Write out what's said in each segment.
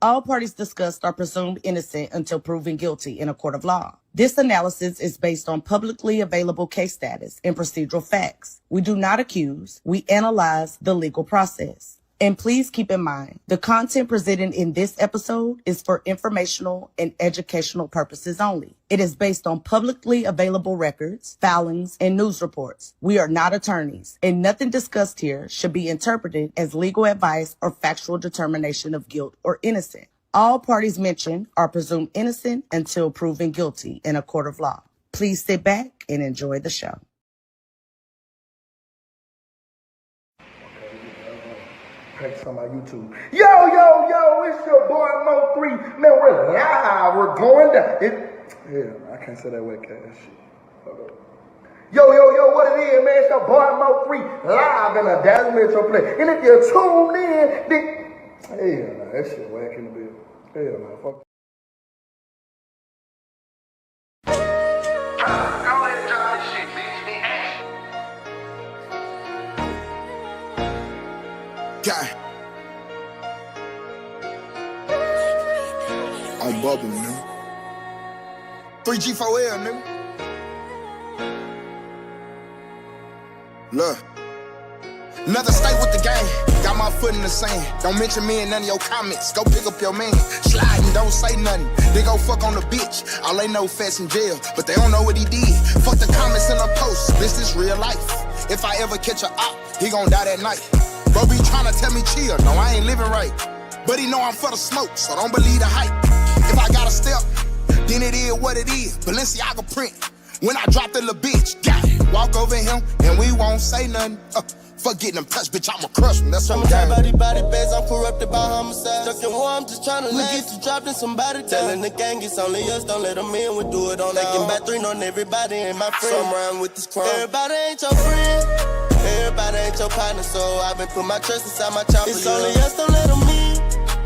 All parties discussed are presumed innocent until proven guilty in a court of law. This analysis is based on publicly available case status and procedural facts. We do not accuse, we analyze the legal process. And please keep in mind, the content presented in this episode is for informational and educational purposes only. It is based on publicly available records, filings, and news reports. We are not attorneys, and nothing discussed here should be interpreted as legal advice or factual determination of guilt or innocence. All parties mentioned are presumed innocent until proven guilty in a court of law. Please sit back and enjoy the show. Practice on my YouTube. Yo, it's your boy MO3. Man, we're live. We're going down. I can't say that wet cat shit. Hold up. Yo, what it is, man? It's your boy MO3 live in a Dallas Metro play. And if you're tuned in, then that shit whack in the bill. Hell no, fuck. I'm bubbling, nigga. 3G4L, nigga. Look. Another state with the game. Got my foot in the sand. Don't mention me in none of your comments. Go pick up your man. Slide and don't say nothing. They go fuck on the bitch. All they know Fat's in jail, but they don't know what he did. Fuck the comments in the post. This is real life. If I ever catch a op, he gon' die that night. Bro be tryna tell me chill. No, I ain't living right. But he know I'm for the smoke, so don't believe the hype. If I got a step, then it is what it is. Balenciaga print. When I drop the little bitch, got it. Walk over him, and we won't say nothing. Fuck getting them touched, bitch, I'ma crush him. That's what I'm body bags, I'm corrupted by homicide. Stuck in war, I'm just tryna get you dropped in somebody. Telling the gang it's only us, don't let them in. We do it on taking back 3 on everybody and my friend. So I'm riding with this crime. Everybody ain't your friend. Everybody ain't your partner, so I've been putting my trust inside my chopper. It's only us, don't let them in.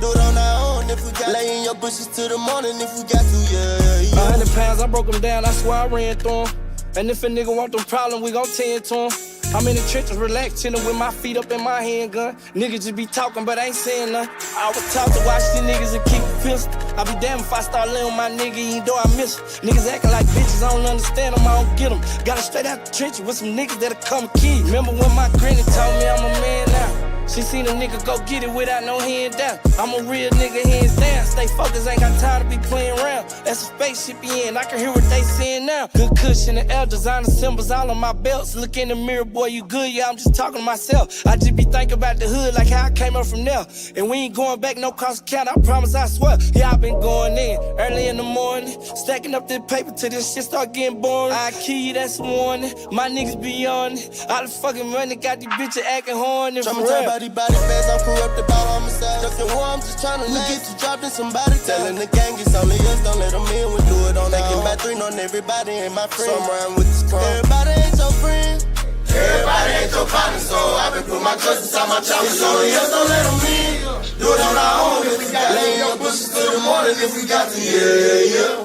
Do it on our own if we got. Lay in your bushes till the morning if we got to, yeah. 100 pounds, I broke them down, I swear I ran through them. And if a nigga want them problems, we gon' tend to him. I'm in the trenches, relaxed, chillin' with my feet up in my handgun. Niggas just be talking, but ain't saying nothing. I was taught to watch these niggas and keep it pistol. I be damned if I start laying with my nigga, even though I miss him. Niggas acting like bitches, I don't understand them, I don't get them. Got it straight out the trenches with some niggas that'll come kill. Remember when my granny told me I'm a man now? She seen a nigga go get it without no hand down. I'm a real nigga, hands down. Stay focused, ain't got time to be playing around. That's a spaceship in, I can hear what they saying now. Good cushion, the L designer symbols all on my belts. Look in the mirror, boy, you good? Yeah, I'm just talking to myself. I just be thinking about the hood like how I came up from there. And we ain't going back, no cross account, I promise, I swear. Yeah, I been going in early in the morning, stacking up this paper till this shit start getting boring. I kill you, that's a warning. My niggas be on it. All the fucking money got these bitches acting horny. Body bags, I'm corrupted by homicide. Stuck in war, I'm just tryna get you dropped in somebody. Telling the gang it's only us, don't let them in. We do it on taking back 3 on everybody and my friend. So I'm riding with this crime. Everybody ain't your friend. Everybody ain't your partner, so I've been putting my trust inside my chopper. It's only us, don't let them in. Do it on our own if we got. Lay in your bushes till the morning if we got to, yeah.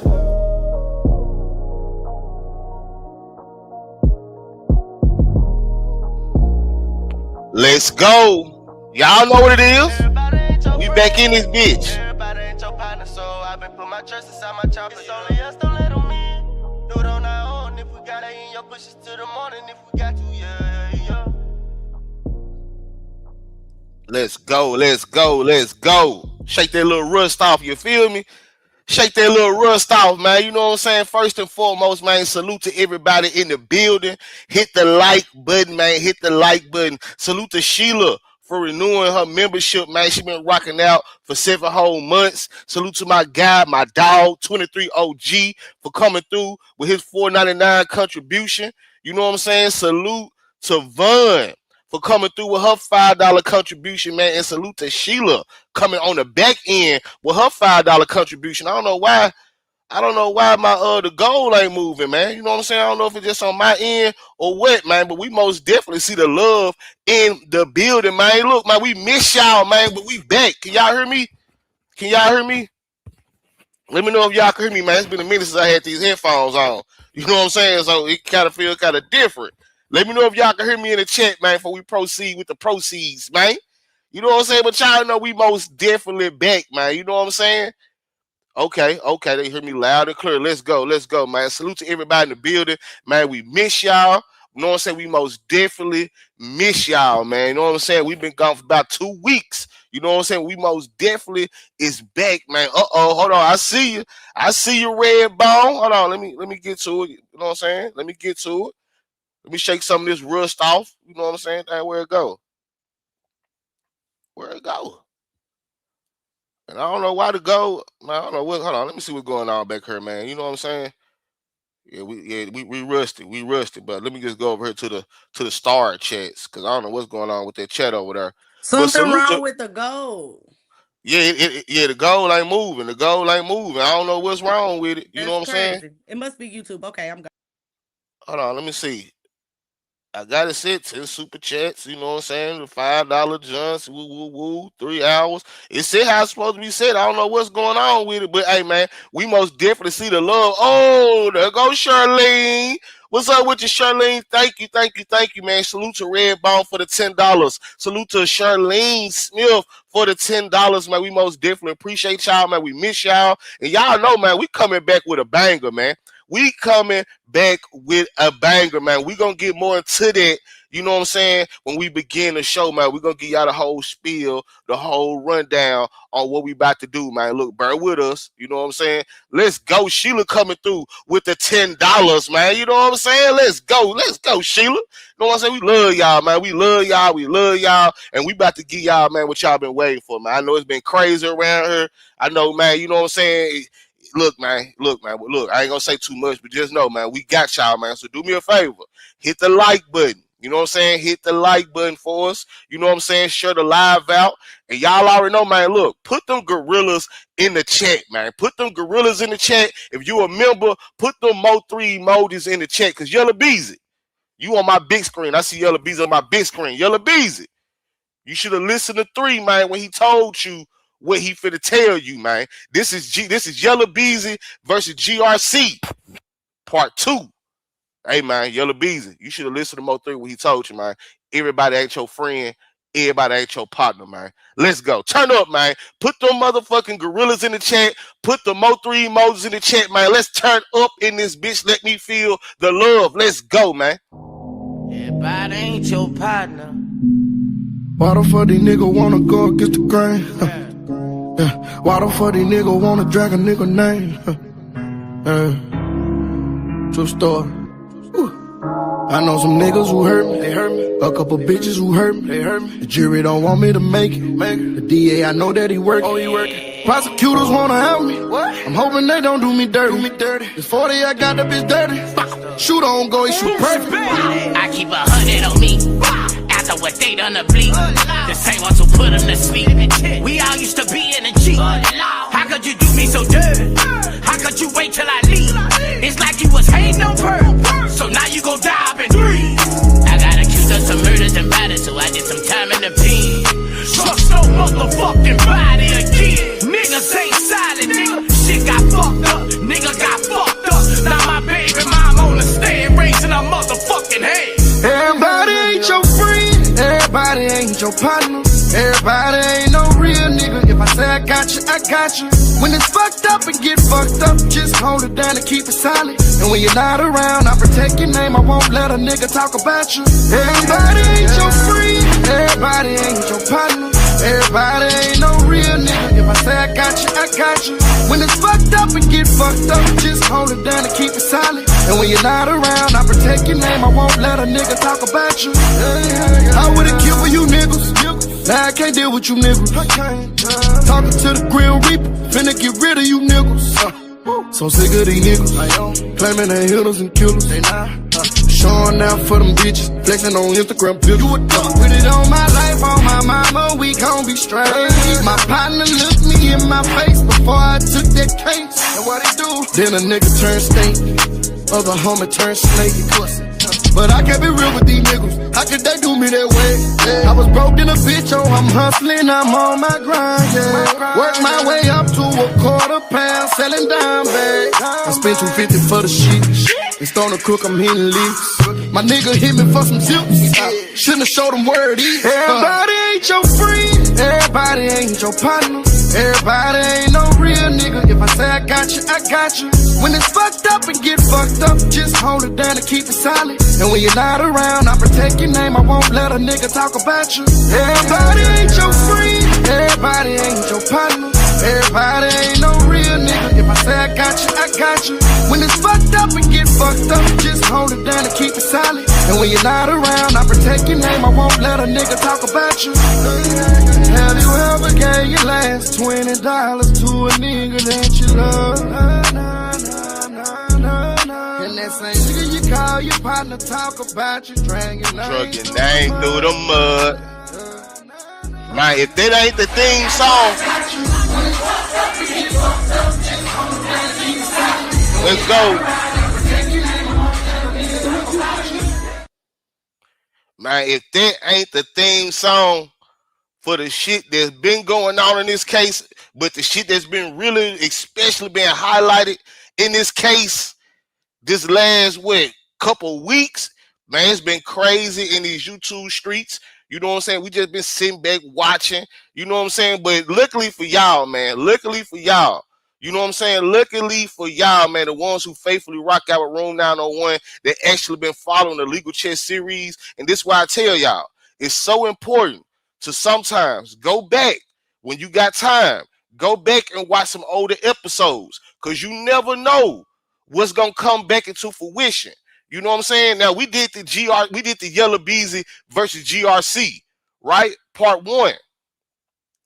Let's go. Y'all know what it is. We back in this bitch. Everybody ain't your partner, so I've been putting my trust inside my chopper. It's only us, don't let them in. Do it on our own if we got. Lay in your bushes till the morning if we got to, yeah. Let's go. Shake that little rust off, you feel me? Shake that little rust off, man. You know what I'm saying? First and foremost, man, salute to everybody in the building. Hit the like button, man. Hit the like button. Salute to Sheila for renewing her membership, man. She been rocking out for 7 whole months. Salute to my guy, my dog, 23 OG, for coming through with his $4.99 contribution. You know what I'm saying? Salute to Vaughn for coming through with her $5 contribution, man. And salute to Sheila coming on the back end with her $5 contribution. I don't know why my the goal ain't moving, man. You know what I'm saying? I don't know if it's just on my end or what, man. But we most definitely see the love in the building, man. Look, man, we miss y'all, man, but we back. Can y'all hear me? Let me know if y'all can hear me, man. It's been a minute since I had these headphones on. You know what I'm saying? So it kind of feels kind of different. Let me know if y'all can hear me in the chat, man, before we proceed with the proceeds, man. You know what I'm saying? But y'all know we most definitely back, man. You know what I'm saying? Okay, they hear me loud and clear. Let's go, man. Salute to everybody in the building, man. We miss y'all. You know what I'm saying? We most definitely miss y'all, man. You know what I'm saying? We've been gone for about 2 weeks. You know what I'm saying? We most definitely is back, man. Hold on. I see you, Red Bone. Hold on, let me get to it. You know what I'm saying? Let me get to it. Let me shake some of this rust off. You know what I'm saying? Where it go? And I don't know why to go. Man, I don't know what. Hold on, let me see what's going on back here, man. You know what I'm saying? Yeah, we rusty. But let me just go over here to the star chats because I don't know what's going on with that chat over there. Something wrong with the goal. Yeah, the goal ain't moving. I don't know what's wrong with it. You know what I'm saying? It must be YouTube. Okay, I'm going. Hold on, let me see. I got it set 10 super chats, you know what I'm saying? The $5 jumps, woo, 3 hours. It said how it's supposed to be said. I don't know what's going on with it, but hey, man, we most definitely see the love. Oh, there goes Charlene. What's up with you, Charlene? Thank you, man. Salute to Red Bone for the $10. Salute to Charlene Smith for the $10, man. We most definitely appreciate y'all, man. We miss y'all. And y'all know, man, we coming back with a banger, man. We coming back with a banger, man. We gonna get more into that, you know what I'm saying, when we begin the show, man. We gonna give y'all the whole spiel, the whole rundown on what we about to do, man. Look, bear with us, you know what I'm saying. Let's go. Sheila coming through with the $10, man. You know what I'm saying? Let's go, Sheila. You know what I'm saying? We love y'all, man. We love y'all. And we about to give y'all, man, what y'all been waiting for, man. I know it's been crazy around here. I know, man, you know what I'm saying? Look, man, I ain't gonna say too much, but just know, man, we got y'all, man. So do me a favor. Hit the like button. You know what I'm saying? Hit the like button for us. You know what I'm saying? Share the live out. And y'all already know, man, look, put them gorillas in the chat, man. Put them gorillas in the chat. If you a member, put them MO3 emojis in the chat. Because Yella Beezy, you on my big screen. I see Yella Beezy on my big screen. Yella Beezy, you should have listened to 3, man, when he told you what he finna tell you, man. This is Yella Beezy versus GRC part 2. Hey, man, Yella Beezy, you should have listened to MO3 when he told you, man. Everybody ain't your friend. Everybody ain't your partner, man. Let's go. Turn up, man. Put them motherfucking gorillas in the chat. Put the MO3 emojis in the chat, man. Let's turn up in this bitch. Let me feel the love. Let's go, man. Everybody ain't your partner. Why the fuck these niggas wanna go against the grain? Yeah. Why the fuck these niggas wanna drag a nigga name? True story. I know some niggas who hurt me, they hurt me. A couple bitches who hurt me, they hurt me. The jury don't want me to make it. The DA, I know that he working. Oh, he working. Prosecutors wanna help me. What? I'm hoping they don't do me dirty. This 40, I got the bitch dirty. Shoot on go, he shoot perfect. I keep 100 on me. After what they done to bleed. The same ones who put them to sleep. We all used to be in a G. How could you do me so dirty? How could you wait till I leave? It's like you was hating on her. So now you gon' die up in 3. I got accused of some murders and bodies, so I did some time in the pen. Trust no motherfucking body again. Niggas ain't silent, nigga. Shit got fucked up. Nigga got fucked up. Now my baby mom on the stand raising her motherfucking head. Everybody ain't your friend. Everybody ain't your partner. Everybody ain't no real nigga. If I say I got you, I got you. When it's fucked up and get fucked up, just hold it down and keep it silent. And when you're not around, I protect your name. I won't let a nigga talk about you. Everybody ain't your friend. Everybody ain't your partner. Everybody ain't no real nigga. If I say I got you, I got you. When it's fucked up and get fucked up, just hold it down and keep it silent. And when you're not around, I protect your name. I won't let a nigga talk about you. I would've killed for you niggas. Now I can't deal with you niggas. Talking to the Grim Reaper, finna get rid of you niggas. So sick of these niggas, claiming they hitters and killers. They not showing out for them bitches, flexing on Instagram pictures. You a dog, put it on my life, on my mama, we gon' be straight. My partner looked me in my face before I took that case. And what he do? Then a nigga turned stink, other homie turned snake. But I can't be real with these niggas. How could they do me that way? I was broke in a bitch, oh, I'm hustling, I'm on my grind, yeah. Work my way up to a £1/4, selling dime bags. I spent $250 for the shit. And Stone the Crook, I'm hitting leaks. My nigga hit me for some tips. Shouldn't have showed him where it is. Everybody ain't your friend. Everybody ain't your partner. Everybody ain't no real nigga. If I say I got you, I got you. When it's fucked up and get fucked up, just hold it down and keep it solid. And when you're not around, I protect your name. I won't let a nigga talk about you. Everybody ain't your friend. Everybody ain't your partner. Everybody ain't no real nigga. If I say I got you, I got you. When it's fucked up and get fucked up, just hold it down and keep it solid. And when you're not around, I protect your name. I won't let a nigga talk about you. Have you ever gave your last $20 to a nigga that you love? And that same nigga you call your partner talk about you, drag your name through the mud. Man, if that ain't the theme song, let's go. Man, if that ain't the theme song for the shit that's been going on in this case, but the shit that's been really especially being highlighted in this case this last couple weeks, man, it's been crazy in these YouTube streets. You know what I'm saying? We just been sitting back watching, you know what I'm saying? But luckily for y'all, man, luckily for y'all, you know what I'm saying? Luckily for y'all, man, the ones who faithfully rock out with Room 901, that actually been following the Legal Chess series. And this is why I tell y'all, it's so important to sometimes go back when you got time, go back and watch some older episodes, because you never know what's gonna come back into fruition. You know what I'm saying? Now we did the Yella Beezy versus GRC, right? Part 1.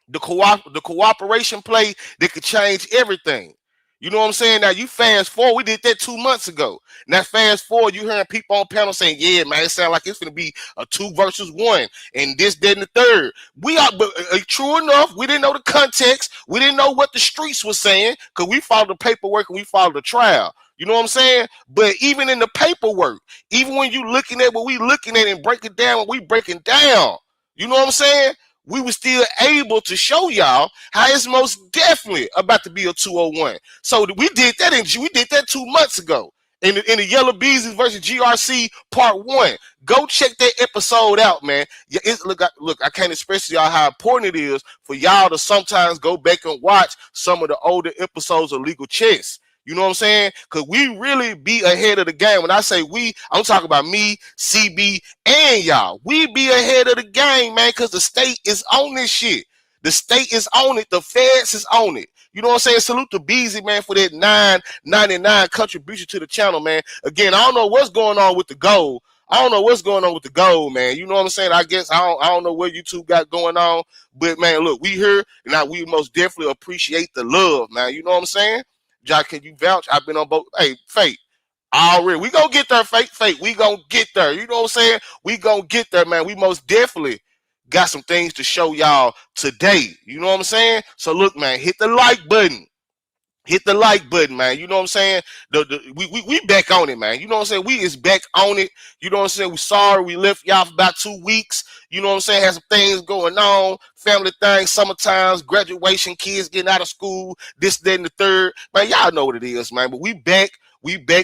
The cooperation play that could change everything. You know what I'm saying? Now you fast forward, we did that 2 months ago. Now fast forward, you hearing people on panel saying, yeah, man, it sounds like it's gonna be a 2 versus 1 and this, that, and the third. But true enough, we didn't know the context, we didn't know what the streets were saying, because we followed the paperwork and we followed the trial. You know what I'm saying? But even in the paperwork, even when you looking at what we looking at and break it down, what we breaking down, you know what I'm saying? We were still able to show y'all how it's most definitely about to be a 201. So we did that 2 months ago in the Yella Beezy versus GRC part 1. Go check that episode out, man. Yeah, look, I can't express to y'all how important it is for y'all to sometimes go back and watch some of the older episodes of Legal Chess. You know what I'm saying? Because we really be ahead of the game. When I say we, I'm talking about me, CB, and y'all. We be ahead of the game, man, because the state is on this shit. The state is on it. The feds is on it. You know what I'm saying? Salute to Beezy, man, for that $9.99 contribution to the channel, man. Again, I don't know what's going on with the gold. Man. You know what I'm saying? I guess I don't know what YouTube got going on. But, man, look, we here, and we most definitely appreciate the love, man. You know what I'm saying? Jock, can you vouch? I've been on both. Hey, Fate, already. We gonna get there, Fate. We gonna get there. You know what I'm saying? We gonna get there, man. We most definitely got some things to show y'all today. You know what I'm saying? So look, man, hit the like button. Hit the like button, man. You know what I'm saying? We back on it, man. You know what I'm saying? We is back on it. You know what I'm saying? We sorry we left y'all for about 2 weeks. You know what I'm saying? Had some things going on, family things, summertimes, graduation, kids getting out of school, this, that, and the third. Man, y'all know what it is, man. But we back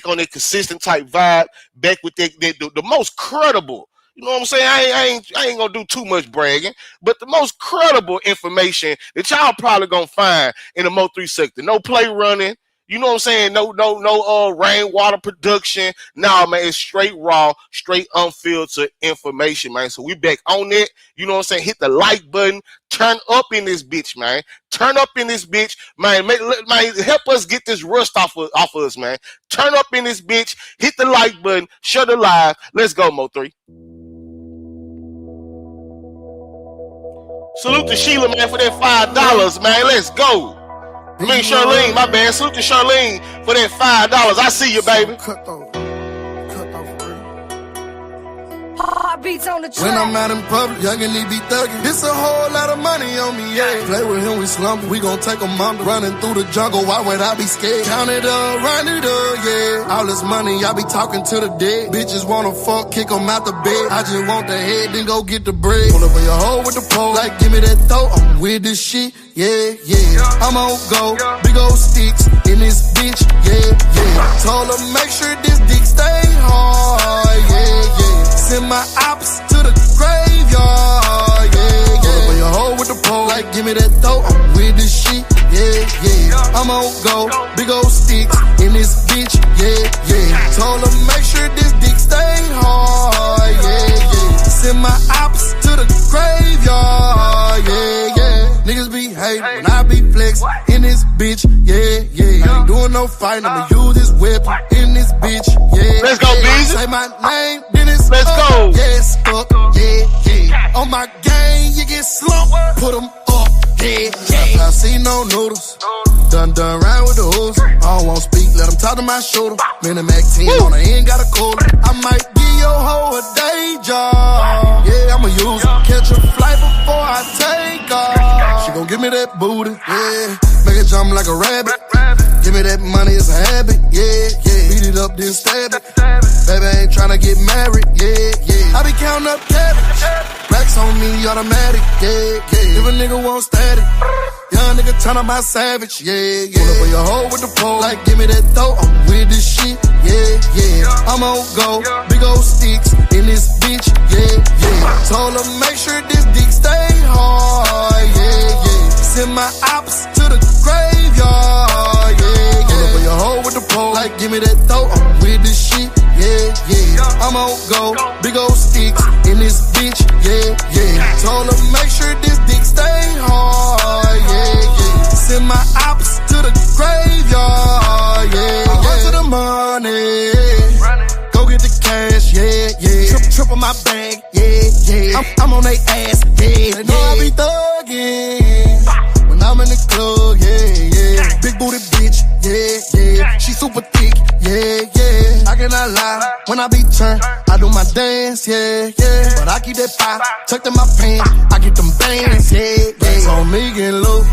on a consistent type vibe, back with the most credible. You know what I'm saying? I ain't gonna do too much bragging, but the most credible information that y'all probably gonna find in the MO3 sector. No play running. You know what I'm saying? No rainwater production. Nah, man, it's straight raw, straight unfiltered information, man. So we back on it. You know what I'm saying? Hit the like button. Turn up in this bitch, man. Turn up in this bitch, man. Man, help us get this rust off of us, man. Turn up in this bitch. Hit the like button. Share the live. Let's go, MO3. Salute to Sheila, man, for that $5, man. Let's go. I mean, Charlene, my bad. Salute to Charlene for that $5. I see you, baby. Cut off for real. Heartbeats on the track. When I'm out in public, y'all can be thugging. It's a whole lot of money on me, yeah. Play with him, we slumber. We gon' take him under. Running through the jungle, why would I be scared? Count it up, run it up, yeah. All this money, I be talking to the dead. Bitches wanna fuck, kick them out the bed. I just want the head, then go get the bread. Pull up on your hoe with the pole, like give me that throat. I'm with this shit, yeah, yeah. I'm on go, big old sticks in this bitch, yeah, yeah. Told her make sure this dick stay hard, yeah, yeah. Send my ops to the graveyard, yeah, yeah. Pull up on your hoe with the pole. like give me that throw. I'm with this shit, yeah. I'm on go, big old sticks in this bitch, yeah. Told her make sure this dick stay hard, yeah. Send my ops to the graveyard, yeah. Niggas be hating when I be flex in this bitch, yeah. Ain't doing no fighting, I'ma use this weapon in this bitch, yeah. Let's go, Beezy. Say my name, then it's Let's up, go. yeah, stuck, yeah. On my game, you get slumped, put them up, yeah. I see no noodles. Done right with the hooves. I don't wanna speak, let them talk to my shoulder. Man, the Mac 10 on her end, got a cooler. I might give your hoe a day job. Yeah, I'ma use it. Catch a flight before I take off. She gon' give me that booty, yeah. Make it jump like a rabbit. Give me that money, it's a habit, yeah. Beat it up, then stab it. Baby, I ain't tryna get married, yeah. I be counting up cabbage. Racks on me, automatic, yeah. If a nigga want static, young nigga turn up my savage, yeah. Pull up on your hoe with the pole, like give me that throw. I'm with this shit, yeah. I'm on go, big old sticks in this bitch, yeah. Told her make sure this dick stay hard, yeah. Send my ops to the graveyard, yeah. Pull up on your hoe with the pole, like give me that throw. I'm with this shit, yeah. I'm on go, big old sticks in this bitch, yeah. Told her make sure this dick stay hard, yeah. Send my ops to the graveyard, yeah. I run to the money, go get the cash, yeah. Triple my bag, yeah. I'm on they ass, yeah. They know I be thuggin' when I'm in the club, yeah. Big booty bitch, yeah. She super thick, yeah. I cannot lie, when I be turned, I do my dance, yeah. But I keep that pie tucked in my pants, I get them bands, yeah. Bands on me getting low.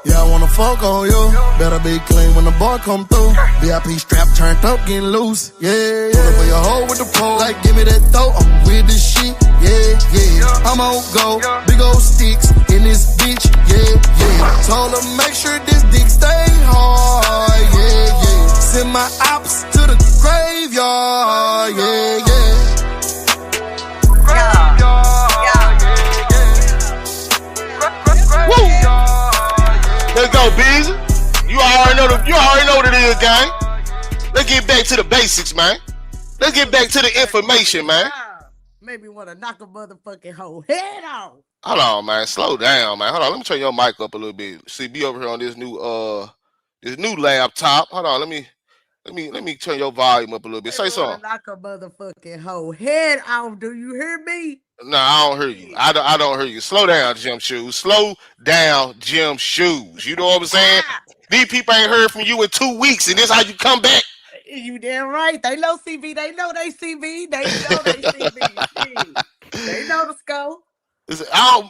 Yeah, I wanna fuck on you. Better be clean when the boy come through. VIP strap turned up, getting loose. Yeah. Pull up on your hoe with the pole, like give me that throw. I'm with this shit. Yeah. I'm on go, big old sticks in this bitch. Yeah. Told her make sure this dick stay hard. Yeah. Send my ops to the graveyard. Yeah. Let's go, Beezy. You already know what it is, gang. Let's get back to the basics, man. Let's get back to the information, man. Maybe want to knock a motherfucking whole head off. Hold on, man. Slow down, man. Hold on. Let me turn your mic up a little bit. See, be over here on this new laptop. Hold on. Let me turn your volume up a little bit. Say something. Knock a motherfucking whole head off. Do you hear me? No, I don't hear you. I don't hear you. Slow down, Gym Shoes. Slow down, Gym Shoes. You know what I'm saying? These people ain't heard from you in 2 weeks, and this how you come back. You damn right. They know CV. They know they CV. They know they CV. They know the scope. I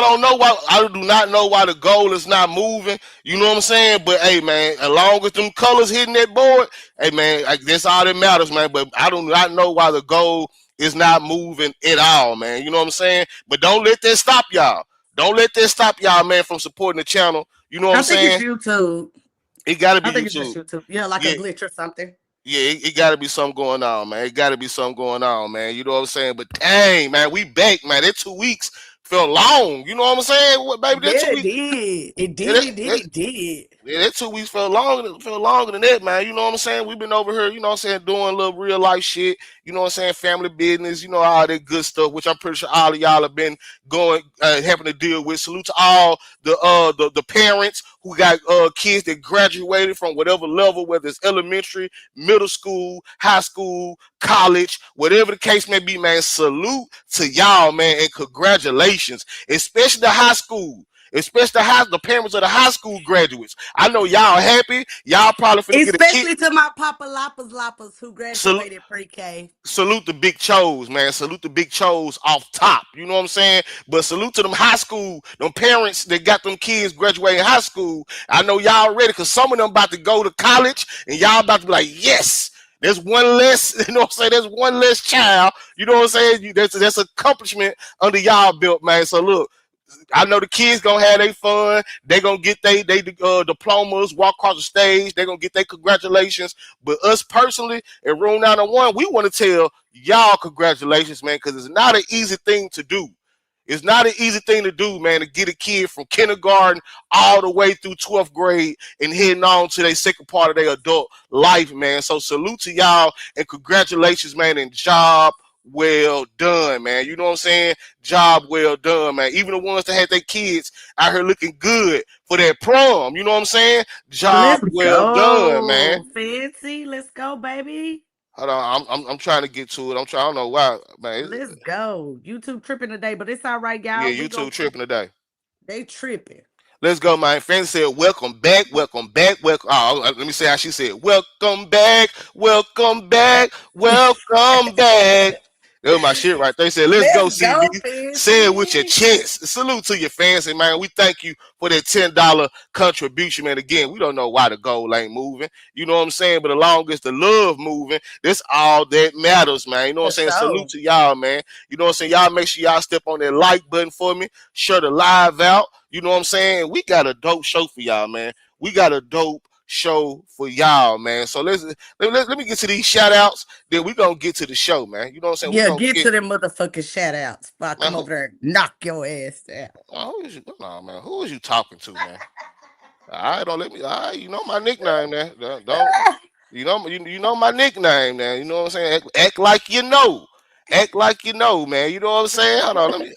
don't know why. I do not know why the goal is not moving. You know what I'm saying? But hey, man, as long as them colors hitting that board, hey, man, that's all that matters, man. But I do not know why the goal is not moving at all, man. You know what I'm saying? But don't let that stop y'all. Don't let that stop y'all, man, from supporting the channel. You know what I'm saying? I think it's YouTube. It gotta be I think YouTube. It's YouTube. Yeah, like a glitch or something. Yeah, it gotta be something going on, man. It gotta be something going on, man. You know what I'm saying? But dang, man, we back, man. That 2 weeks felt long. You know what I'm saying? What, baby? That 2 weeks. It did. Yeah, that 2 weeks felt longer than that, man. You know what I'm saying? We've been over here, you know what I'm saying, doing a little real life shit, you know what I'm saying, family business, you know, all that good stuff, which I'm pretty sure all of y'all have been having to deal with. Salute to all the parents who got kids that graduated from whatever level, whether it's elementary, middle school, high school, college, whatever the case may be, man. Salute to y'all, man, and congratulations, especially the high school. Especially the parents of the high school graduates. I know y'all happy. Y'all probably finna get a kid. Especially to my Papa Lapas who graduated pre-K. Salute the big chose, man. Salute the big chose off top. You know what I'm saying? But salute to them high school, them parents that got them kids graduating high school. I know y'all ready because some of them about to go to college and y'all about to be like, yes. There's one less, you know what I'm saying? There's one less child. You know what I'm saying? That's accomplishment under y'all belt, man. So look. I know the kids gonna have their fun. They gonna get they diplomas, walk across the stage. They gonna get their congratulations. But us personally, at Room 901, we want to tell y'all congratulations, man, because it's not an easy thing to do. It's not an easy thing to do, man, to get a kid from kindergarten all the way through 12th grade and heading on to their second part of their adult life, man. So salute to y'all and congratulations, man, and job well done, man. You know what I'm saying? Job well done, man. Even the ones that had their kids out here looking good for their prom, you know what I'm saying? Job Let's well done, man. go, Fancy. Let's go, baby. Hold on, I'm trying to get to it. I don't know why, man. Let's go. YouTube tripping today, but it's all right, y'all. Yeah, We YouTube go. tripping today. They tripping. Let's go, my friend said, welcome back, welcome back, welcome. Oh, let me say how she said, welcome back, welcome back, welcome back. That was my shit right there. They said, let's go, CB. Say it with your chest. Salute to your fancy, man. We thank you for that $10 contribution, man. Again, we don't know why the goal ain't moving. You know what I'm saying? But as long as the love moving, that's all that matters, man. You know what I'm saying? Salute to y'all, man. You know what I'm saying? Y'all make sure y'all step on that like button for me. Share the live out. You know what I'm saying? We got a dope show for y'all, man. We got a dope show for y'all, man. So let me get to these shout outs, then we gonna get to the show, man. You know what I'm saying? Yeah, get to them motherfucking shout outs. If I come over there and knock your ass out. Who is you? No, man. Who is you talking to, man? All right, don't let me. All right, you know my nickname, man. Don't you know my nickname, man? You know what I'm saying? Act like you know. Act like you know, man. You know what I'm saying? Hold on, let me.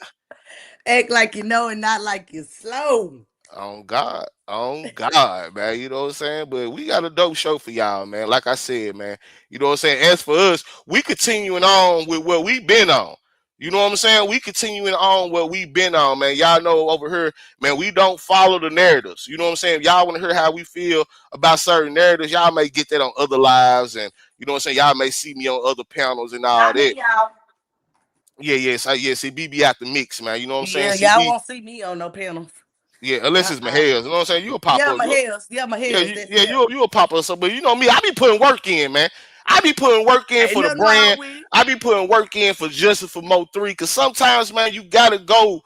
Act like you know and not like you're slow. On God, man. You know what I'm saying? But we got a dope show for y'all, man. Like I said, man. You know what I'm saying? As for us, we continuing on with what we've been on. You know what I'm saying? We continuing on what we've been on, man. Y'all know over here, man, we don't follow the narratives. You know what I'm saying? If y'all want to hear how we feel about certain narratives, y'all may get that on other lives, and you know what I'm saying? Y'all may see me on other panels and all that. Yeah, see, BB out the mix, man. You know what I'm saying? Yeah, y'all won't see me on no panels. Yeah, unless it's Mahales. You know what I'm saying? You a pop up. My heels. You a pop up. So, but you know me, I be putting work in, man. I be putting work in for the brand. I be putting work in for Justice for Mo3. Because sometimes, man, you gotta go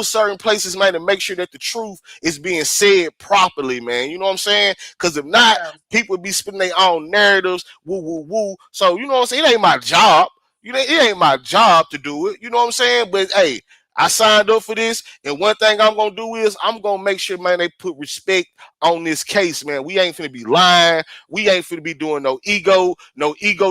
certain places, man, to make sure that the truth is being said properly, man. You know what I'm saying? Because if not, people be spinning their own narratives, woo, woo, woo. So, you know what I'm saying? It ain't my job. It ain't my job to do it. You know what I'm saying? But hey, I signed up for this, and one thing I'm gonna do is I'm gonna make sure, man, they put respect on this case, man. We ain't finna be lying. We ain't finna be doing no ego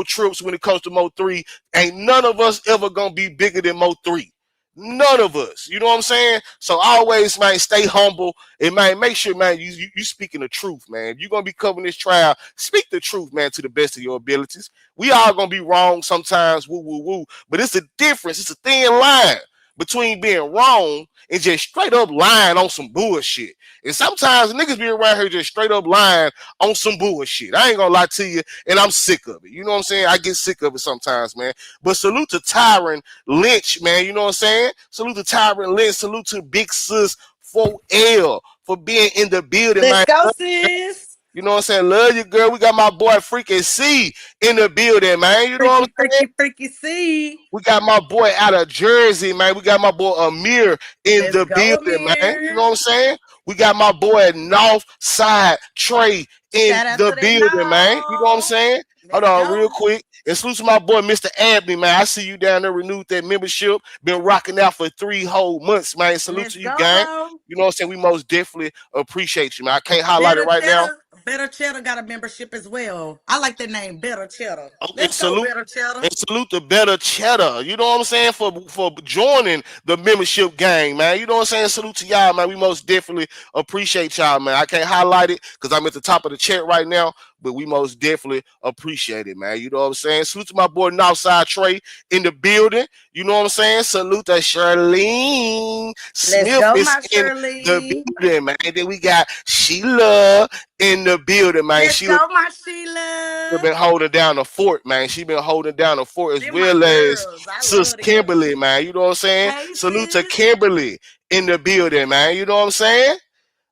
trips when it comes to Mo3. Ain't none of us ever gonna be bigger than Mo3. None of us. You know what I'm saying? So always, man, stay humble and, man, make sure, man, you speaking the truth, man. If you're gonna be covering this trial, speak the truth, man, to the best of your abilities. We all gonna be wrong sometimes, woo, woo, woo. But it's a difference. It's a thin line between being wrong and just straight up lying on some bullshit. And sometimes niggas be around here just straight up lying on some bullshit. I ain't gonna lie to you, and I'm sick of it. You know what I'm saying? I get sick of it sometimes, man. But salute to Tyron Lynch, man. You know what I'm saying? Salute to Tyron Lynch. Salute to Big Sis 4L for being in the building, man. Let's go, sis. You know what I'm saying? Love you, girl. We got my boy Freaky C in the building, man. You know what I'm saying? Freaky C. We got my boy out of Jersey, man. We got my boy Amir in the building, man. You know what I'm saying? We got my boy North Side Trey in the building, man. You know what I'm saying? Hold on real quick. And salute to my boy Mr. Abney, man. I see you down there, renewed that membership. Been rocking out for 3 whole months, man. Salute to you, gang. You know what I'm saying? We most definitely appreciate you, man. I can't highlight it right now. Better Cheddar got a membership as well. I like the name Better Cheddar. Okay, Let's go, Better Cheddar. And salute to Better Cheddar. You know what I'm saying? For joining the membership gang, man. You know what I'm saying? Salute to y'all, man. We most definitely appreciate y'all, man. I can't highlight it because I'm at the top of the chat right now, but we most definitely appreciate it, man. You know what I'm saying? Salute to my boy Northside Trey in the building. You know what I'm saying? Salute to Charlene Smith is in the building, man. And then we got Sheila in the building, man. Sheila, my Sheila. Been holding down the fort, man. She been holding down the fort as well as Sis Kimberly, man. You know what I'm saying? Hey, salute to Kimberly in the building, man. You know what I'm saying?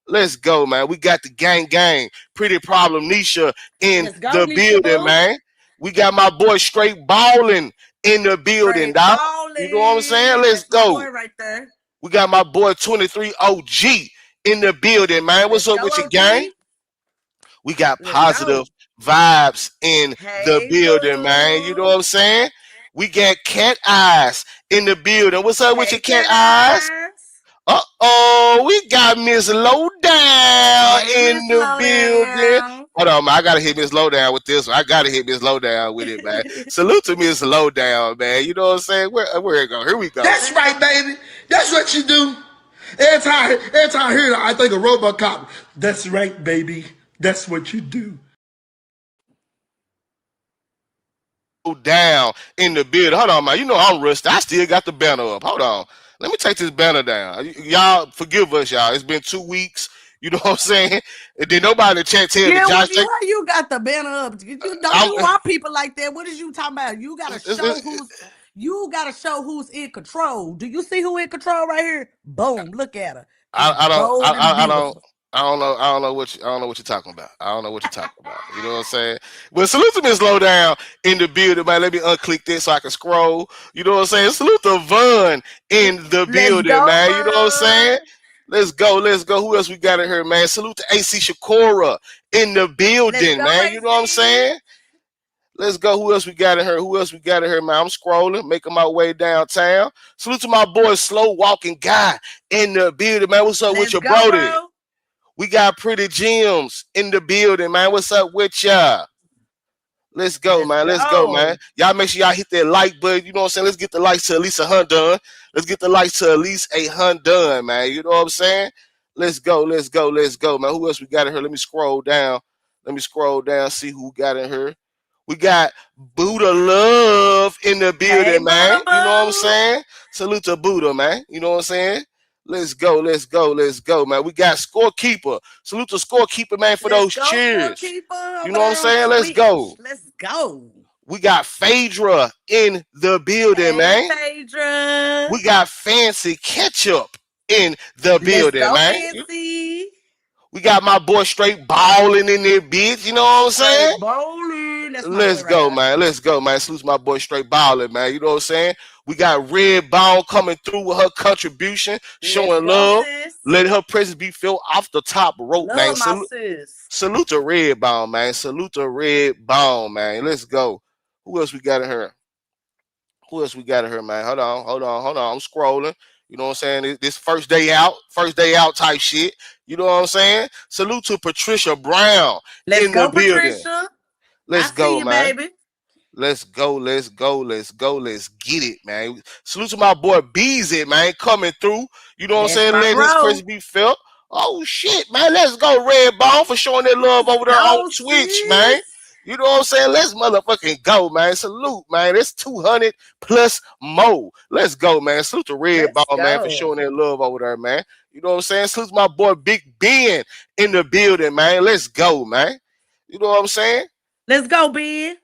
Let's go, man. We got the gang. Pretty Problem Nisha in the building, man. We got my boy Straight Ballin' in the building, dog. You know what I'm saying? Let's go. Right there. We got my boy 23 OG in the building, man. What's up with your gang? We got positive vibes in the building, man. You know what I'm saying? We got Cat Eyes in the building. What's up with your Hey, cat cat eyes? eyes. We got Miss Lowdown Hey, in Miss the building. Lowdown. Hold on, man. I gotta hit Miss Lowdown with this one. I gotta hit Miss Lowdown with it, man. Salute to Miss Lowdown, man. You know what I'm saying? Where it go? Here we go. That's right, baby. That's what you do. Every time I hear it, I think of RoboCop. That's right, baby. That's what you do. Down in the building. Hold on, man. You know I'm rusty. I still got the banner up. Hold on. Let me take this banner down. Y'all forgive us, y'all. It's been 2 weeks. You know what I'm saying? And then nobody in the chat tell me, Yeah, Josh, why you got the banner up? You don't do our people like that. What is you talking about? You gotta show who's in control. Do you see who in control right here? Boom, look at her. I don't Bold and I don't beautiful. I don't know what you're talking about. I don't know what you're talking about. You know what I'm saying? Well, salute to Miss Lowdown in the building, man. Let me unclick this so I can scroll. You know what I'm saying? Salute to Vaughn in the Let's building, go, man. You know what I'm saying? bud. Let's go. Who else we got in here, man? Salute to AC Shakura in the Let's building, go, man. You know what I'm AC. saying? Let's go. Who else we got in here? Man? I'm scrolling, making my way downtown. Salute to my boy, slow walking guy in the building, man. What's up with Let's your go, brody? bro. We got Pretty Gems in the building, man. What's up with y'all? Let's go, Let's man. Let's go, man. go. Y'all make sure y'all hit that like button. You know what I'm saying? Let's get the likes to at least 100 done. Let's get the likes to at least 800 done, man. You know what I'm saying? Let's go, man. Who else we got in here? Let me scroll down. See who we got in here. We got Buddha Love in the Hey, building, man. Buddha You know what I'm Boo. saying? Salute to Buddha, man. You know what I'm saying? Let's go, man. We got Scorekeeper. Salute to Scorekeeper, man, for Let's those go, cheers. scorekeeper You over know what I'm there on saying? Let's Twitch. go. Let's go. We got Phaedra in the building, Hey, man. Phaedra. We got Fancy Ketchup in the Let's building, go, man. Fancy. We got my boy straight balling in there, bitch. You know what I'm saying? Straight bowling. That's my boy Let's right go, there. man. Salute my boy straight balling, man. You know what I'm saying? We got Red Bone coming through with her contribution, Let's showing go, love. sis. Let her presence be filled off the top rope, man. Love my sis. Salute to Red Bone, man. Man. Let's go. Who else we got in here? Man? Hold on. I'm scrolling. You know what I'm saying? This first day out type shit. You know what I'm saying? Salute to Patricia Brown Let's in the go, building. Patricia. I Let's see go, you, man. baby. Let's go. Let's get it, man. Salute to my boy Beezy, man, coming through. You know what I'm That's saying? my Let his bro. presence be felt. Oh shit, man. Let's go, Red Bone, for showing that love Let's over there on go, Twitch, man. sis. You know what I'm saying? Let's motherfucking go, man. Salute, man. It's 200 plus more. Let's go, man. Salute to Red Let's Bone, man, for go. showing that love over there, man. You know what I'm saying? Salute to my boy Big Ben in the building, man. Let's go, man. You know what I'm saying? Let's go, Ben.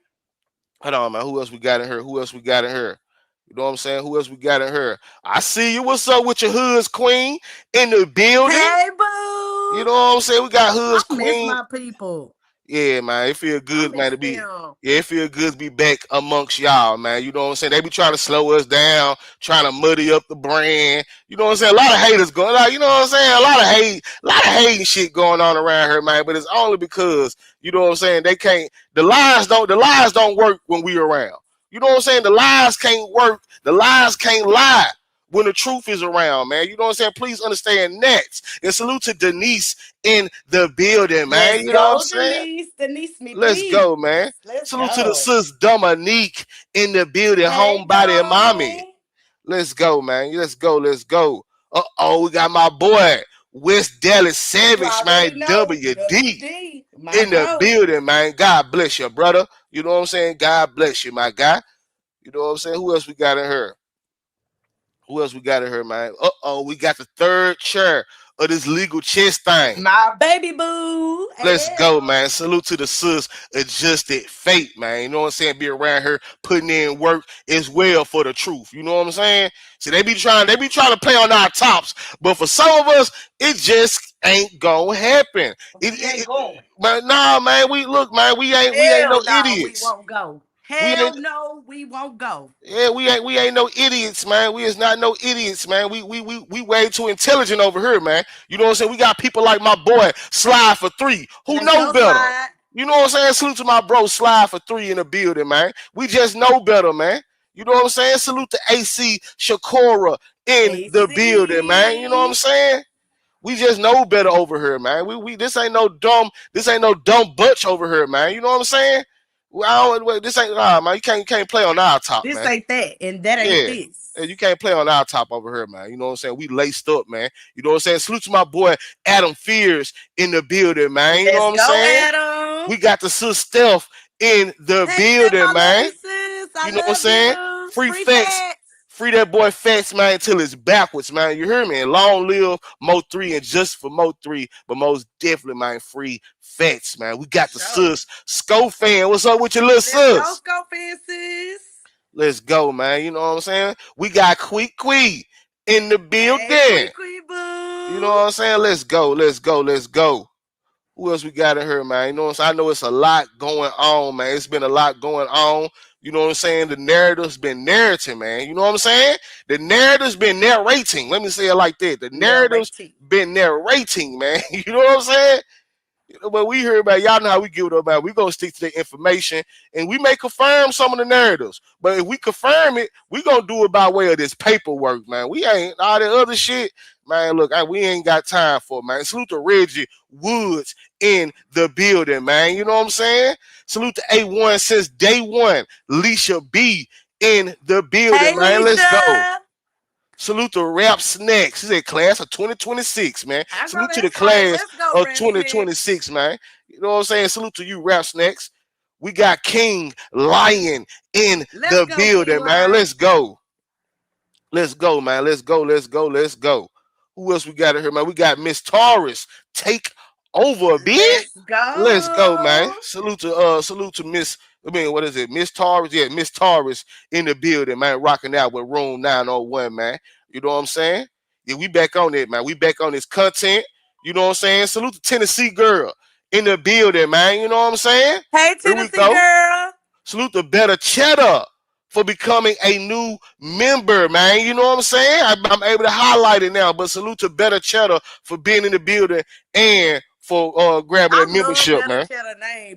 Hold on, man. Who else we got in here? You know what I'm saying? Who else we got in here? I see you. What's up with your hoods queen in the building? Hey, You boo. know what I'm saying? We got I hoods miss queen. my people. Yeah, man. It feel I good, man, miss to be. them. Yeah, it feel good to be back amongst y'all, man. You know what I'm saying? They be trying to slow us down, trying to muddy up the brand. You know what I'm saying? A lot of haters going on. You know what I'm saying? A lot of hating shit going on around here, man. But it's only because, you know what I'm saying, they can't the lies don't work when we around. You know what I'm saying? The lies can't work. The lies can't lie when the truth is around, man. You know what I'm saying? Please understand that. And salute to Denise in the building, man. Let's You know what I'm go, saying? Denise. Denise me, Let's please. go, man. Let's Salute to the go. sis Dominique in the building, Hey, homebody and mommy. Dom. Let's go, man. Let's go. We got my boy, West Dallas You Savage, man, already know. WD WD. My in the bro. building, man. God bless you, brother. You know what I'm saying? God bless you, my guy. You know what I'm saying? Who else we got in here? Man? We got the third chair of this legal chess thing. My baby boo. Let's Hey. go, man. Salute to the sis adjusted fate, man. You know what I'm saying? Be around here putting in work as well for the truth. You know what I'm saying? See, they be trying to play on our tops, but for some of us, it just ain't gonna happen. We ain't going. Man, nah, man. We ain't no Hell no, we idiots. won't go. We Hell ain't no, we won't go. Yeah, we ain't no idiots, man. We is not no idiots, man. We way too intelligent over here, man. You know what I'm saying? We got people like my boy Slide for 3 who Let's know go, better. Slide. You know what I'm saying? Salute to my bro Slide for 3 in the building, man. We just know better, man. You know what I'm saying? Salute to AC Shakura in the building, man. You know what I'm AC. saying? We just know better over here, man. We this ain't no dumb bunch over here, man. You know what I'm saying? This ain't man. You can't play on our top, This man. ain't that, and that ain't Yeah. this. You can't play on our top over here, man. You know what I'm saying? We laced up, man. You know what I'm saying? Salute to my boy Adam Fears in the building, man. You know Let's what I'm go, saying? Adam. We got the sis Steph in the Hey, Steph, building, I love man. you, sis. I You know what I'm love saying? you. Free Free facts. facts. Free that boy Fats, man, until it's backwards, man. You hear me? And long live MO3 and just for MO3, but most definitely, man, free Fats, man. We got the sis. Sco fan. What's up with your little sis? Let's go, sis. Let's go, man. You know what I'm saying? We got Quee in the building. Hey, boo. You know what I'm saying? Let's go. Who else we got in here, man? You know what I'm saying? I know it's a lot going on, man. It's been a lot going on. You know what I'm saying? The narrative's been narrating, man. You know what I'm saying? The narrative's been narrating. Let me say it like that. The narrative's been narrating, man. You know what I'm saying? But we hear about y'all know how we give it up, man. We gonna stick to the information and we may confirm some of the narratives. But if we confirm it, we gonna do it by way of this paperwork, man. We ain't all the other shit, man. Look, we ain't got time for it, man. Salute to Reggie Woods in the building, man. You know what I'm saying? Salute to A1 since day one. Leisha B in the building, hey, man. Leisha. Let's go. Salute to Rap Snacks. She said class of 2026, man. Salute to the class of 2026, man. You know what I'm saying? Salute to you, Rap Snacks. We got King Lion in the building, man. Let's go. Let's go, man. Let's go. Who else we got in here, man? We got Miss Taurus. Take over, bitch. Let's go, man. Salute to Miss. What is it? Miss Taurus. Yeah, Miss Taurus in the building, man. Rocking out with Room 901, man. You know what I'm saying? Yeah, we back on it, man. We back on this content. You know what I'm saying? Salute to Tennessee girl in the building, man. You know what I'm saying? Hey, Tennessee girl. Salute to Better Cheddar for becoming a new member, man. You know what I'm saying? I'm able to highlight it now, but salute to Better Cheddar for being in the building and for grabbing that membership, man.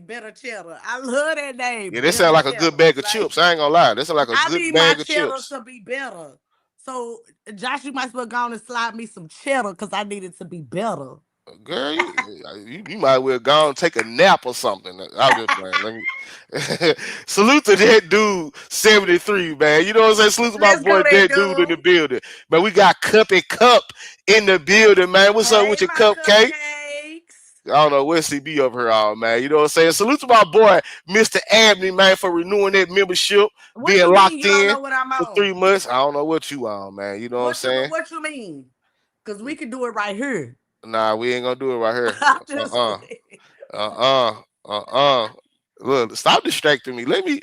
Better Cheddar. I love that name. Yeah, that sound like a good bag of chips. I ain't gonna lie. That sound like a good bag of chips. I need my cheddar to be better. So, Josh, you might as well go on and slide me some cheddar because I need it to be better. Girl, you might well go and take a nap or something. I'm just playing. Salute to that dude, 73, man. You know what I'm saying? Salute to my boy, that dude in the building. Man, we got Cup in the building, man. What's up with your cupcake? I don't know where CB over here, all man. You know what I'm saying? Salute to my boy, Mr. Abney, man, for renewing that membership, being locked in for 3 months. I don't know what you on, man. You know what I'm saying? What you mean? Because we can do it right here. Nah, we ain't gonna do it right here. Look, stop distracting me. Let me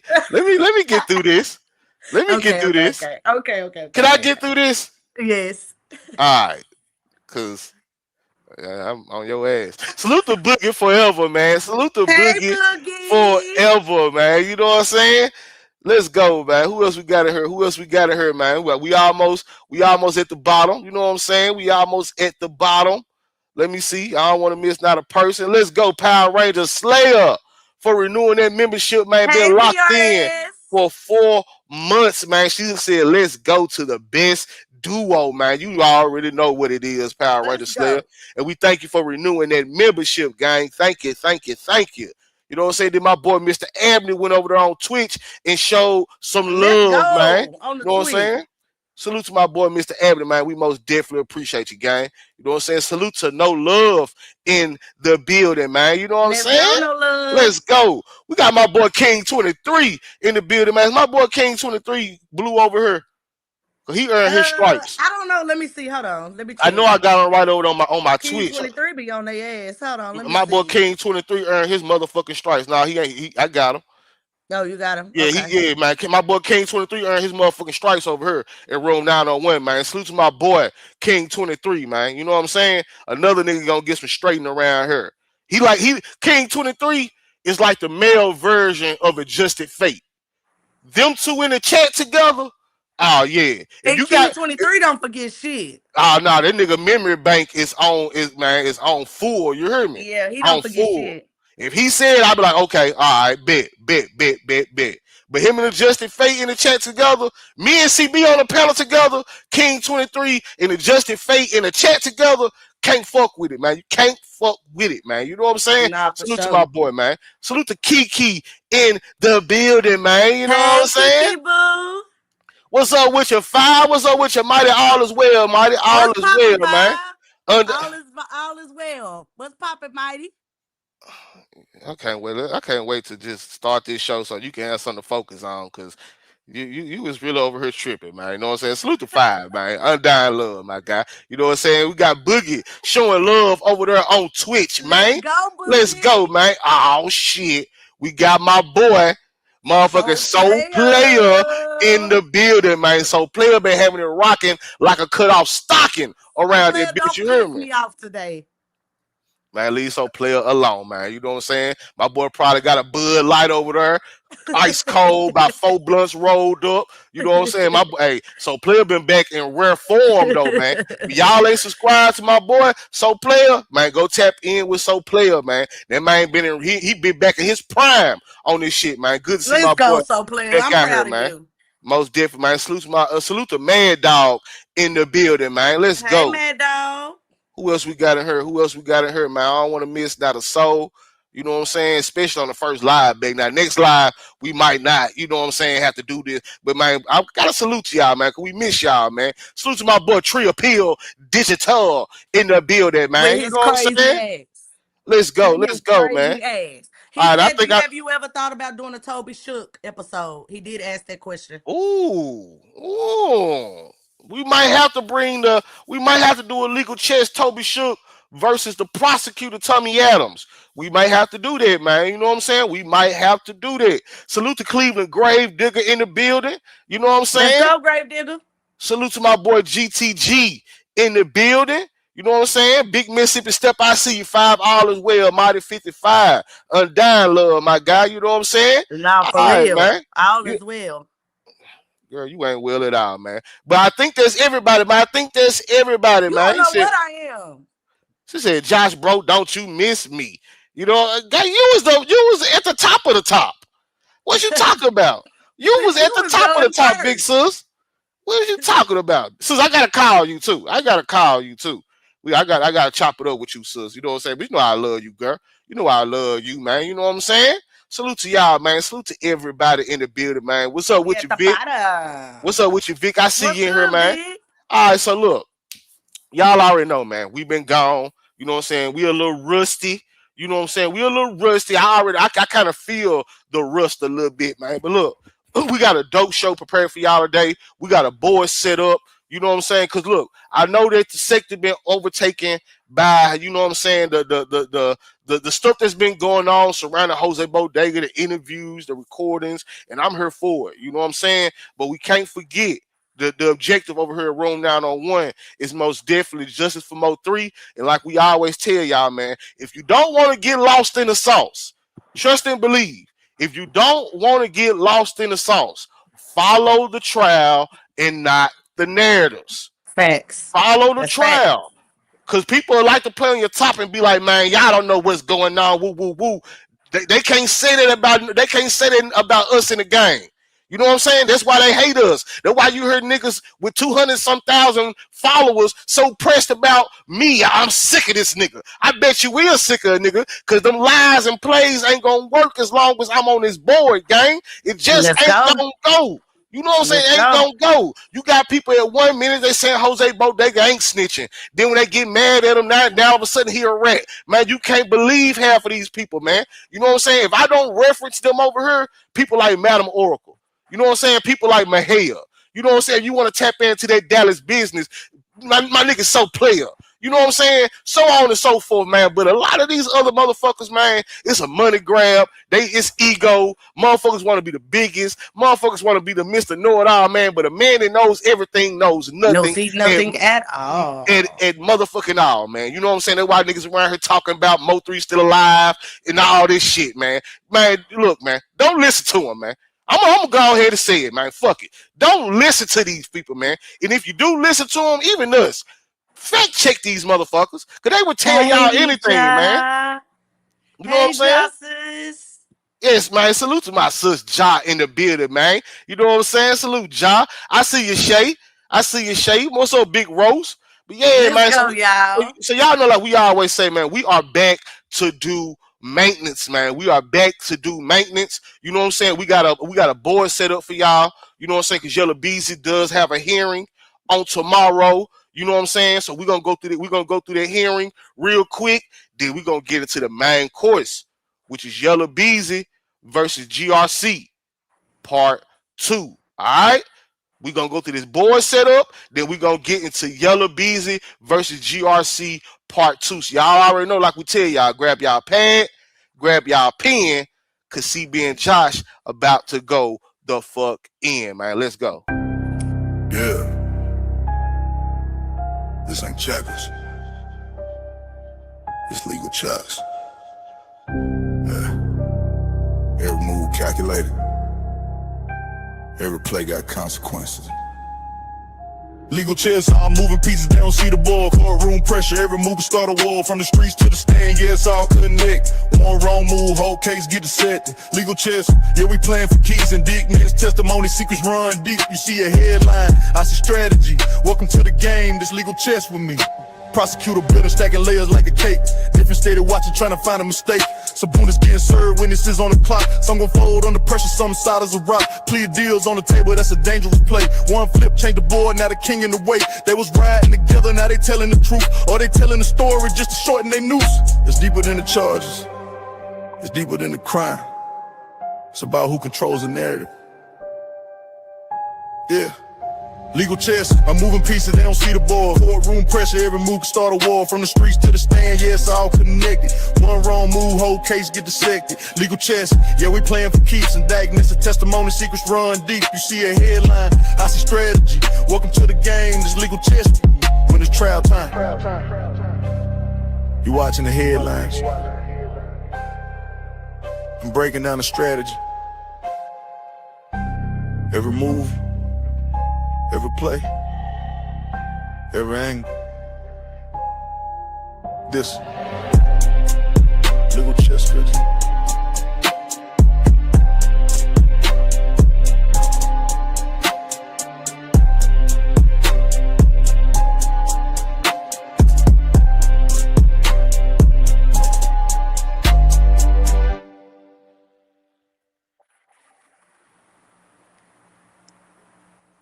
get through this. Let me get through this. Okay. Can I get through this? Yes. All right, cause I'm on your ass. Salute to Boogie forever, man. Salute to Boogie forever, man. You know what I'm saying? Let's go, man. Who else we got in here? Man? We almost at the bottom. You know what I'm saying? We almost at the bottom. Let me see. I don't want to miss not a person. Let's go, Power Ranger Slayer, for renewing that membership, man. Been locked in for 4 months, man. She said, let's go to the best duo, man. You already know what it is, Power Ranger Slayer. And we thank you for renewing that membership, gang. Thank you. You know what I'm saying? Then my boy, Mr. Abney, went over there on Twitch and showed some love, man. You know what I'm saying? Salute to my boy, Mr. Abney, man. We most definitely appreciate you, gang. You know what I'm saying? Salute to No Love in the building, man. You know what I'm saying? Let's go. We got my boy King 23 in the building, man. My boy King 23 blue over here. He earned his stripes. I don't know. Let me see. Hold on. Let me check. I know I got him right over on my King Twitch. 23 be on their ass. Hold on. Let me my see. boy King 23 earned his motherfucking stripes. Nah, he ain't. I got him. No, you got him. Yeah, okay. Man. My boy King 23 earned his motherfucking stripes over here in room 901, man. Salute to my boy King 23, man. You know what I'm saying? Another nigga gonna get some straightening around here. King 23 is like the male version of Adjusted Fate. Them two in the chat together. Oh yeah. And you King 23 don't forget shit. Oh no, that nigga memory bank is on full. You hear me? Yeah, he don't forget shit. If he said, I'd be like, okay, all right, bet. But him and Adjusted Fate in the chat together, me and CB on the panel together, King 23 and Adjusted Fate in the chat together, can't fuck with it, man. You can't fuck with it, man. You know what I'm saying? Nah, for Salute to sure. my boy, man. Salute to Kiki in the building, man. You know what I'm saying? Kiki boo. What's up with your five? What's up with your mighty? All is well, mighty. All What's is poppin', well, man. all is well. What's poppin', mighty? I can't wait. I can't wait to just start this show so you can have something to focus on, because you was really over here tripping, man. You know what I'm saying? Salute to five, man. Undying love, my guy. You know what I'm saying? We got Boogie showing love over there on Twitch, man. Let's go, Boogie. Let's go, man. Oh shit. We got my boy, motherfucking Soul Player in the building, man. Soul Player been having it rocking like a cut off stocking around that bitch. You hear me? Me off today. Man, leave Soul Player alone, man. You know what I'm saying? My boy probably got a Bud Light over there, ice cold, about 4 blunts rolled up. You know what I'm saying? Hey, Soul Player been back in rare form though, man. If y'all ain't subscribed to my boy Soul Player, man, go tap in with Soul Player, man. That man been in, he been back in his prime on this shit, man. Good to see my boy Soul Player. back I'm out proud here, of man. you. Most definitely, man. Salute to Mad Dog in the building, man. Let's go. Mad Dog. Who else we got in here? Man? I don't want to miss not a soul. You know what I'm saying? Especially on the first live, big. Now, next live, we might not, you know what I'm saying, have to do this. But, man, I got to salute to y'all, man, because we miss y'all, man. Salute to my boy, Tree Appeal Digital in the building, man. With you know what I'm saying? Ass. Let's go, man. Ass. He All right, said, have you ever thought about doing a Toby Shook episode? He did ask that question. Ooh. We might have to do a legal chess, Toby Shook versus the prosecutor, Tommy Adams. We might have to do that, man. You know what I'm saying? We might have to do that. Salute to Cleveland Grave Digger in the building. You know what I'm saying? Let's go, Grave Digger. Salute to my boy GTG in the building. You know what I'm saying? Big Mississippi Step, I see you. 5 all is well. Mighty 55. Undying love, my guy. You know what I'm saying? Nah, for all real. Right, man. All is well. Girl, you ain't well at all, man. But I think that's everybody, man. You man. don't know what I am. She said, Josh, bro, don't you miss me. You know, guy, you was at the top of the top. What you talking about? You was at the top of the top, first. Big sis. What are you talking about? Sis, I gotta call you too. I gotta chop it up with you, sis. You know what I'm saying? But you know I love you, girl. You know I love you, man. You know what I'm saying? Salute to y'all, man. Salute to everybody in the building, man. What's up with you, Vic? What's up with you, Vic? I see you in here, man. Vic? All right, so look, y'all already know, man. We've been gone. You know what I'm saying? We a little rusty. You know what I'm saying? We a little rusty. I kind of feel the rust a little bit, man. But look, we got a dope show prepared for y'all today. We got a board set up. You know what I'm saying? Because look, I know that the sector been overtaken by, you know what I'm saying, the stuff that's been going on surrounding Jose Bodega, the interviews, the recordings, and I'm here for it. You know what I'm saying? But we can't forget the objective over here at Room 901 is most definitely justice for Mo3. And like we always tell y'all, man, if you don't want to get lost in the sauce, trust and believe. If you don't want to get lost in the sauce, follow the trial and not the narratives. Facts. Follow the trial. Because people like to play on your top and be like, man, y'all don't know what's going on. Woo, woo, woo. They can't say that about us in the game. You know what I'm saying? That's why they hate us. That's why you heard niggas with 200-some thousand followers so pressed about me. I'm sick of this nigga. I bet you we're sick of a nigga because them lies and plays ain't gonna work as long as I'm on this board, gang. It just ain't gonna go. You know what I'm saying? It ain't gonna go. You got people at 1 minute they saying Jose Bodega ain't snitching. Then when they get mad at him, now all of a sudden he a rat. Man, you can't believe half of these people, man. You know what I'm saying? If I don't reference them over here, people like Madam Oracle. You know what I'm saying? People like Mahia. You know what I'm saying? You want to tap into that Dallas business. My nigga's so player. You know what I'm saying? So on and so forth, man. But a lot of these other motherfuckers, man, it's a money grab. It's ego. Motherfuckers want to be the biggest. Motherfuckers want to be the Mr. Know-it-all, man. But a man that knows everything knows nothing. Nothing at all. At motherfucking all, man. You know what I'm saying? That's why niggas around here talking about Mo3 still alive and all this shit, man. Man, look, man. Don't listen to him, man. I'm gonna go ahead and say it, man. Fuck it. Don't listen to these people, man. And if you do listen to them, even us, fact check these motherfuckers, because they would tell y'all anything, man. You know what I'm saying? Yes, man. Salute to my sis Ja in the building, man. You know what I'm saying? Salute, Ja. I see you, Shay. I see you, Shay. What's up, Big Rose? But yeah, Let's man. go, So, y'all. so y'all know, like we always say, man, we are back to do maintenance, man. We are back to do maintenance. You know what I'm saying? We got a board set up for y'all. You know what I'm saying? Because Yella Beezy does have a hearing on tomorrow. You know what I'm saying? So we're gonna go through that hearing real quick. Then we're gonna get into the main course, which is Yella Beezy versus GRC part 2. All right. We're going to go through this board setup. Then we're going to get into Yella Beezy versus GRC part 2. So y'all already know, like we tell y'all, grab y'all pad, grab y'all pen, because CB and Josh about to go the fuck in, man. Let's go. Yeah. This ain't checkers. It's legal checks. Yeah. Every move calculated. Every play got consequences. Legal chess, I'm moving pieces, they don't see the ball. Courtroom pressure, every move can start a war. From the streets to the stand, yeah, it's all connect. One wrong move, whole case get dissected. Legal chess, yeah, we playing for keys and indictments. Testimony, secrets run deep. You see a headline, I see strategy. Welcome to the game, this legal chess with me. Prosecutor bitter, stacking layers like a cake. Different state of watching, trying to find a mistake. Sabuna's getting served, witnesses on the clock. Some gon' fold under pressure, some side as a rock. Plea deals on the table, that's a dangerous play. One flip, change the board, now the king in the way. They was riding together, now they telling the truth. Or they telling the story just to shorten their noose. It's deeper than the charges. It's deeper than the crime. It's about who controls the narrative. Yeah. Legal chess, I'm moving pieces, they don't see the ball. Courtroom pressure, every move can start a war. From the streets to the stand, yeah, it's all connected. One wrong move, whole case get dissected. Legal chess, yeah, we playing for keeps. Indictments, a testimony, secrets run deep. You see a headline, I see strategy. Welcome to the game, this legal chess. When it's trial time, you watching the headlines. I'm breaking down the strategy. Every move, every play, every angle. This legal chess strategy.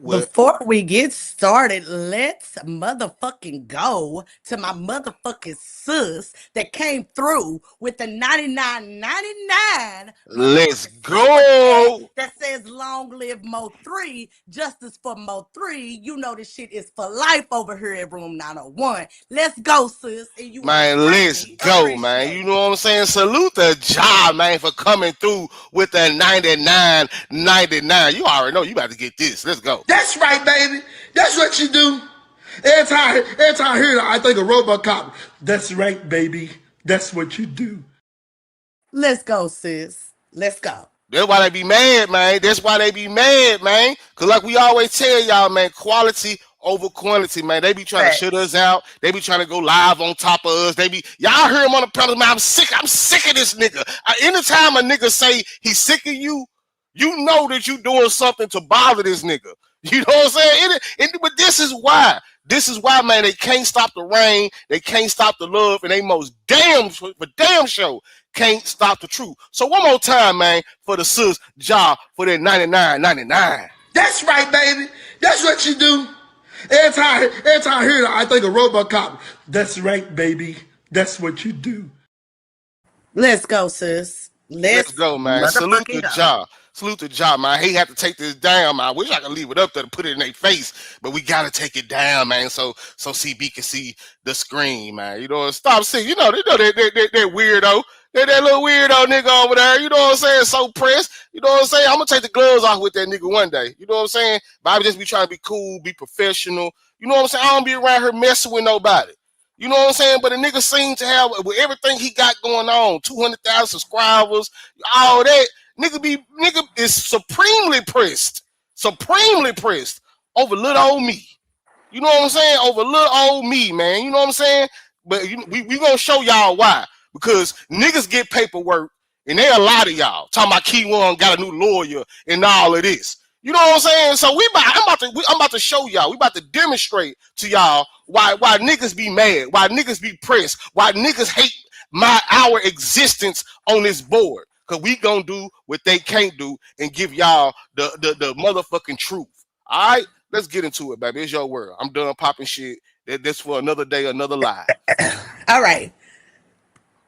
Well, Before we get started, let's motherfucking go to my motherfucking sis that came through with the 99.99 let's motherfucking super chat go. that says long live Mo3, justice for Mo3. You know this shit is for life over here at room 901. Let's go, sis. And you Man, let's extremely go, man. You appreciate know what I'm saying? Salute the job, man, for coming through with the 99.99. You already know you about to get this. Let's go. That's right, baby. That's what you do. Every time I hear that, I think of RoboCop. That's right, baby. That's what you do. Let's go, sis. Let's go. That's why they be mad, man. That's why they be mad, man. Cause like we always tell y'all, man, quality over quantity, man. They be trying to shut us out. They be trying to go live on top of us. They be y'all hear him on the panel, man. I'm sick of this nigga. Anytime a nigga say he's sick of you, you know that you doing something to bother this nigga. You know what I'm saying? But this is why. This is why, man, they can't stop the rain. They can't stop the love. And they most damn show can't stop the truth. So one more time, man, for the sis job for that 99.99. That's right, baby. That's what you do. Every time I hear that, I think of RoboCop. That's right, baby. That's what you do. Let's go, sis. Let's go, man. Salute the go. job. Salute the job, man. I hate have to take this down, man. I wish I could leave it up there to put it in their face, but we gotta take it down, man. So CB can see the screen, man. You know, stop seeing. You know that weirdo. That little weirdo nigga over there. You know what I'm saying? So pressed. You know what I'm saying? I'm gonna take the gloves off with that nigga one day. You know what I'm saying? But I just be trying to be cool, be professional. You know what I'm saying? I don't be around here messing with nobody. You know what I'm saying? But the nigga seem to have, with everything he got going on, 200,000 subscribers, all that, nigga is supremely pressed over little old me. You know what I'm saying? Over little old me, man. You know what I'm saying? But we gonna show y'all why. Because niggas get paperwork And they a lot of y'all talking about Key One got a new lawyer and all of this. You know what I'm saying? So I'm about to show y'all. We about to demonstrate to y'all why niggas be mad, why niggas be pressed, why niggas hate our existence on this board. Cause we gonna do what they can't do and give y'all the motherfucking truth. All right, let's get into it, baby. It's your world. I'm done popping shit. That's for another day, another live. All right.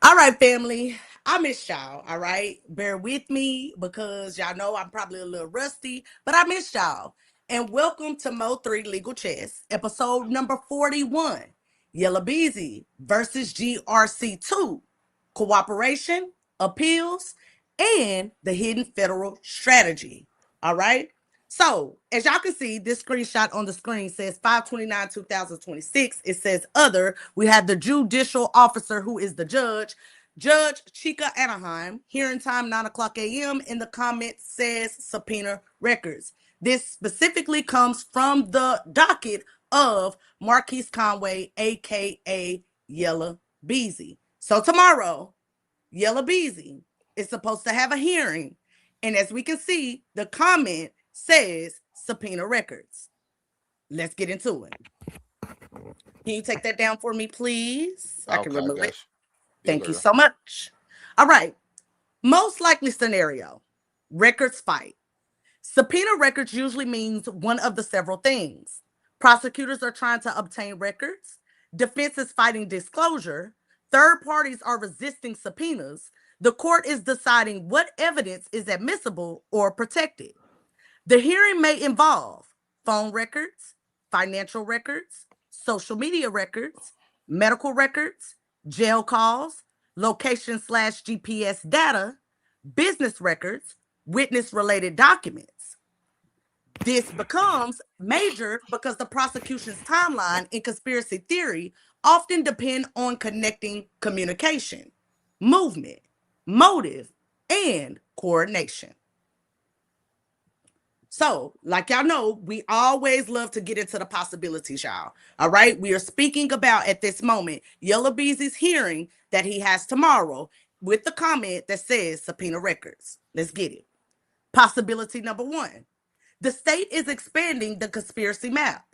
All right, family. I miss y'all. All right. Bear with me because y'all know I'm probably a little rusty, but I miss y'all. And welcome to MO3 Legal Chess, episode number 41. Yella Beezy versus GRC 2. Cooperation, appeals, and the hidden federal strategy. All right. So, as y'all can see, this screenshot on the screen says 5/29/2026. It says other. We have the judicial officer who is the judge, Judge Chica Anaheim. Hearing time 9:00 a.m. In the comments says subpoena records. This specifically comes from the docket of Marquise Conway, aka Yella Beezy. So tomorrow, Yella Beezy is supposed to have a hearing. And as we can see, the comment says subpoena records. Let's get into it. Can you take that down for me, please? I can remove it. Thank you so much. All right. Most likely scenario, records fight. Subpoena records usually means one of the several things. Prosecutors are trying to obtain records. Defense is fighting disclosure. Third parties are resisting subpoenas. The court is deciding what evidence is admissible or protected. The hearing may involve phone records, financial records, social media records, medical records, jail calls, location/GPS data, business records, witness-related documents. This becomes major because the prosecution's timeline in conspiracy theory often depend on connecting communication, movement, motive, and coordination. So, like y'all know, we always love to get into the possibilities, y'all. All right. We are speaking about at this moment Yella Beezy's hearing that he has tomorrow with the comment that says subpoena records. Let's get it. Possibility number one. The state is expanding the conspiracy map.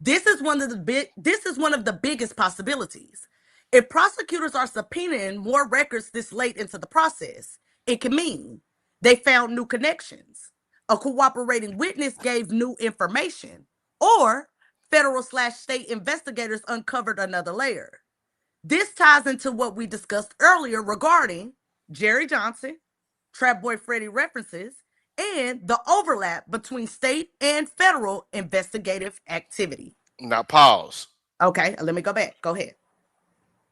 This is one of the biggest possibilities. If prosecutors are subpoenaing more records this late into the process, it can mean they found new connections, a cooperating witness gave new information, or federal/state investigators uncovered another layer. This ties into what we discussed earlier regarding Jerry Johnson, Trap Boy Freddy references, and the overlap between state and federal investigative activity. Now pause. Okay, let me go back. Go ahead.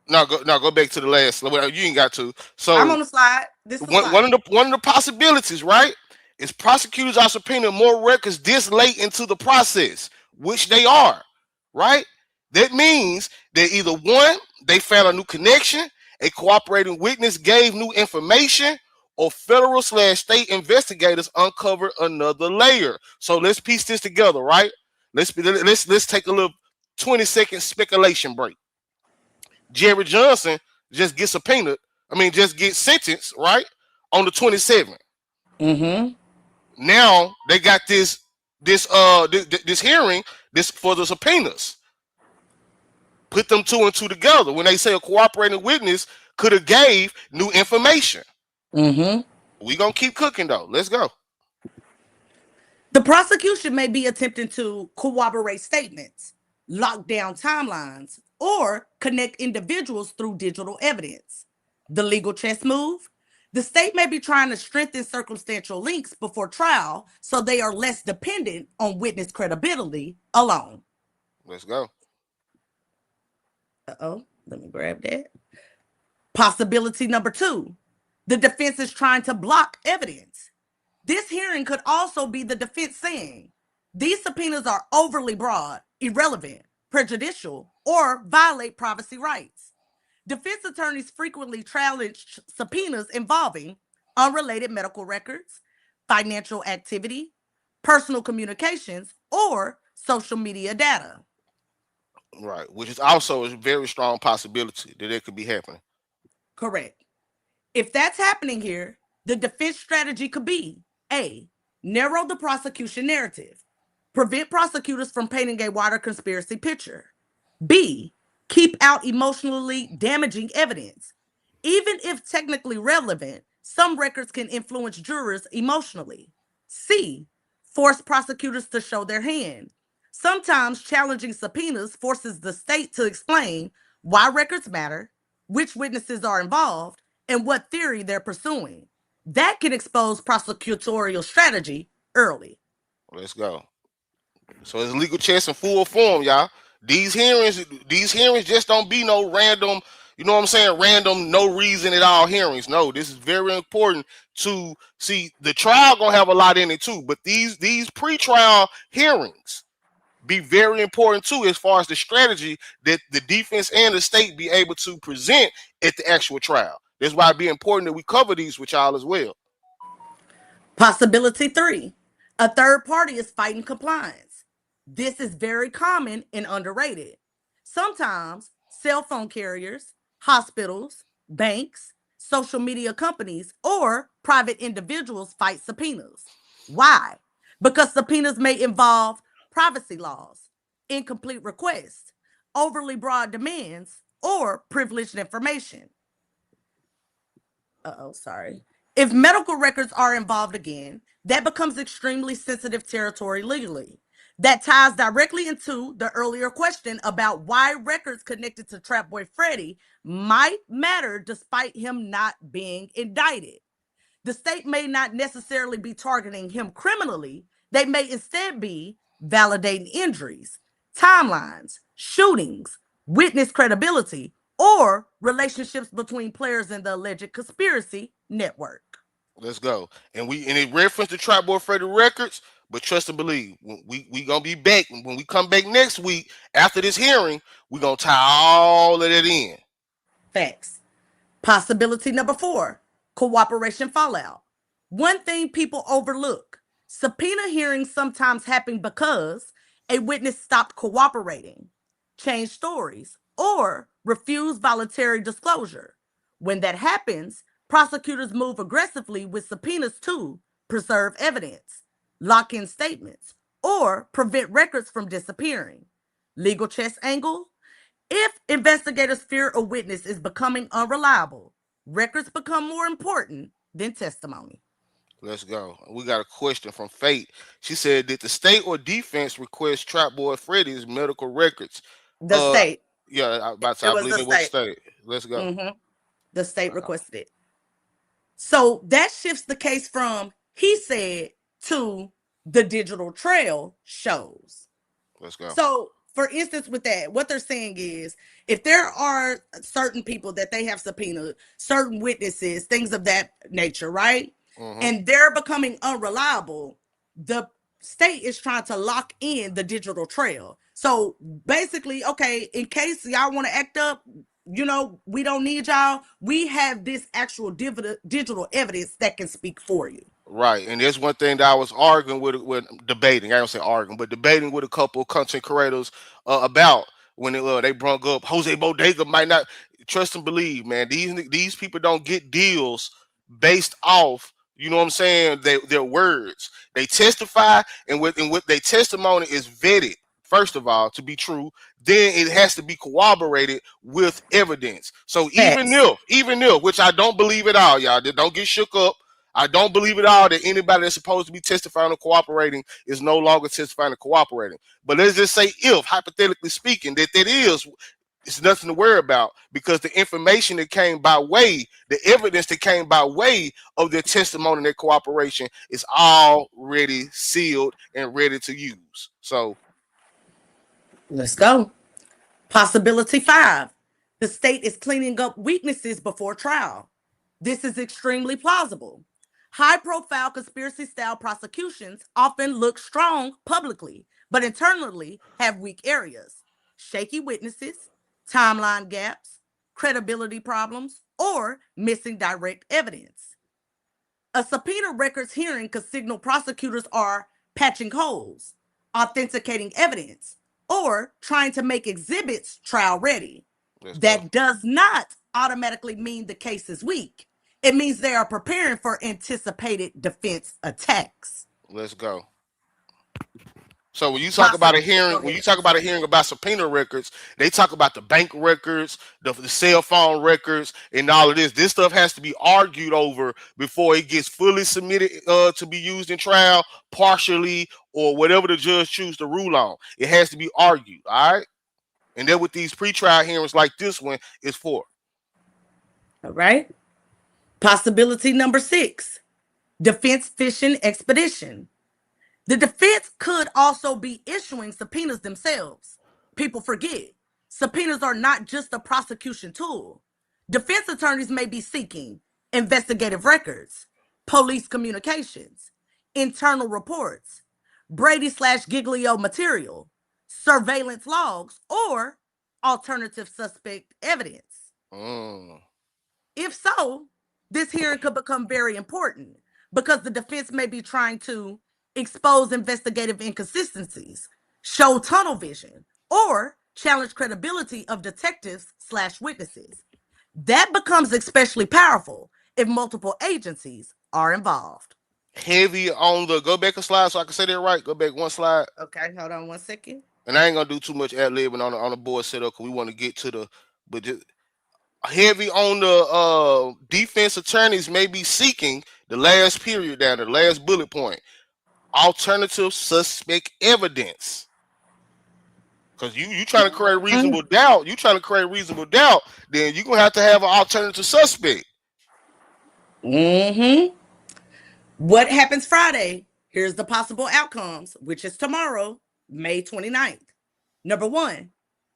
Go back to the last. You ain't got to. So I'm on the slide. This is one of the possibilities, right, is prosecutors are subpoenaing more records this late into the process, which they are, right? That means that either one, they found a new connection, a cooperating witness gave new information, or federal/state investigators uncovered another layer. So let's piece this together, right? Let's take a little 20-second speculation break. Jerry Johnson just gets subpoenaed. Just get sentenced, right, on the 27th. Mm-hmm. Now they got this hearing for the subpoenas. Put them two and two together. When they say a cooperating witness could have gave new information. Mm-hmm. We gonna keep cooking though. Let's go. The prosecution may be attempting to corroborate statements, lock down timelines, or connect individuals through digital evidence. The legal chess move? The state may be trying to strengthen circumstantial links before trial so they are less dependent on witness credibility alone. Let's go. Let me grab that. Possibility number two. The defense is trying to block evidence. This hearing could also be the defense saying, these subpoenas are overly broad, irrelevant, prejudicial, or violate privacy rights. Defense attorneys frequently challenge subpoenas involving unrelated medical records, financial activity, personal communications, or social media data. Right, which is also a very strong possibility that it could be happening. Correct. If that's happening here, the defense strategy could be A, narrow the prosecution narrative, prevent prosecutors from painting a wider conspiracy picture. B, keep out emotionally damaging evidence. Even if technically relevant, some records can influence jurors emotionally. C, force prosecutors to show their hand. Sometimes challenging subpoenas forces the state to explain why records matter, which witnesses are involved, and what theory they're pursuing. That can expose prosecutorial strategy early. Let's go. So it's legal chess in full form, y'all. These hearings just don't be no random, you know what I'm saying, random, no reason at all hearings. No, this is very important to see. The trial gonna have a lot in it too, but these pre-trial hearings be very important too, as far as the strategy that the defense and the state be able to present at the actual trial. That's why it'd be important that we cover these with y'all as well. Possibility 3, a third party is fighting compliance. This is very common and underrated. Sometimes cell phone carriers, hospitals, banks, social media companies, or private individuals fight subpoenas. Why? Because subpoenas may involve privacy laws, incomplete requests, overly broad demands, or privileged information. Sorry. If medical records are involved again, that becomes extremely sensitive territory legally. That ties directly into the earlier question about why records connected to Trap Boy Freddy might matter despite him not being indicted. The state may not necessarily be targeting him criminally, they may instead be validating injuries, timelines, shootings, witness credibility, or relationships between players in the alleged conspiracy network. Let's go. And it referenced the Trap Boy Freddy records, but trust and believe, we gonna be back. When we come back next week after this hearing, we gonna tie all of that in. Facts. Possibility number 4, cooperation fallout. One thing people overlook, subpoena hearings sometimes happen because a witness stopped cooperating, changed stories, or refused voluntary disclosure. When that happens, prosecutors move aggressively with subpoenas to preserve evidence, lock in statements, or prevent records from disappearing. Legal chess angle, if investigators fear a witness is becoming unreliable, records become more important than testimony. Let's go. We got a question from Fate. She said, "Did the state or defense request Trap Boy Freddy's medical records?" The Uh, state. yeah, I It was believe the it was the state. state. Let's go. The state requested it. So that shifts the case from he said to the digital trail shows. Let's go. So, for instance, with that, what they're saying is if there are certain people that they have subpoenaed, certain witnesses, things of that nature, right? And they're becoming unreliable, the state is trying to lock in the digital trail. So basically, okay, in case y'all want to act up, we don't need y'all. We have this actual digital evidence that can speak for you. Right, and there's one thing that I was arguing with debating. I don't say arguing, but debating with a couple of content creators about when they brought up Jose Bodega might not trust and believe. Man, these people don't get deals based off. You know what I'm saying? Their words. They testify, and with their testimony is vetted first of all to be true. Then it has to be corroborated with evidence. So even Facts. if, which I don't believe at all, y'all, don't get shook up. I don't believe at all that anybody that's supposed to be testifying or cooperating is no longer testifying or cooperating. But let's just say, if hypothetically speaking, that is, it's nothing to worry about, because the information that came by way, the evidence that came by way of their testimony and their cooperation is already sealed and ready to use. So Let's go. Possibility 5, the state is cleaning up weaknesses before trial. This is extremely plausible. High-profile conspiracy-style prosecutions often look strong publicly, but internally have weak areas, shaky witnesses, timeline gaps, credibility problems, or missing direct evidence. A subpoena records hearing could signal prosecutors are patching holes, authenticating evidence, or trying to make exhibits trial ready. let's go. That does not automatically mean the case is weak. It means they are preparing for anticipated defense attacks. Let's go. So when you talk about a hearing, when you talk about a hearing about subpoena records, they talk about the bank records, the cell phone records, and all of this. This stuff has to be argued over before it gets fully submitted to be used in trial, partially, or whatever the judge chooses to rule on. It has to be argued, all right? And then with these pretrial hearings like this one is for. All right. Possibility number 6, defense fishing expedition. The defense could also be issuing subpoenas themselves. People forget, subpoenas are not just a prosecution tool. Defense attorneys may be seeking investigative records, police communications, internal reports, Brady/Giglio material, surveillance logs, or alternative suspect evidence. If so, this hearing could become very important because the defense may be trying to expose investigative inconsistencies, show tunnel vision, or challenge credibility of detectives/witnesses. That becomes especially powerful if multiple agencies are involved. Heavy on the, go back a slide so I can say that right. Go back one slide. Okay, hold on one second. And I ain't gonna do too much ad-libbing on the board setup because we want to get to the, but just heavy on the defense attorneys may be seeking the last period down, the last bullet point, alternative suspect evidence. Because you trying to create reasonable doubt, then you're gonna have to have an alternative suspect. What happens Friday? Here's the possible outcomes, which is tomorrow, May 29th. Number 1,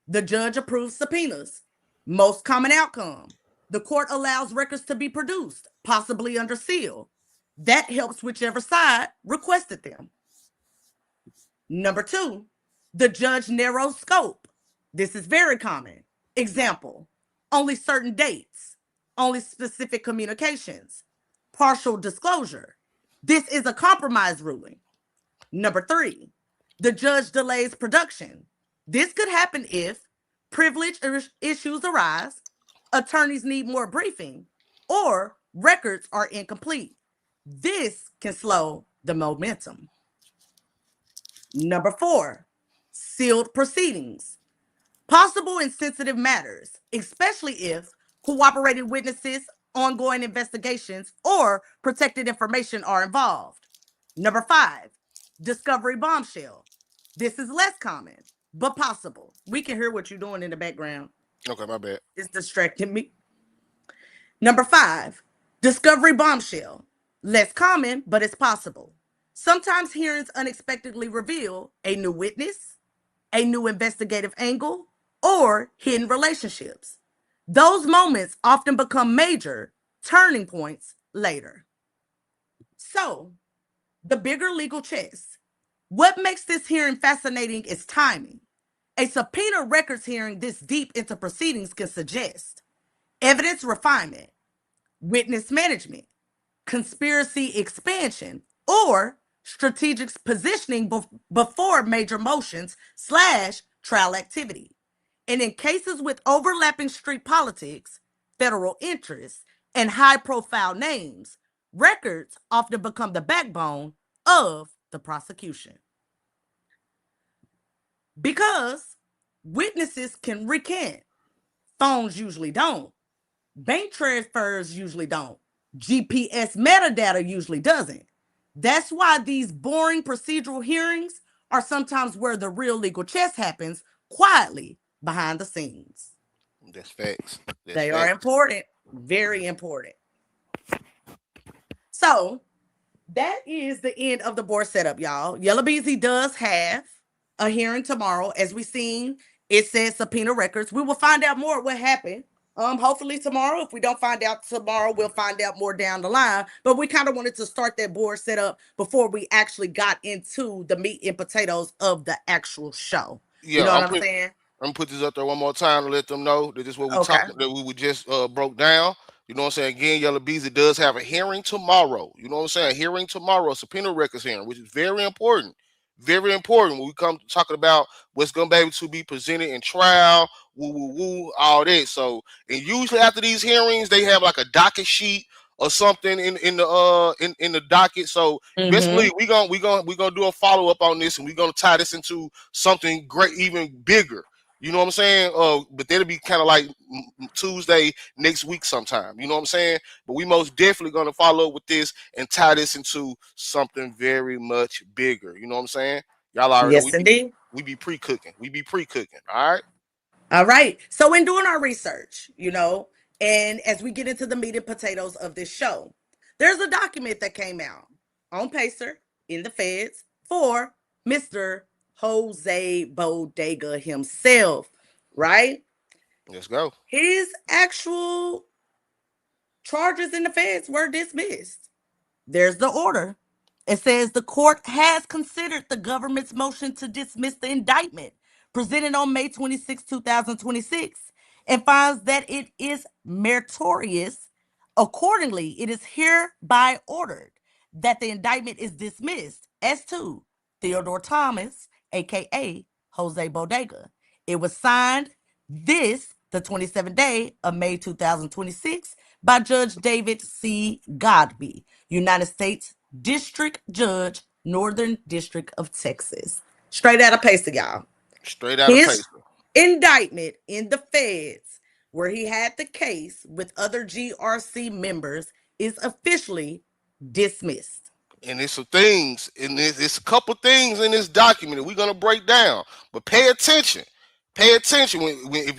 the judge approves subpoenas. Most common outcome, the court allows records to be produced, possibly under seal. That helps whichever side requested them. Number 2, the judge narrows scope. This is very common. Example, only certain dates, only specific communications, partial disclosure. This is a compromise ruling. Number 3, the judge delays production. This could happen if privilege issues arise, attorneys need more briefing, or records are incomplete. This can slow the momentum. Number 4, sealed proceedings. Possible and sensitive matters, especially if cooperating witnesses, ongoing investigations, or protected information are involved. Number 5, discovery bombshell. This is less common, but possible. We can hear what you're doing in the background. Okay, my bad. It's distracting me. Number 5, discovery bombshell. Less common, but it's possible. Sometimes hearings unexpectedly reveal a new witness, a new investigative angle, or hidden relationships. Those moments often become major turning points later. So, the bigger legal chess. What makes this hearing fascinating is timing. A subpoena records hearing this deep into proceedings can suggest evidence refinement, witness management, conspiracy expansion, or strategic positioning before major motions/trial activity. And in cases with overlapping street politics, federal interests, and high-profile names, records often become the backbone of the prosecution. Because witnesses can recant, phones usually don't. Bank transfers usually don't. GPS metadata usually doesn't. That's why these boring procedural hearings are sometimes where the real legal chess happens quietly behind the scenes. That's facts. They are important, very important. So that is the end of the board setup, y'all. Yella Beezy does have a hearing tomorrow. As we seen, it says subpoena records. We will find out more what happened. Hopefully tomorrow. If we don't find out tomorrow, we'll find out more down the line. But we kind of wanted to start that board setup before we actually got into the meat and potatoes of the actual show. Yeah, you know what I'm saying? I'm gonna put this up there one more time to let them know that this is what we talking, that we just broke down. You know what I'm saying? Again, Yella Beezy does have a hearing tomorrow. You know what I'm saying? A hearing tomorrow, a subpoena records hearing, which is very important. Very important when we come to talking about what's going to be able to be presented in trial, all that. So, and usually after these hearings, they have like a docket sheet or something in the docket. So basically, we gonna do a follow up on this, and we're gonna tie this into something great, even bigger. You know what I'm saying? But that'll be kind of like Tuesday next week sometime. You know what I'm saying? But we most definitely gonna follow up with this and tie this into something very much bigger. You know what I'm saying? Y'all already know Yes, indeed. we be pre-cooking. We be pre-cooking. All right. All right. So in doing our research, and as we get into the meat and potatoes of this show, there's a document that came out on Pacer in the feds for Mr. Jose Bodega himself, right? Let's go. His actual charges in the feds were dismissed. There's the order. It says the court has considered the government's motion to dismiss the indictment presented on May 26, 2026, and finds that it is meritorious. Accordingly, it is hereby ordered that the indictment is dismissed as to Theodore Thomas, aka Jose Bodega. It was signed the 27th day of May 2026 by Judge David C. Godby, United States District Judge, Northern District of Texas. Straight out of Pacer, y'all. Straight out of His Pacer. indictment in the feds, where he had the case with other GRC members, is officially dismissed. And there's some things, and it's a couple things in this document that we're gonna break down. But pay attention. Pay attention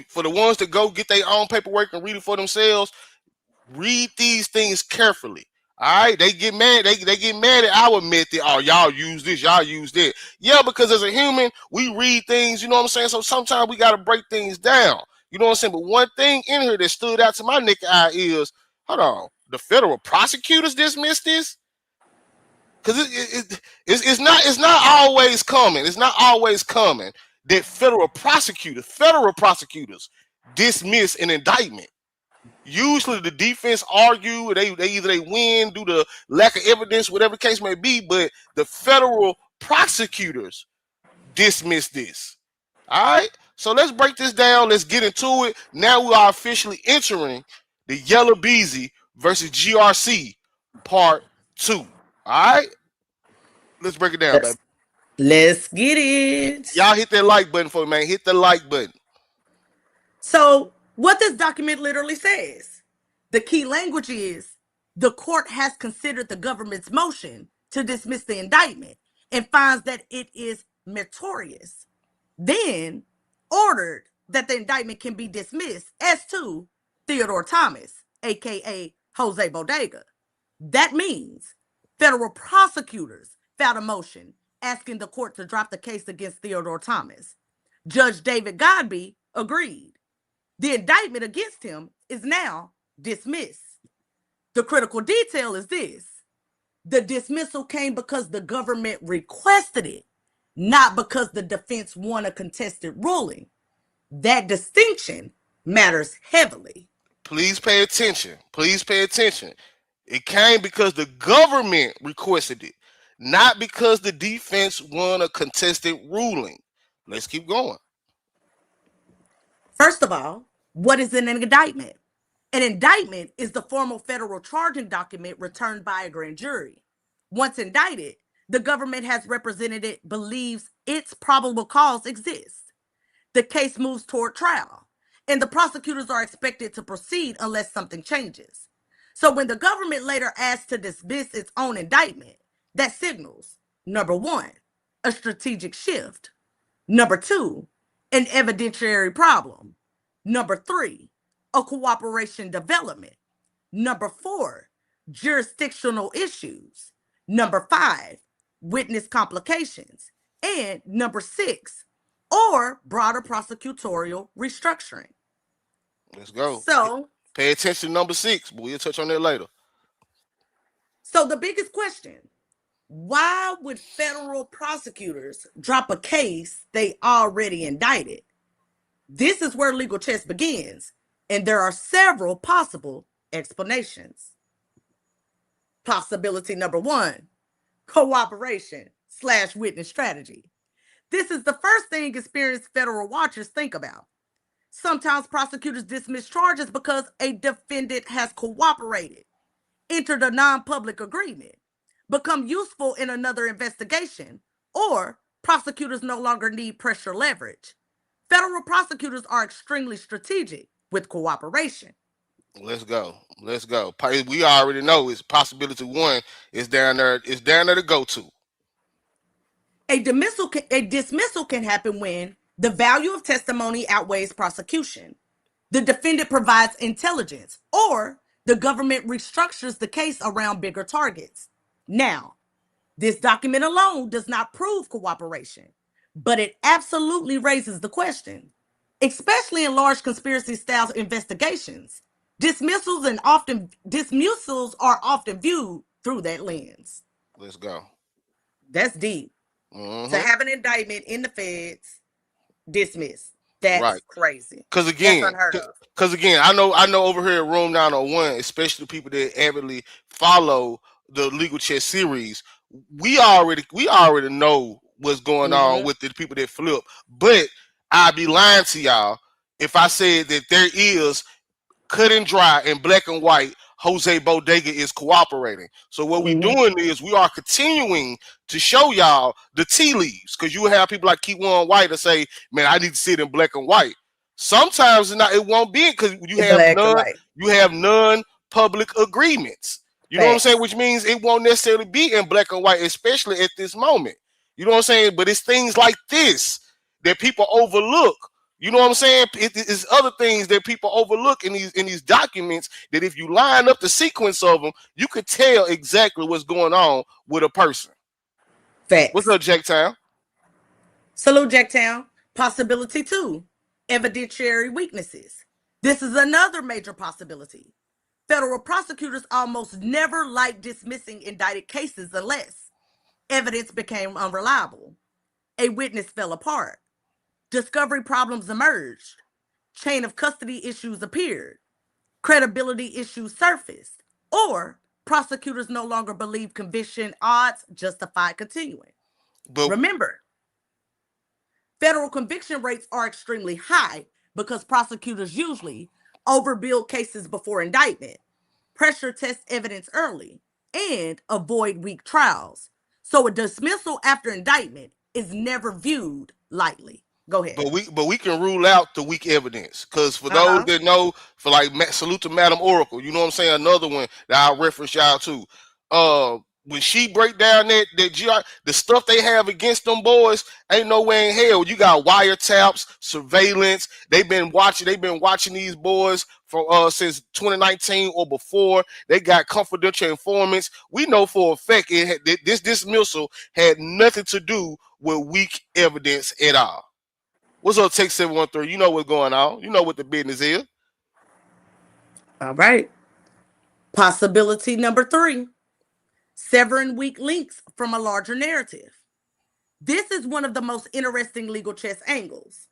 for the ones that go get their own paperwork and read it for themselves. Read these things carefully. All right, they get mad. They get mad at our method. Oh, y'all use this, y'all use that. Yeah, because as a human, we read things. You know what I'm saying? So sometimes we gotta break things down. You know what I'm saying? But one thing in here that stood out to my naked eye is, hold on, the federal prosecutors dismissed this. Because it's not always common. It's not always common that federal prosecutors dismiss an indictment. Usually the defense argue, they either they win due to lack of evidence, whatever the case may be, but the federal prosecutors dismiss this. All right, so let's break this down. Let's get into it. Now we are officially entering the Yellow Beezy versus GRC part 2. All right, let's break it down, baby. Let's get it. Y'all hit that like button for me, man. Hit the like button. So, what this document literally says, the key language is the court has considered the government's motion to dismiss the indictment and finds that it is meritorious. Then ordered that the indictment can be dismissed as to Theodore Thomas, aka Jose Bodega. That means federal prosecutors filed a motion asking the court to drop the case against Theodore Thomas. Judge David Godby agreed. The indictment against him is now dismissed. The critical detail is this: the dismissal came because the government requested it, not because the defense won a contested ruling. That distinction matters heavily. Please pay attention. Please pay attention. It came because the government requested it, not because the defense won a contested ruling. Let's keep going. First of all, what is an indictment? An indictment is the formal federal charging document returned by a grand jury. Once indicted, the government has represented it believes its probable cause exists. The case moves toward trial, and the prosecutors are expected to proceed unless something changes. So when the government later asks to dismiss its own indictment, that signals, number one, a strategic shift. Number two, an evidentiary problem. Number three, a cooperation development. Number four, jurisdictional issues. Number five, witness complications. And number six, or broader prosecutorial restructuring. Let's go. So, Pay attention to number 6, but we'll touch on that later. so the biggest question, why would federal prosecutors drop a case they already indicted? This is where legal chess begins, and there are several possible explanations. Possibility number one, cooperation/witness strategy. This is the first thing experienced federal watchers think about. Sometimes prosecutors dismiss charges because a defendant has cooperated. entered a non-public agreement, become useful in another investigation, or prosecutors no longer need pressure leverage. Federal prosecutors are extremely strategic with cooperation. Let's go. Let's go. We already know it's possibility one is down there. It's down there to go to. A dismissal can happen when the value of testimony outweighs prosecution, the defendant provides intelligence, or the government restructures the case around bigger targets. Now, this document alone does not prove cooperation, but it absolutely raises the question, especially in large conspiracy-style investigations. Dismissals are often viewed through that lens. Let's go. That's deep. To Mm-hmm. have an indictment in the feds, dismiss. That's Right. crazy. Cause That's again, unheard of. cause again, I know over here at Room 901, especially the people that avidly follow the Legal Chess series, we already know what's going on Mm-hmm. with the people that flip. But I'd be lying to y'all if I said that there is cut and dry in black and white. Jose Bodega is cooperating. So what we Mm-hmm. doing is we are continuing to show y'all the tea leaves, because you have people like Keywan White to say, "Man, I need to see it in black and white." Sometimes it won't be, because Black and white. you have non-public agreements. You know what I'm saying? Facts. Which means it won't necessarily be in black and white, especially at this moment. You know what I'm saying? But it's things like this that people overlook. You know what I'm saying? It's other things that people overlook in these documents, that if you line up the sequence of them, you could tell exactly what's going on with a person. What's Facts. up, Jacktown? Salute Jacktown. Possibility two, evidentiary weaknesses. This is another major possibility. Federal prosecutors almost never like dismissing indicted cases unless evidence became unreliable, a witness fell apart, discovery problems emerged, chain of custody issues appeared, credibility issues surfaced, or prosecutors no longer believe conviction odds justify continuing. But Remember, federal conviction rates are extremely high because prosecutors usually overbuild cases before indictment, pressure test evidence early, and avoid weak trials. So a dismissal after indictment is never viewed lightly. Go ahead. we can rule out the weak evidence, because for those Uh-huh. that know, for like salute to Madam Oracle, you know what I'm saying, another one that I'll reference y'all to. When she break down that GR, the stuff they have against them boys, ain't no way in hell. You got wiretaps, surveillance. They've been watching these boys for since 2019 or before. They got confidential informants. We know for a fact this dismissal had nothing to do with weak evidence at all. What's up, Tech 713? You know what's going on. You know what the business is. All right. Possibility number three, severing weak links from a larger narrative. This is one of the most interesting legal chess angles.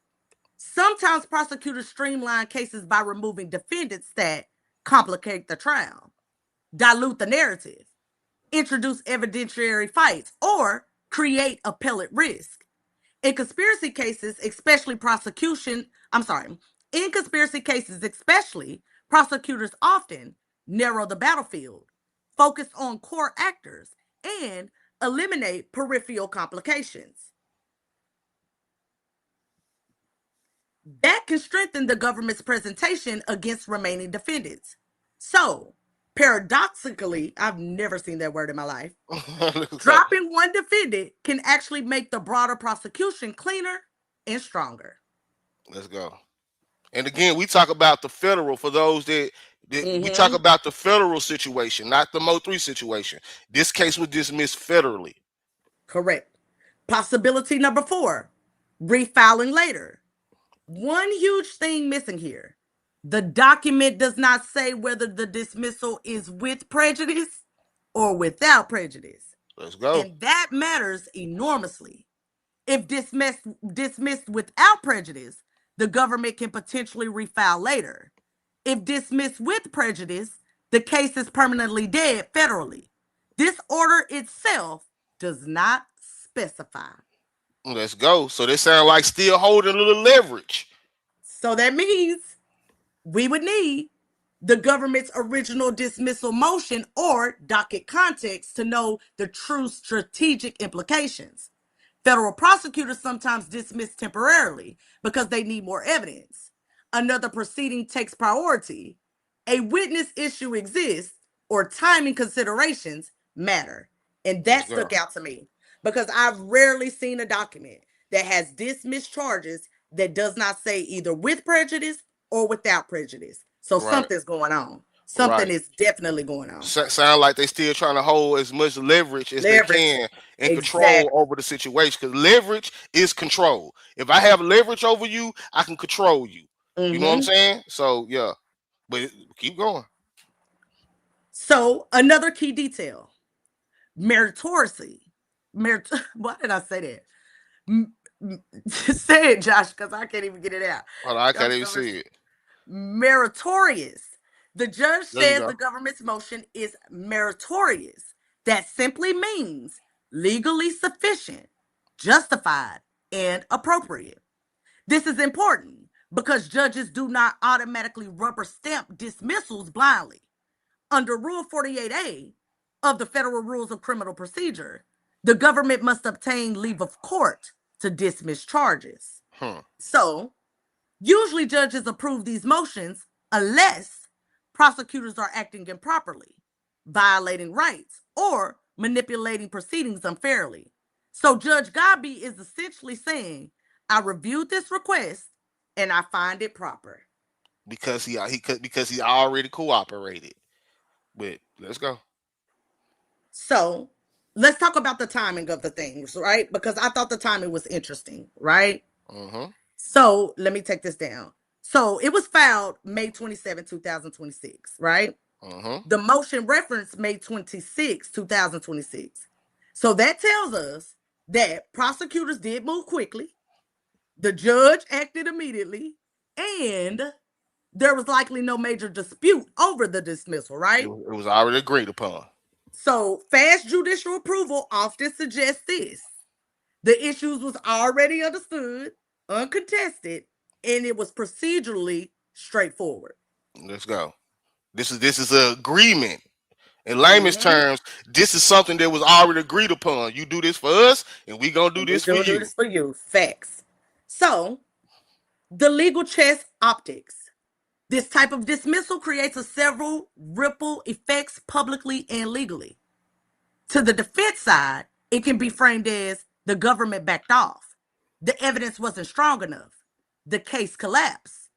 Sometimes prosecutors streamline cases by removing defendants that complicate the trial, dilute the narrative, introduce evidentiary fights, or create appellate risk. In conspiracy cases, especially in conspiracy cases, especially, prosecutors often narrow the battlefield, focus on core actors, and eliminate peripheral complications. That can strengthen the government's presentation against remaining defendants. So, paradoxically, I've never seen that word in my life. Dropping one defendant can actually make the broader prosecution cleaner and stronger. Let's go. And again, we talk about the federal, for those that we talk Mm-hmm. about the federal situation, not the MO3 situation. This case was dismissed federally. Correct. Possibility number four, refiling later. One huge thing missing here. The document does not say whether the dismissal is with prejudice or without prejudice. Let's go. And that matters enormously. If dismissed without prejudice, the government can potentially refile later. If dismissed with prejudice, the case is permanently dead federally. This order itself does not specify. Let's go. So they sound like still holding a little leverage. So that means we would need the government's original dismissal motion or docket context to know the true strategic implications. Federal prosecutors sometimes dismiss temporarily because they need more evidence. Another proceeding takes priority. A witness issue exists, or timing considerations matter. And that Let's go. stuck out to me because I've rarely seen a document that has dismissed charges that does not say either with prejudice or without prejudice. So Right. something's going on. Something Right. is definitely going on. Sound like they still trying to hold as much leverage as they Leverage. can and control Exactly. over the situation. Because leverage is control. If I have leverage over you, I can control you. You know what I'm saying? So yeah, but keep going. So another key detail, meritocracy. Why did I say that? Say it, Josh, because I can't even get it out. Hold on, I can't even see it. Meritorious. The judge There you says go. the government's motion is meritorious. That simply means legally sufficient, justified, and appropriate. This is important because judges do not automatically rubber stamp dismissals blindly. Under Rule 48A of the Federal Rules of Criminal Procedure, the government must obtain leave of court to dismiss charges. So, usually judges approve these motions unless prosecutors are acting improperly, violating rights, or manipulating proceedings unfairly. So Judge Gabi is essentially saying, I reviewed this request and I find it proper. Because he already cooperated. But let's go. So let's talk about the timing of the things, right? Because I thought the timing was interesting, right? So let me take this down. So it was filed May 27, 2026, right? The motion referenced May 26, 2026. So that tells us that prosecutors did move quickly, the judge acted immediately, and there was likely no major dispute over the dismissal, right? It was already agreed upon. So fast judicial approval often suggests this. The issues was already understood, uncontested, and it was procedurally straightforward. Let's go. This is an agreement. In layman's terms, this is something that was already agreed upon. You do this for us, and we gonna do this for We'll do you. this for you. Facts. So, the legal chess optics. This type of dismissal creates a several ripple effects publicly and legally. To the defense side, it can be framed as the government backed off. The evidence wasn't strong enough. The case collapsed.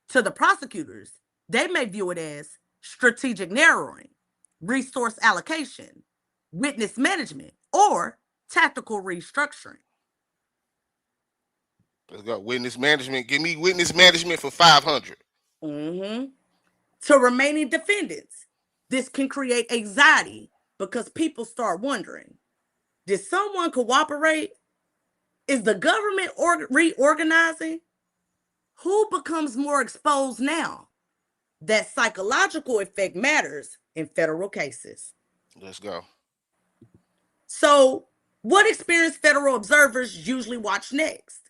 To the prosecutors, they may view it as strategic narrowing, resource allocation, witness management, or tactical restructuring. Let's go. Witness management. Give me witness management for 500. To remaining defendants, this can create anxiety because people start wondering, did someone cooperate? Is the government reorganizing? Who becomes more exposed now? That psychological effect matters in federal cases. Let's go. So, what experienced federal observers usually watch next?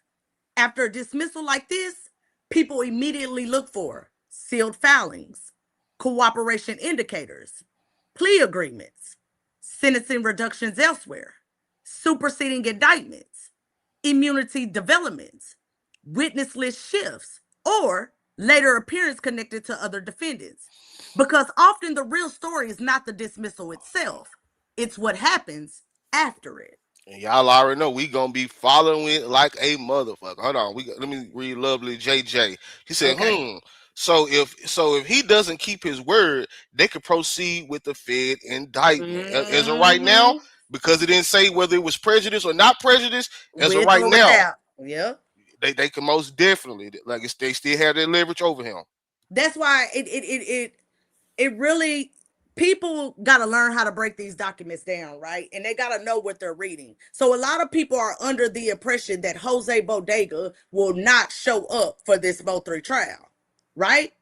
After a dismissal like this, people immediately look for sealed filings, cooperation indicators, plea agreements, sentencing reductions elsewhere, superseding indictments, immunity developments, witness list shifts, or later appearance connected to other defendants. Because often the real story is not the dismissal itself, it's what happens after it. And y'all already know we gonna be following it like a motherfucker. Hold on, let me read lovely JJ. He said, Okay. So if he doesn't keep his word, they could proceed with the Fed indictment. As of right now, because it didn't say whether it was prejudice or not prejudice, as of With right or now, without. Yep. they can most definitely, like, they still have their leverage over him. That's why it really, people got to learn how to break these documents down, right? And they got to know what they're reading. So a lot of people are under the impression that Jose Bodega will not show up for this MO3 trial, right?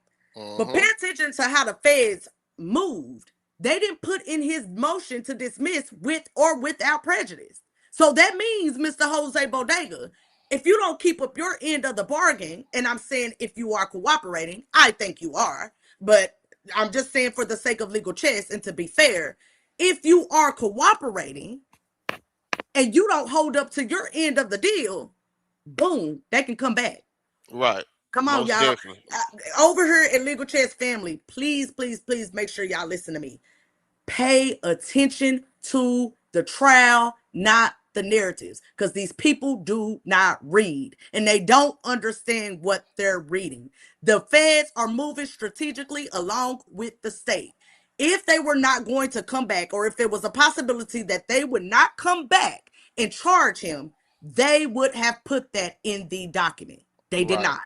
But pay attention to how the feds moved. They didn't put in his motion to dismiss with or without prejudice. So that means, Mr. Jose Bodega, if you don't keep up your end of the bargain, and I'm saying if you are cooperating, I think you are, but I'm just saying for the sake of legal chess and to be fair, if you are cooperating and you don't hold up to your end of the deal, boom, that can come back. Right. Come on, Most y'all. definitely. Over here at Legal Chess Family, please, please, please make sure y'all listen to me. Pay attention to the trial, not the narratives, because these people do not read and they don't understand what they're reading. The feds are moving strategically along with the state. If they were not going to come back, or if there was a possibility that they would not come back and charge him, they would have put that in the document. They did Right. not.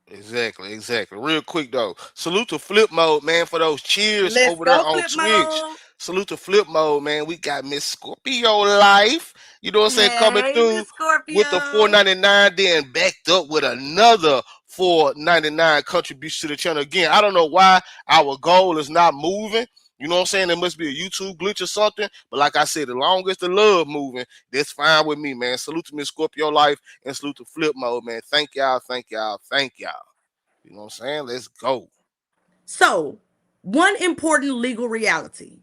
Exactly, exactly. Real quick though, salute to Flip Mode, man, for those cheers Let's over there go, on Flip Twitch. Mode. Salute to Flip Mode, man. We got Miss Scorpio Life, you know what I'm saying, coming Hey, through Miss with the Scorpio. 4.99, then backed up with another 4.99 contribution to the channel. Again, I don't know why our goal is not moving. You know what I'm saying? There must be a YouTube glitch or something. But like I said, as long as the love moving, that's fine with me, man. Salute to Miss Scorpio Life and salute to Flip Mode, man. Thank y'all, thank y'all, thank y'all. You know what I'm saying? Let's go. So, one important legal reality: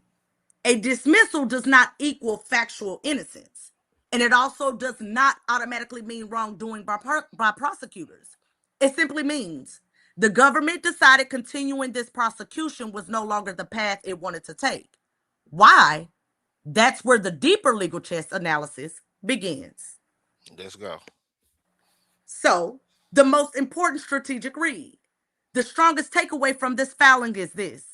a dismissal does not equal factual innocence, and it also does not automatically mean wrongdoing by prosecutors. It simply means the government decided continuing this prosecution was no longer the path it wanted to take. Why? That's where the deeper legal chess analysis begins. Let's go. So, the most important strategic read. The strongest takeaway from this filing is this: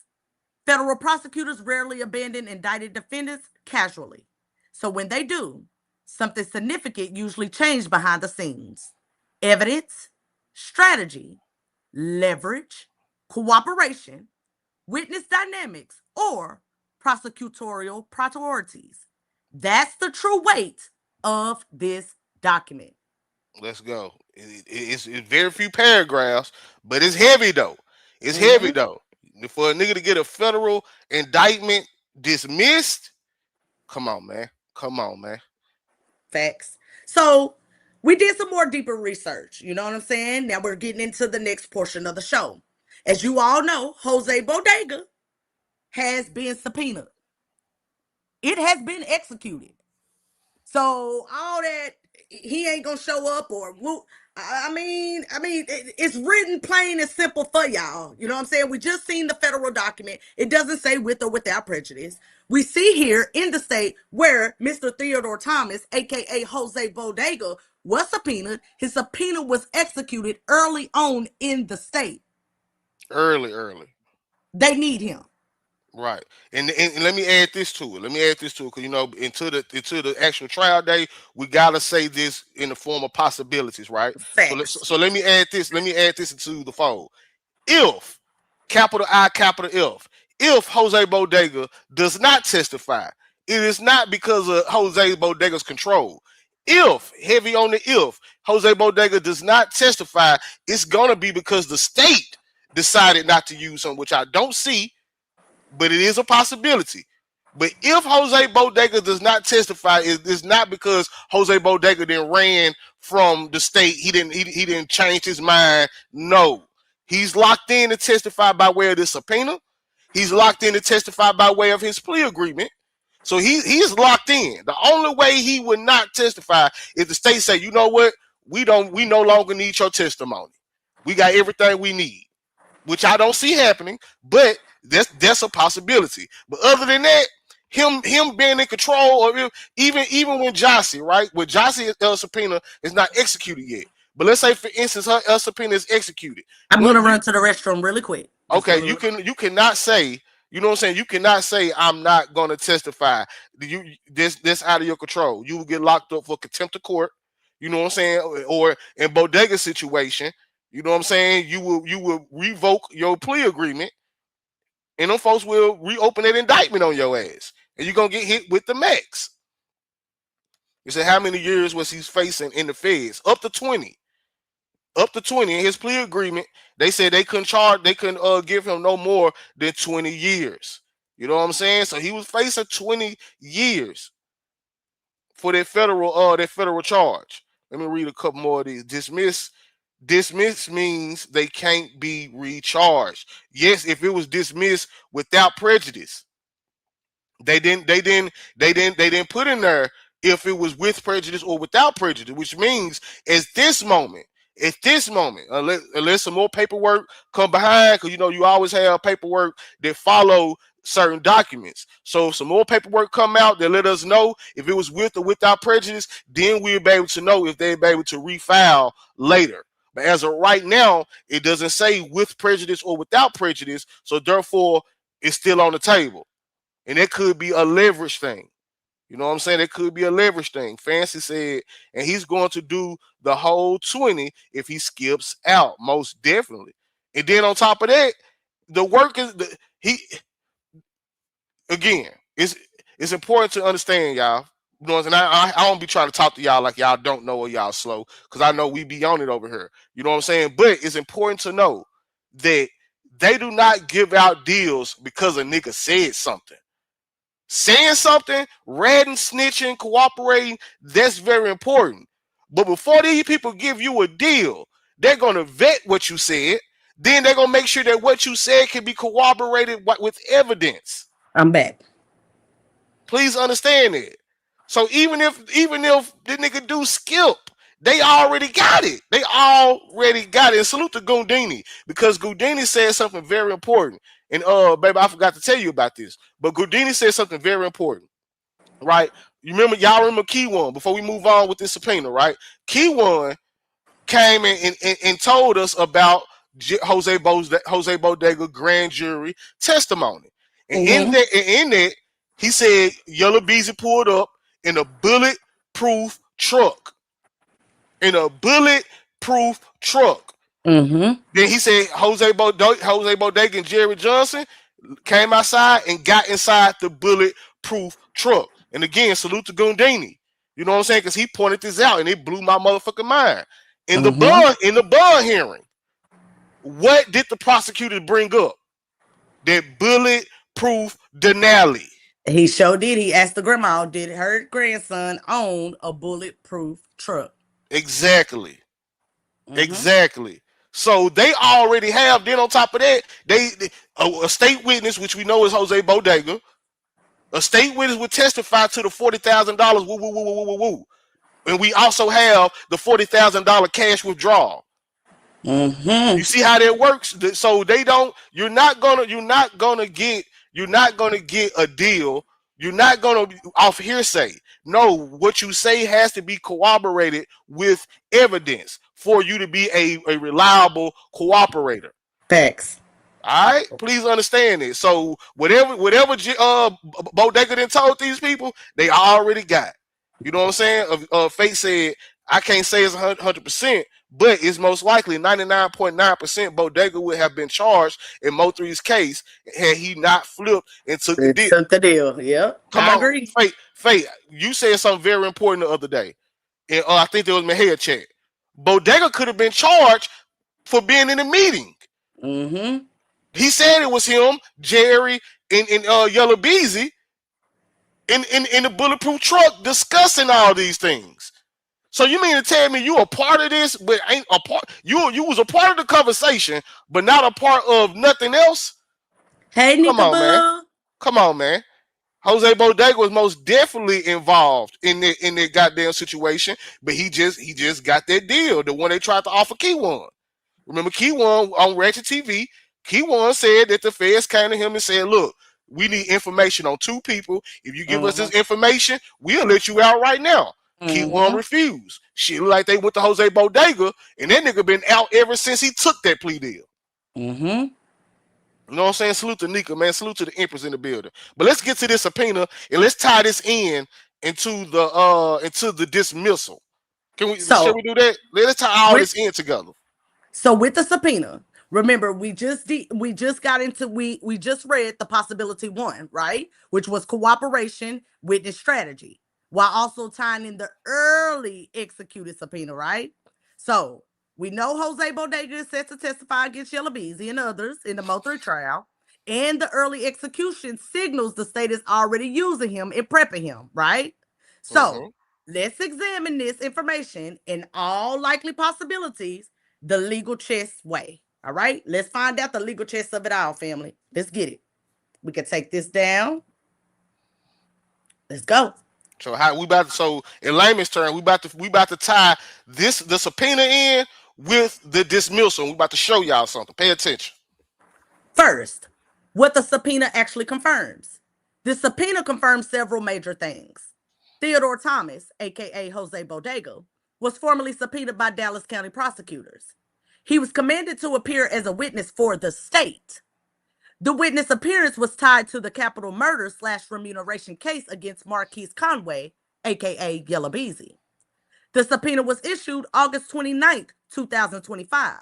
federal prosecutors rarely abandon indicted defendants casually. So when they do, something significant usually changed behind the scenes. Evidence, strategy, leverage, cooperation, witness dynamics, or prosecutorial priorities. That's the true weight of this document. Let's go. It's very few paragraphs, but it's heavy though. It's heavy Mhm. though. For a nigga to get a federal indictment dismissed, come on, man. Come on, man. Facts. So we did some more deeper research. You know what I'm saying? Now we're getting into the next portion of the show. As you all know, Jose Bodega has been subpoenaed. It has been executed. So all that he ain't gonna show up or it's written plain and simple for y'all. You know what I'm saying? We just seen the federal document. It doesn't say with or without prejudice. We see here in the state where Mr. Theodore Thomas, aka Jose Bodega, was subpoenaed. His subpoena was executed early on in the state. Early. They need him. Right. And let me add this to it. Let me add this to it because you know into the actual trial day, we gotta say this in the form of possibilities, right? Facts. So let me add this. Let me add this into the fold. If capital I, capital if Jose Bodega does not testify, it is not because of Jose Bodega's control. If, heavy on the if, Jose Bodega does not testify, it's going to be because the state decided not to use him, which I don't see, but it is a possibility. But if Jose Bodega does not testify, it's not because Jose Bodega then ran from the state. He didn't change his mind. No, he's locked in to testify by way of the subpoena. He's locked in to testify by way of his plea agreement. So he's locked in. The only way he would not testify is the state say, you know what, we no longer need your testimony. We got everything we need, which I don't see happening, but that's a possibility. But other than that, him being in control, or even when Jossie, right, when Jossie subpoena is not executed yet. But let's say, for instance, her subpoena is executed. I'm What gonna you run to the restroom really quick. Just okay? gonna. You cannot say, you know what I'm saying. You cannot say I'm not going to testify. This out of your control. You will get locked up for contempt of court. You know what I'm saying, or in Bodega's situation, you know what I'm saying. You will revoke your plea agreement, and them folks will reopen that indictment on your ass, and you're gonna get hit with the max. You said how many years was he facing in the feds? Up to 20. Up to 20 in his plea agreement. They said they couldn't give him no more than 20 years. You know what I'm saying? So he was facing 20 years for that federal charge. Let me read a couple more of these. Dismiss. Dismissed means they can't be recharged. Yes, if it was dismissed without prejudice, they didn't put in there if it was with prejudice or without prejudice, which means at this moment, unless some more paperwork come behind, because you always have paperwork that follow certain documents. So if some more paperwork come out that let us know if it was with or without prejudice, then we'll be able to know if they'll be able to refile later. But as of right now, it doesn't say with prejudice or without prejudice, so therefore it's still on the table. And it could be a leverage thing. You know what I'm saying? It could be a leverage thing. Fancy said, and he's going to do the whole 20 if he skips out, most definitely. And then on top of that, the work is he again. It's important to understand, y'all. You know, and I don't be trying to talk to y'all like y'all don't know or y'all slow, because I know we be on it over here. You know what I'm saying? But it's important to know that they do not give out deals because a nigga said something. Saying something, ratting, snitching, cooperating, that's very important. But before these people give you a deal, they're going to vet what you said. Then they're going to make sure that what you said can be corroborated with evidence. I'm back. Please understand it. So even if the nigga do skip, they already got it. They already got it. And salute to Gundini, because Gundini said something very important. And baby, I forgot to tell you about this. But Gundini said something very important, right? Y'all remember Key1 before we move on with this subpoena, right? Key1 came and told us about Jose Bodega grand jury testimony. And in that, he said Yellow Beezy pulled up in a bulletproof truck. In a bulletproof truck. Mm-hmm. Then he said Jose Bodega and Jerry Johnson came outside and got inside the bulletproof truck. And again, salute to Gundini. You know what I'm saying? Because he pointed this out and it blew my motherfucking mind. In the bond hearing, what did the prosecutor bring up? That bulletproof Denali. He sure did. He asked the grandma, did her grandson own a bulletproof truck? Exactly. Exactly. So they already have. Then on top of that, a state witness, which we know is Jose Bodega. A state witness would testify to the $40,000. Woo, woo, woo, woo, woo, woo. And we also have the $40,000 cash withdrawal. You see how that works? So they don't. You're not gonna get a deal. You're not gonna off hearsay. No, what you say has to be corroborated with evidence for you to be a reliable cooperator. Facts. All right, please understand it. So whatever Bodega done told these people, they already got. You know what I'm saying? Fate said, I can't say it's 100%, but it's most likely 99.9% Bodega would have been charged in MO3's case had he not flipped and took the deal. Took the deal. Yep. Come I on, agree. Fate, you said something very important the other day. And I think there was my head check. Bodega could have been charged for being in the meeting. He said it was him, Jerry, and Yellow Beezy in the bulletproof truck discussing all these things. So you mean to tell me you a part of this, but ain't a part? You was a part of the conversation, but not a part of nothing else? Hey, Nika Come on, Boo. man. Come on, man. Jose Bodega was most definitely involved in that goddamn situation, but he just got that deal, the one they tried to offer Key1. Remember Key1 on Ratchet TV? Key1 said that the feds came to him and said, look, we need information on two people. If you give us this information, we'll let you out right now. Key1 refused. Shit, like they went to Jose Bodega, and that nigga been out ever since he took that plea deal. You know what I'm saying? Salute to Nika, man. Salute to the Empress in the building. But let's get to this subpoena and let's tie this into the dismissal. Should we do that? Let's tie all this in together. So with the subpoena, remember we just got into we just read the possibility 1, right? Which was cooperation, witness strategy, while also tying in the early executed subpoena, right? So we know Jose Bodega is set to testify against Yellow Beezy and others in the MO3 trial, and the early execution signals the state is already using him and prepping him, right? So let's examine this information and all likely possibilities The legal chess way. All right, let's find out the legal chess of it all, family. Let's get it. We can take this down. Let's go. So how we about to, so in layman's term, we about to tie the subpoena in with the dismissal. We about to show y'all something. Pay attention. First, what the subpoena actually confirms. The subpoena confirms several major things. Theodore Thomas, aka Jose Bodega, was formally subpoenaed by Dallas County prosecutors. He was commanded to appear as a witness for the state. The witness appearance was tied to the capital murder / remuneration case against Marquise Conway, aka Yella Beezy. The subpoena was issued August 29th, 2025.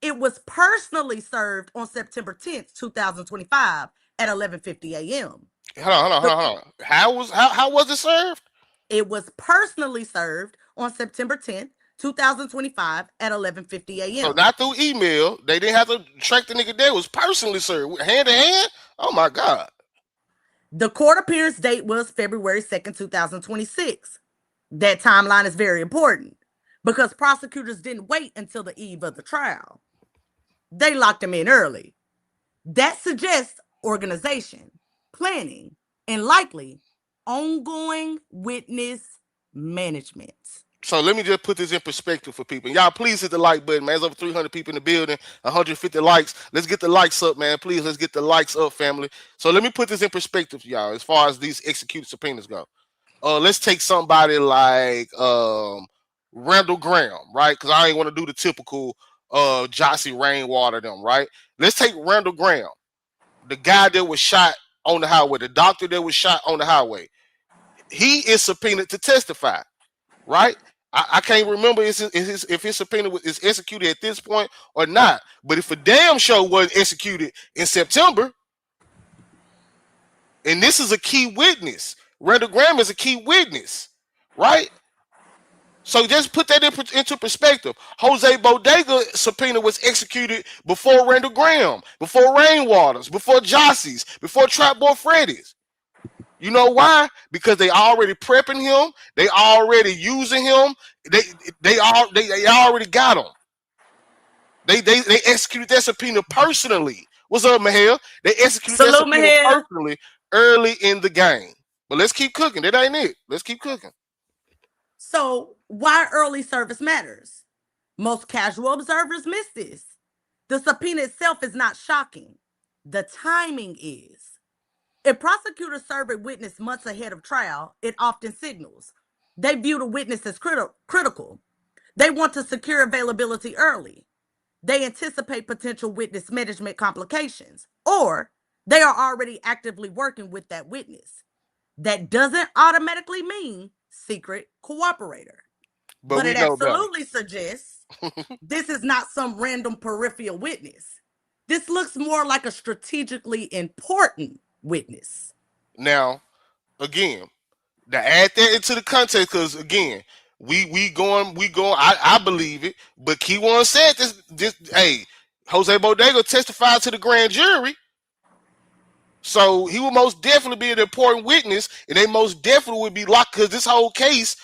It was personally served on September 10th, 2025 at 11:50 a.m. Hold on. How was it served? It was personally served on September 10th, 2025 at 11:50 a.m. So not through email. They didn't have to track the nigga down. It was personally served, hand to hand. Oh my God. The court appearance date was February 2nd, 2026. That timeline is very important because prosecutors didn't wait until the eve of the trial. They locked him in early. That suggests organization, planning, and likely ongoing witness management. So let me just put this in perspective for people. Y'all, please hit the like button, man. There's over 300 people in the building, 150 likes. Let's get the likes up, man. Please, let's get the likes up, family. So let me put this in perspective, y'all, as far as these executed subpoenas go. Let's take somebody like Randall Graham, right? Because I ain't want to do the typical Jossie Rainwater them, right? Let's take Randall Graham, the guy that was shot on the highway, the doctor that was shot on the highway. He is subpoenaed to testify, right? I can't remember if his subpoena is executed at this point or not. But if a damn show was executed in September, and this is a key witness, Randall Graham is a key witness, right? So just put that into perspective. Jose Bodega subpoena was executed before Randall Graham, before Rainwaters, before Jossie's, before Trap Boy Freddy's. You know why? Because they already prepping him. They already using him. They already got him. They executed that subpoena personally. What's up, Mahel? They executed that subpoena personally early in the game. But let's keep cooking. That ain't it. Let's keep cooking. So why early service matters? Most casual observers miss this. The subpoena itself is not shocking. The timing is. If prosecutors serve a witness months ahead of trial, it often signals they view the witness as critical. They want to secure availability early. They anticipate potential witness management complications, or they are already actively working with that witness. That doesn't automatically mean secret cooperator. But it absolutely suggests this is not some random peripheral witness. This looks more like a strategically important witness. Now, again, to add that into the context, because again, we going. I believe it, but Keyone said this. Hey, Jose Bodega testified to the grand jury, so he will most definitely be an important witness, and they most definitely would be locked because this whole case,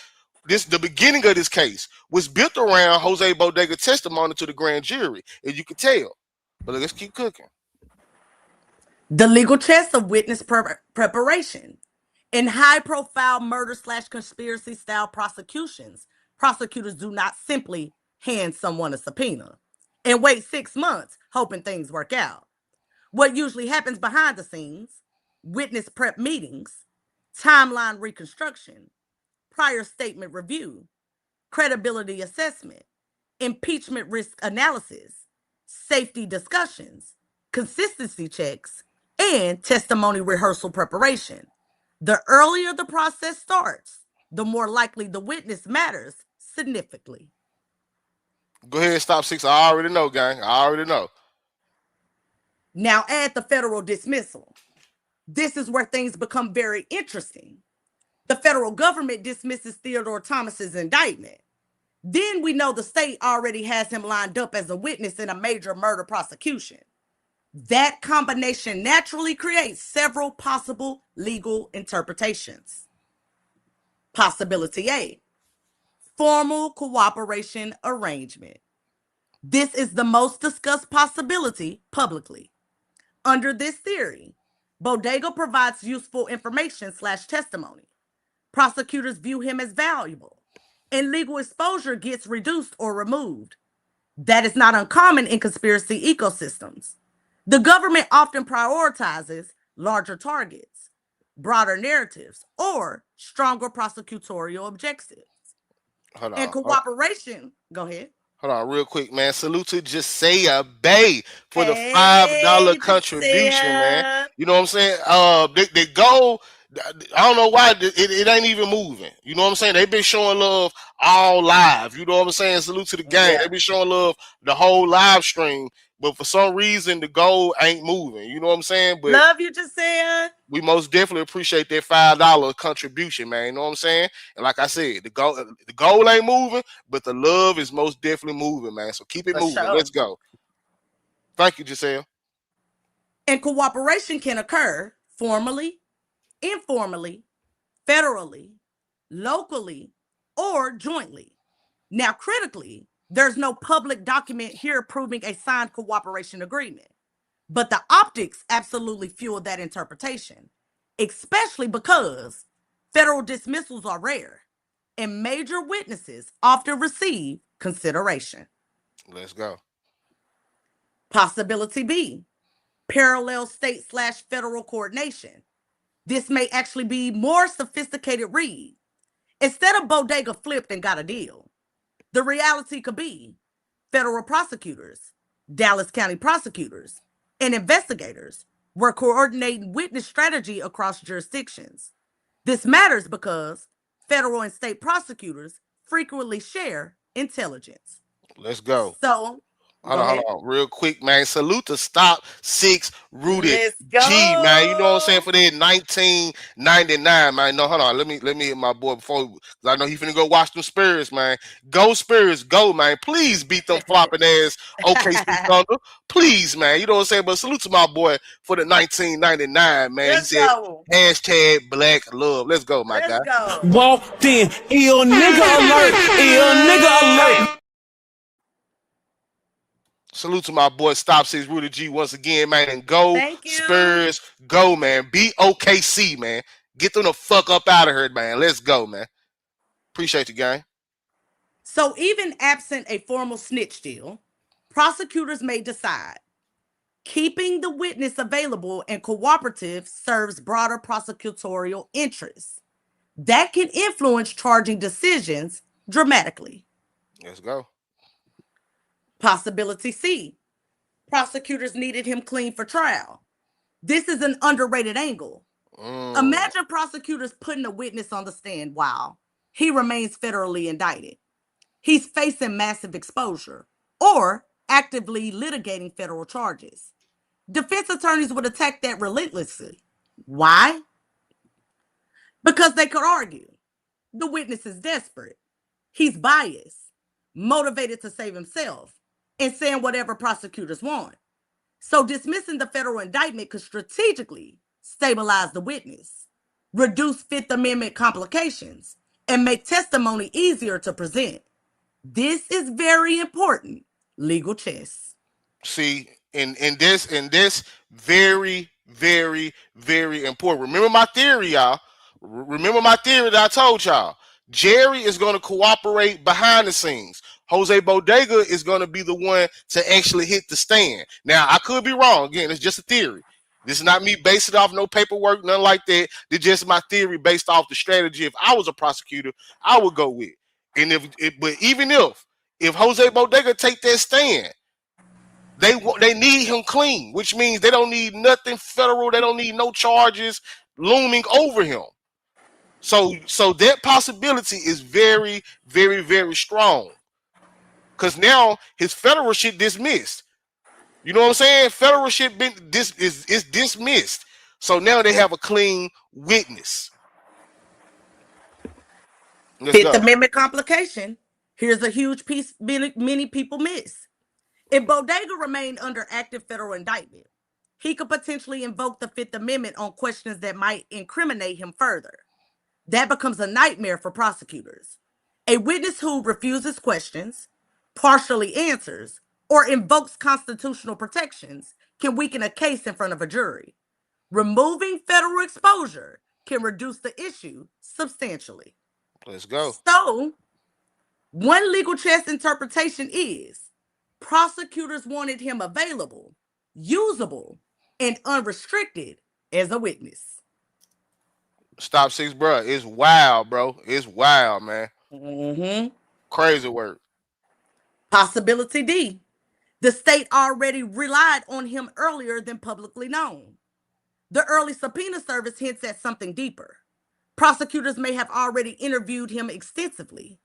the beginning of this case was built around Jose Bodega testimony to the grand jury, as you can tell. But let's keep cooking. The legal chess of witness preparation. In high-profile murder / conspiracy-style prosecutions, prosecutors do not simply hand someone a subpoena and wait 6 months hoping things work out. What usually happens behind the scenes, witness prep meetings, timeline reconstruction, prior statement review, credibility assessment, impeachment risk analysis, safety discussions, consistency checks, and testimony rehearsal preparation. The earlier the process starts, the more likely the witness matters significantly. Go ahead, stop 6. I already know, gang. I already know. Now add the federal dismissal. This is where things become very interesting. The federal government dismisses Theodore Thomas's indictment. Then we know the state already has him lined up as a witness in a major murder prosecution. That combination naturally creates several possible legal interpretations. Possibility A, formal cooperation arrangement. This is the most discussed possibility publicly. Under this theory, Bodega provides useful information/testimony. Prosecutors view him as valuable, and legal exposure gets reduced or removed. That is not uncommon in conspiracy ecosystems. The government often prioritizes larger targets, broader narratives, or stronger prosecutorial objectives. Hold And on. cooperation, go ahead. Hold on, real quick, man. Salute to Josiah Bay for the $5 Hey, contribution, man. Josiah. You know what I'm saying? They go. I don't know why it ain't even moving. You know what I'm saying? They've been showing love all live. You know what I'm saying? Salute to the gang. Yeah. They've been showing love the whole live stream, but for some reason the goal ain't moving. You know what I'm saying? But Love you, Josiah. we most definitely appreciate that $5 contribution, man. You know what I'm saying? And like I said, the goal ain't moving, but the love is most definitely moving, man. So keep it For moving. sure. Let's go. Thank you, Giselle. And cooperation can occur formally, informally, federally, locally, or jointly. Now, critically, there's no public document here proving a signed cooperation agreement, but the optics absolutely fuel that interpretation, especially because federal dismissals are rare and major witnesses often receive consideration. Let's go. Possibility B, parallel state/federal coordination. This may actually be more sophisticated read. Instead of Bodega flipped and got a deal, the reality could be federal prosecutors, Dallas County prosecutors, and investigators were coordinating witness strategy across jurisdictions. This matters because federal and state prosecutors frequently share intelligence. Let's go. So, Hold on, real quick, man. Salute to Stop 6 Rooted Let's G, man. You know what I'm saying? go. For that 1999, man. No, hold on. Let me hit my boy before, because I know he finna go watch them Spurs, man. Go Spurs, go, man. Please beat them flopping ass OKC Thunder. Please, man. You know what I'm saying? But salute to my boy for the 1999, man. Let's He said go. hashtag Black Love. Let's go, my guy. Let's go. Walked in, ill nigga alert, ill nigga alert. Salute to my boy Stop 6 Rooted G once again, man. And go Thank you. Spurs, go, man. Beat OKC, man. Get them the fuck up out of here, man. Let's go, man. Appreciate you, gang. So even absent a formal snitch deal, prosecutors may decide keeping the witness available and cooperative serves broader prosecutorial interests. That can influence charging decisions dramatically. Let's go. Possibility C, prosecutors needed him clean for trial. This is an underrated angle. Imagine prosecutors putting a witness on the stand while he remains federally indicted. He's facing massive exposure or actively litigating federal charges. Defense attorneys would attack that relentlessly. Why? Because they could argue the witness is desperate, he's biased, motivated to save himself, and saying whatever prosecutors want. So dismissing the federal indictment could strategically stabilize the witness, reduce Fifth Amendment complications, and make testimony easier to present. This is very important legal chess. See, in this very, very, very important. Remember my theory, y'all. Remember my theory that I told y'all. Jerry is going to cooperate behind the scenes. Jose Bodega is going to be the one to actually hit the stand. Now, I could be wrong. Again, it's just a theory. This is not me based it off no paperwork, nothing like that. It's just my theory based off the strategy. If I was a prosecutor, I would go with. And but even if Jose Bodega take that stand, they need him clean, which means they don't need nothing federal. They don't need no charges looming over him. So that possibility is very, very, very strong. Because now his federal shit dismissed. You know what I'm saying? Federal shit is dismissed. So now they have a clean witness. Fifth Amendment complication. Here's a huge piece many people miss. If Bodega remained under active federal indictment, he could potentially invoke the Fifth Amendment on questions that might incriminate him further. That becomes a nightmare for prosecutors. A witness who refuses questions, partially answers, or invokes constitutional protections can weaken a case in front of a jury. Removing federal exposure can reduce the issue substantially. Let's go. So, one legal chess interpretation is prosecutors wanted him available, usable, and unrestricted as a witness. Stop 6, bro. It's wild, bro. It's wild, man. Crazy work. Possibility D. The state already relied on him earlier than publicly known. The early subpoena service hints at something deeper. Prosecutors may have already interviewed him extensively,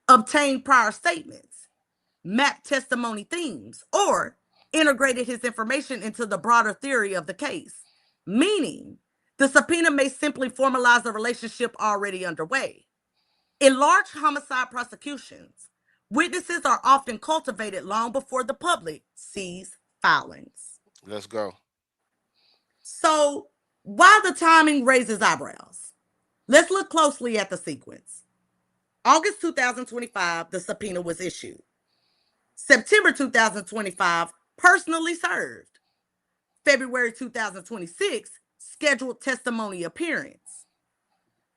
obtained prior statements, mapped testimony themes, or integrated his information into the broader theory of the case, meaning the subpoena may simply formalize a relationship already underway. In large homicide prosecutions, witnesses are often cultivated long before the public sees filings. Let's go. So, while the timing raises eyebrows, let's look closely at the sequence. August 2025, the subpoena was issued. September 2025, personally served. February 2026, scheduled testimony appearance.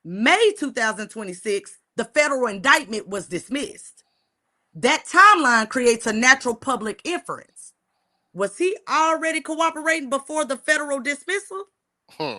May 2026, the federal indictment was dismissed. That timeline creates a natural public inference. Was he already cooperating before the federal dismissal?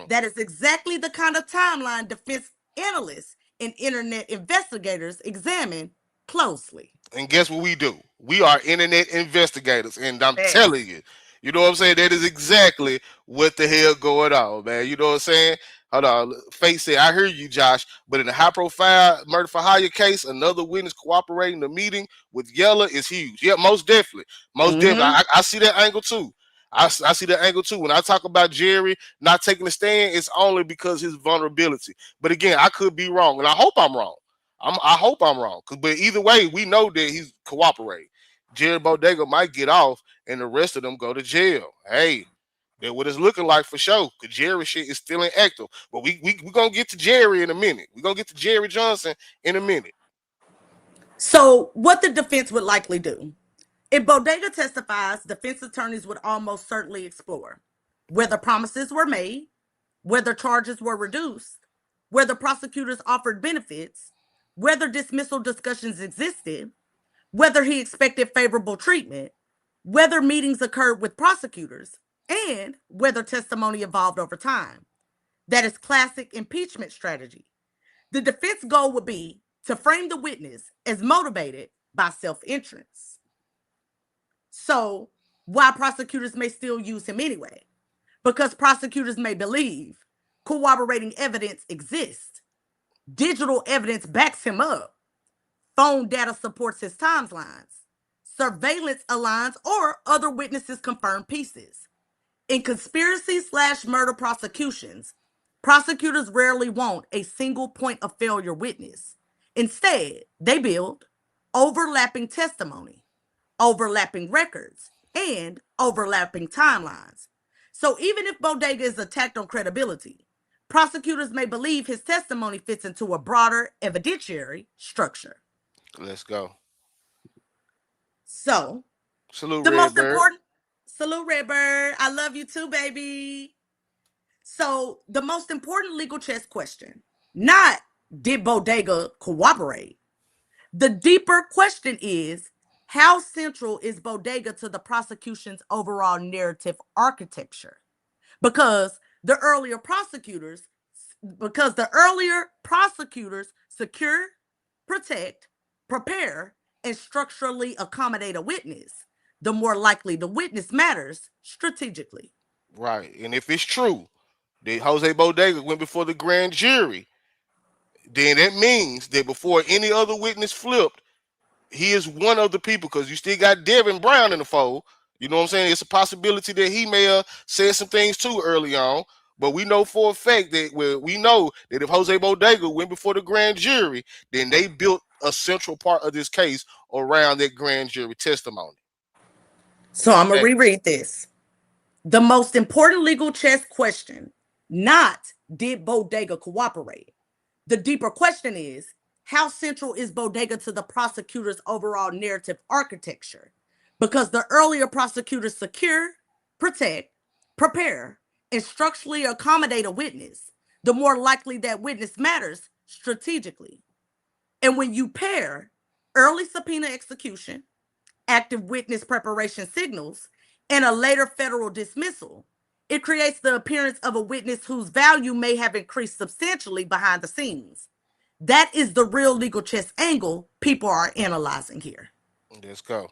That is exactly the kind of timeline defense analysts and internet investigators examine closely. And guess what we do? We are internet investigators, and I'm telling you, you know what I'm saying? That is exactly what the hell going on, man. You know what I'm saying? Hold on. Faith said, I hear you, Josh, but in a high-profile murder for hire case, another witness cooperating in the meeting with Yella is huge. Yeah, most definitely. Most definitely. I see that angle, too. I see that angle, too. When I talk about Jerry not taking a stand, it's only because his vulnerability. But again, I could be wrong, and I hope I'm wrong. I hope I'm wrong. But either way, we know that he's cooperating. Jerry Bodega might get off, and the rest of them go to jail. Hey, that's what it's looking like for sure. Because Jerry shit is still inactive. But we going to get to Jerry in a minute. We're going to get to Jerry Johnson in a minute. So what the defense would likely do. If Bodega testifies, defense attorneys would almost certainly explore whether promises were made, whether charges were reduced, whether prosecutors offered benefits, whether dismissal discussions existed, whether he expected favorable treatment, whether meetings occurred with prosecutors, and whether testimony evolved over time. That is classic impeachment strategy. The defense goal would be to frame the witness as motivated by self-interest. So, why prosecutors may still use him anyway? Because prosecutors may believe corroborating evidence exists. Digital evidence backs him up. Phone data supports his timelines. Surveillance aligns, or other witnesses confirm pieces. In conspiracy/murder prosecutions, prosecutors rarely want a single point of failure witness. Instead, they build overlapping testimony, overlapping records, and overlapping timelines. So even if Bodega is attacked on credibility, prosecutors may believe his testimony fits into a broader evidentiary structure. Let's go. So, salute the most Redbird. important, salute Redbird. I love you too, baby. So, the most important legal chess question, not did Bodega cooperate? The deeper question is, how central is Bodega to the prosecution's overall narrative architecture? Because the earlier prosecutors secure, protect, prepare, and structurally accommodate a witness, the more likely the witness matters strategically. Right. And if it's true that Jose Bodega went before the grand jury, then that means that before any other witness flipped, he is one of the people, because you still got Devin Brown in the fold. You know what I'm saying? It's a possibility that he may have said some things too early on. But we know for a fact that we know that if Jose Bodega went before the grand jury, then they built a central part of this case around that grand jury testimony. So I'm going to reread this. The most important legal chess question, not did Bodega cooperate? The deeper question is, how central is Bodega to the prosecutor's overall narrative architecture? because the earlier prosecutors secure, protect, prepare, and structurally accommodate a witness, the more likely that witness matters strategically. And when you pair early subpoena execution, active witness preparation signals, and a later federal dismissal, it creates the appearance of a witness whose value may have increased substantially behind the scenes. That is the real legal chess angle people are analyzing here. Let's go.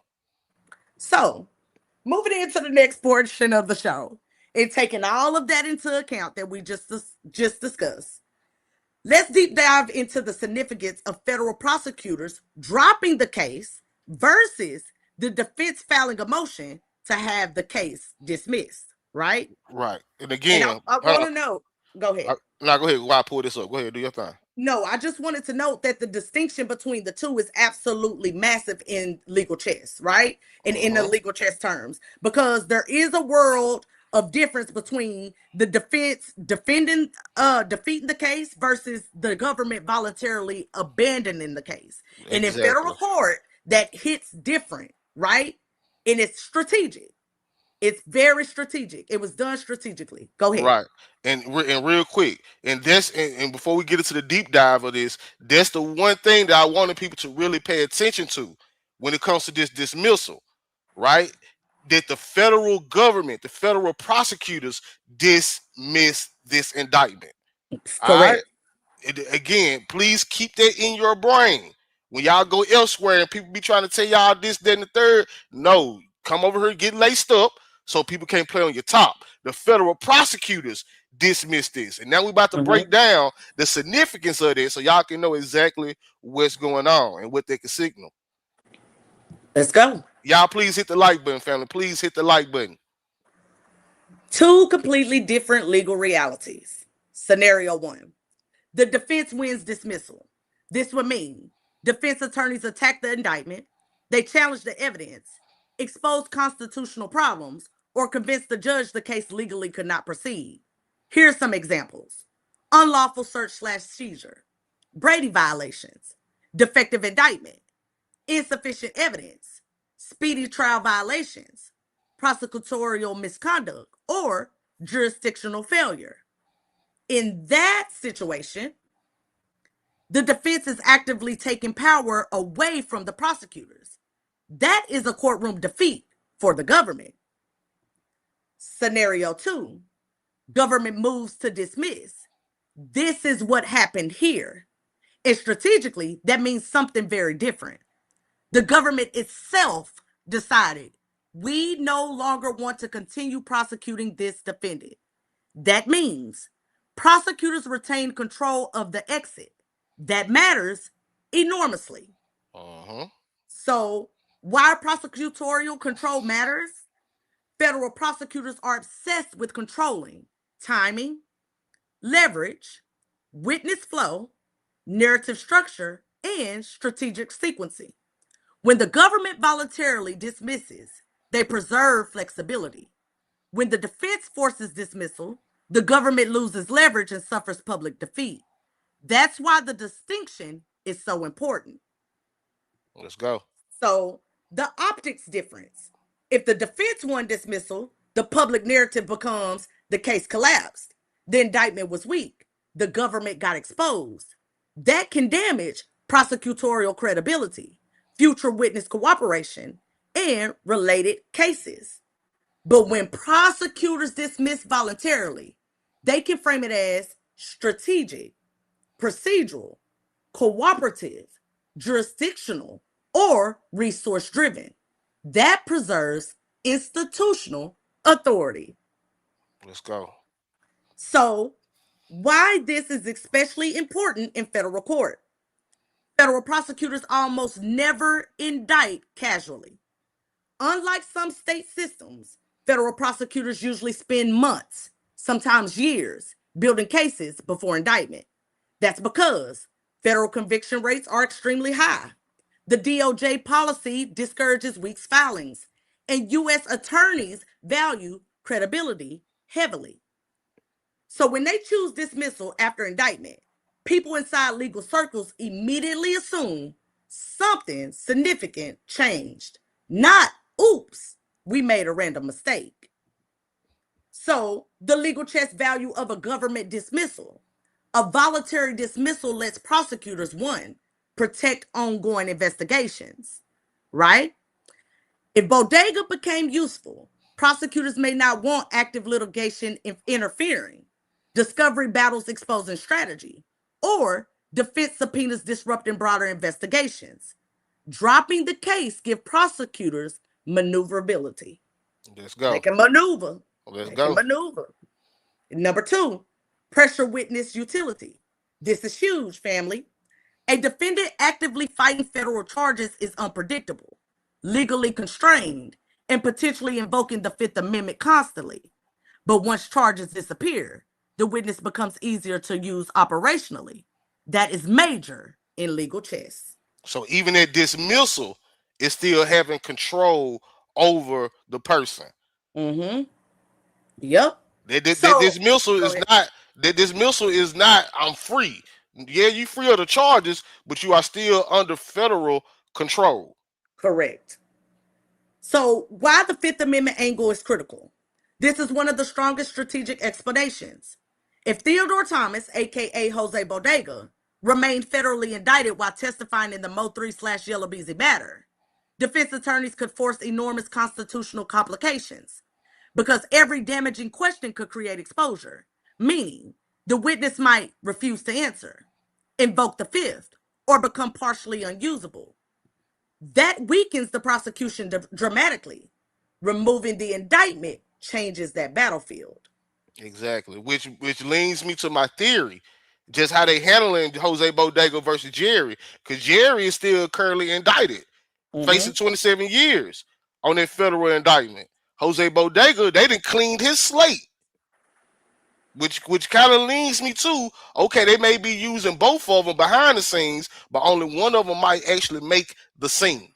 So, moving into the next portion of the show, and taking all of that into account that we just discussed, let's deep dive into the significance of federal prosecutors dropping the case versus the defense filing a motion to have the case dismissed, right? Right. And And again, I hold want on. to know, go ahead. Now go ahead. While I pull this up, go ahead, do your thing. No, I just wanted to note that the distinction between the two is absolutely massive in legal chess, right? And in the legal chess terms, because there is a world of difference between the defense defending defeating the case versus the government voluntarily abandoning the case. And in federal Exactly. court, that hits different, right? And it's strategic. It's very strategic. It was done strategically. Go ahead. Right. And real quick, and before we get into the deep dive of this, that's the one thing that I wanted people to really pay attention to when it comes to this dismissal, right? That the federal government, the federal prosecutors dismiss this indictment. All right. Correct. Again, please keep that in your brain. When y'all go elsewhere and people be trying to tell y'all this, that, and the third, no, come over here, get laced up so people can't play on your top. The federal prosecutors dismiss this. And now we're about to break down the significance of this so y'all can know exactly what's going on and what they can signal. Let's go. Y'all please hit the like button, family. Please hit the like button. Two completely different legal realities. Scenario one, the defense wins dismissal. This would mean defense attorneys attack the indictment, they challenge the evidence, expose constitutional problems, or convince the judge the case legally could not proceed. Here are some examples: unlawful search/seizure, Brady violations, defective indictment, insufficient evidence, speedy trial violations, prosecutorial misconduct, or jurisdictional failure. In that situation, the defense is actively taking power away from the prosecutors. That is a courtroom defeat for the government. Scenario two, government moves to dismiss. This is what happened here. And strategically, that means something very different. The government itself decided we no longer want to continue prosecuting this defendant. That means prosecutors retain control of the exit. That matters enormously. So, why prosecutorial control matters? Federal prosecutors are obsessed with controlling timing, leverage, witness flow, narrative structure, and strategic sequencing. When the government voluntarily dismisses, they preserve flexibility. When the defense forces dismissal, the government loses leverage and suffers public defeat. That's why the distinction is so important. Let's go. So, the optics difference. If the defense won dismissal, the public narrative becomes the case collapsed, the indictment was weak, the government got exposed. That can damage prosecutorial credibility, future witness cooperation, and related cases. But when prosecutors dismiss voluntarily, they can frame it as strategic, procedural, cooperative, jurisdictional, or resource driven. That preserves institutional authority. Let's go. So, why this is especially important in federal court? Federal prosecutors almost never indict casually. Unlike some state systems, federal prosecutors usually spend months, sometimes years, building cases before indictment. That's because federal conviction rates are extremely high. The DOJ policy discourages weak filings, and U.S. attorneys value credibility heavily. So when they choose dismissal after indictment, people inside legal circles immediately assume something significant changed, not oops, we made a random mistake. So the legal chess value of a government dismissal. A voluntary dismissal lets prosecutors, one, protect ongoing investigations, right? If bodega became useful, prosecutors may not want active litigation interfering, discovery battles exposing strategy, or defense subpoenas disrupting broader investigations. Dropping the case give prosecutors maneuverability. Let's go. They can maneuver. Let's They go. can maneuver. Number two, pressure witness utility. This is huge, family. A defendant actively fighting federal charges is unpredictable, legally constrained, and potentially invoking the Fifth Amendment constantly. But once charges disappear, the witness becomes easier to use operationally. That is major in legal chess. So even at dismissal, it's still having control over the person. Mm-hmm. Yep. That So, dismissal go is ahead. not. That dismissal is not. I'm free. Yeah, you free of the charges, but you are still under federal control. Correct. So, why the Fifth Amendment angle is critical? This is one of the strongest strategic explanations. If Theodore Thomas, aka Jose Bodega, remained federally indicted while testifying in the MO3/YELLA BEEZY matter, defense attorneys could force enormous constitutional complications because every damaging question could create exposure, meaning the witness might refuse to answer, invoke the Fifth, or become partially unusable. That weakens the prosecution dramatically. Removing the indictment changes that battlefield. Exactly. Which leads me to my theory. Just how they handling Jose Bodega versus Jerry. Because Jerry is still currently indicted, facing 27 years on that federal indictment. Jose Bodega, they done cleaned his slate. Which kind of leads me to, okay, they may be using both of them behind the scenes, but only one of them might actually make the scene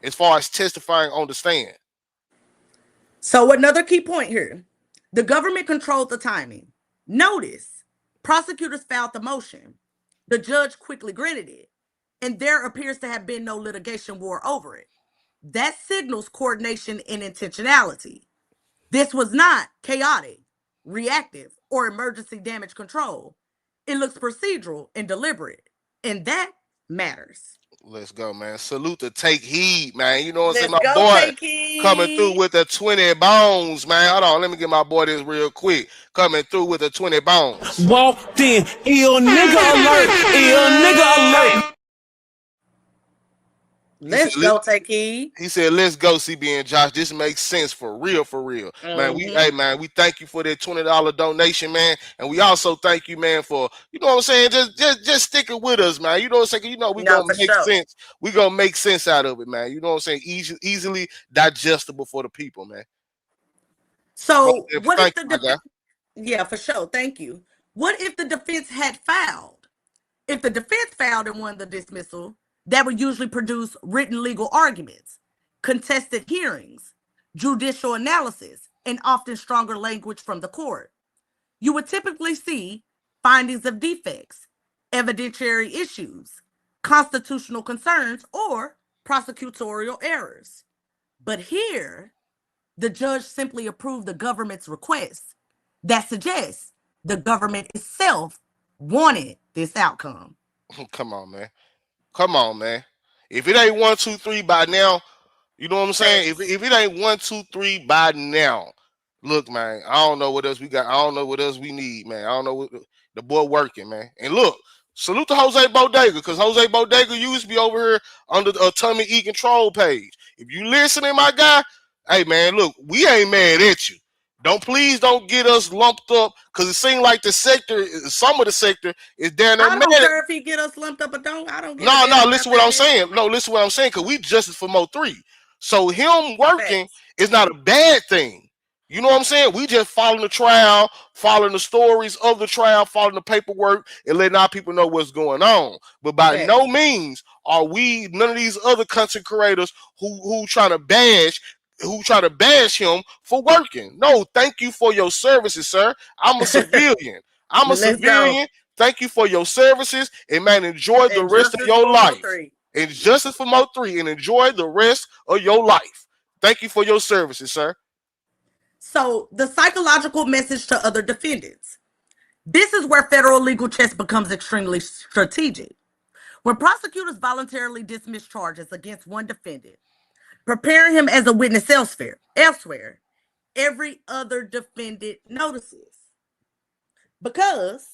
as far as testifying on the stand. So another key point here, the government controlled the timing. Notice, prosecutors filed the motion. The judge quickly granted it, and there appears to have been no litigation war over it. That signals coordination and intentionality. This was not chaotic, reactive, or emergency damage control. It looks procedural and deliberate, and that matters. Let's go, man. Salute to Take Heed, man. You know what I'm saying? Let's My go, boy Take Heed. coming through with the 20 bones, man. Hold on, let me get my boy this real quick. Coming through with the 20 bones. Walked in, ill nigga alert, ill nigga alert. Let's go, Take Heed. He said, let's go, CB and Josh. This makes sense for real, for real. Man, we thank you for that $20 donation, man. And we also thank you, man, for, you know what I'm saying, just sticking with us, man. You know what I'm saying? You know, we gonna make sense. We gonna make sense out of it, man. You know what I'm saying? Easily digestible for the people, man. So what if the defense? Yeah, for sure. Thank you. What if the defense had filed? If the defense filed and won the dismissal, that would usually produce written legal arguments, contested hearings, judicial analysis, and often stronger language from the court. You would typically see findings of defects, evidentiary issues, constitutional concerns, or prosecutorial errors. But here, the judge simply approved the government's request. That suggests the government itself wanted this outcome. Come on, man. Come on, man. If it ain't 1, 2, 3 by now, you know what I'm saying? If it ain't 1, 2, 3 by now, look, man, I don't know what else we got. I don't know what else we need, man. I don't know what the boy working, man. And look, salute to Jose Bodega, because Jose Bodega used to be over here under the Tummy E Control page. If you listening, my guy, hey, man, look, we ain't mad at you. Please don't get us lumped up, because it seems like the sector, some of the sector is down there. I don't care if he get us lumped up or don't. I don't. No, listen what I'm saying. No, listen what I'm saying, because we justice for MO3. So him working is not a bad thing. You know what I'm saying? We just following the trial, following the stories of the trial, following the paperwork, and letting our people know what's going on. But by no means are we none of these other content creators who trying to bash him for working. No, thank you for your services, sir. I'm a civilian. I'm a civilian. Thank you for your services, and man, enjoy the rest of your life. And justice for MO3, and enjoy the rest of your life. Thank you for your services, sir. So, the psychological message to other defendants. This is where federal legal chess becomes extremely strategic. When prosecutors voluntarily dismiss charges against one defendant, preparing him as a witness elsewhere, every other defendant notices. Because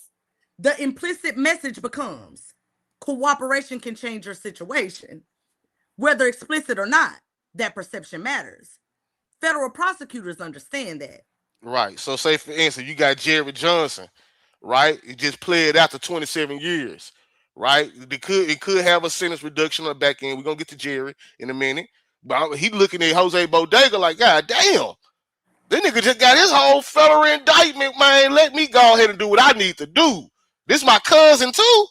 the implicit message becomes cooperation can change your situation. Whether explicit or not, that perception matters. Federal prosecutors understand that. Right. So say for instance, you got Jerry Johnson, right? It just played after 27 years, right? It could have a sentence reduction on the back end. We're gonna get to Jerry in a minute. But he looking at Jose Bodega like, God damn, this nigga just got his whole federal indictment, man. Let me go ahead and do what I need to do. This my cousin too.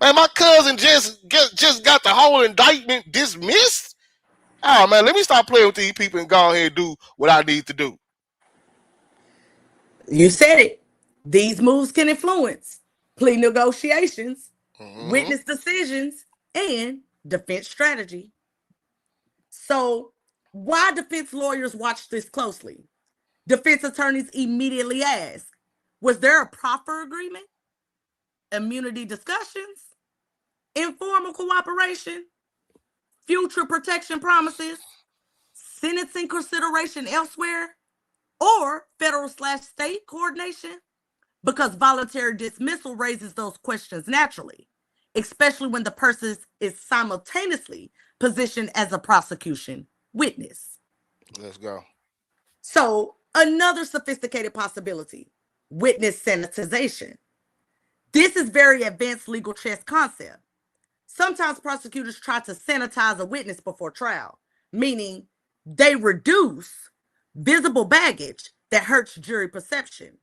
Man, my cousin just got the whole indictment dismissed. Oh man, let me stop playing with these people and go ahead and do what I need to do. You said it. These moves can influence plea negotiations, witness decisions, and defense strategy. So, why defense lawyers watch this closely? Defense attorneys immediately ask, was there a proffer agreement? Immunity discussions? Informal cooperation? Future protection promises? Sentencing consideration elsewhere? Or federal/state coordination? Because voluntary dismissal raises those questions naturally, especially when the person is simultaneously positioned as a prosecution witness. Let's go. So, another sophisticated possibility, witness sanitization. This is very advanced legal chess concept. Sometimes prosecutors try to sanitize a witness before trial, meaning they reduce visible baggage that hurts jury perception,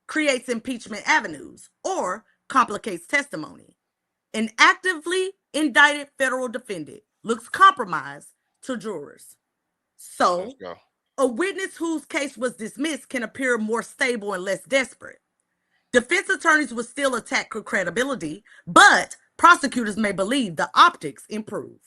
creates impeachment avenues, or complicates testimony. An actively indicted federal defendant looks compromised to jurors. So, a witness whose case was dismissed can appear more stable and less desperate. Defense attorneys will still attack credibility, but prosecutors may believe the optics improve.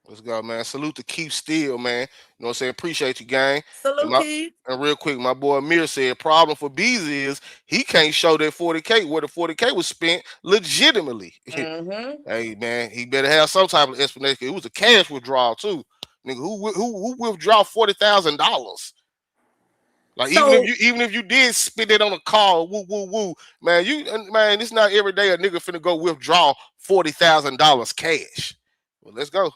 Let's go, man. Salute to Keith Steele, man. You know what I'm saying? Appreciate you, gang. Salute, Keith. And real quick, my boy Amir said, problem for Beezy is he can't show that 40K where the 40K was spent legitimately. Hey, man, he better have some type of explanation. It was a cash withdrawal, too. Nigga, who withdraw $40,000? Like, even if you did spend it on a call, woo, man, it's not every day a nigga finna go withdraw $40,000 cash. Well, let's go.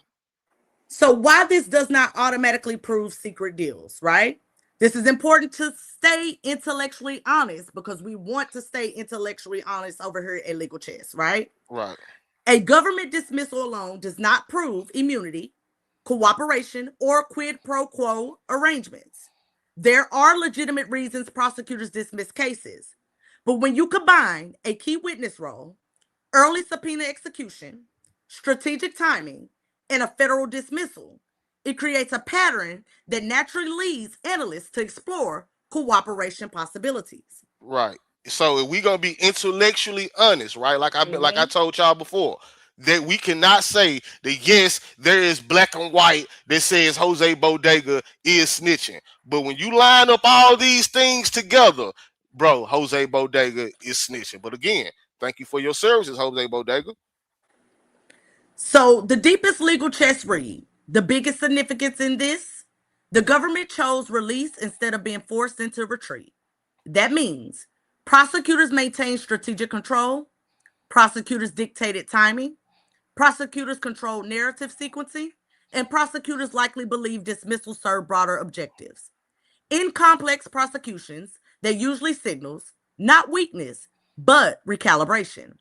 So why this does not automatically prove secret deals, right? This is important to stay intellectually honest because we want to stay intellectually honest over here at Legal Chess, right? Right. A government dismissal alone does not prove immunity, cooperation, or quid pro quo arrangements. There are legitimate reasons prosecutors dismiss cases, but when you combine a key witness role, early subpoena execution, strategic timing, and a federal dismissal, it creates a pattern that naturally leads analysts to explore cooperation possibilities. Right. So if we gonna be intellectually honest, right? Like I told y'all before, that we cannot say that yes, there is black and white that says Jose Bodega is snitching. But when you line up all these things together, bro, Jose Bodega is snitching. But again, thank you for your services, Jose Bodega. So the deepest legal chess read, the biggest significance in this, the government chose release instead of being forced into retreat. That means prosecutors maintain strategic control, prosecutors dictated timing, prosecutors controlled narrative sequencing, and prosecutors likely believe dismissal served broader objectives. In complex prosecutions, that usually signals not weakness, but recalibration.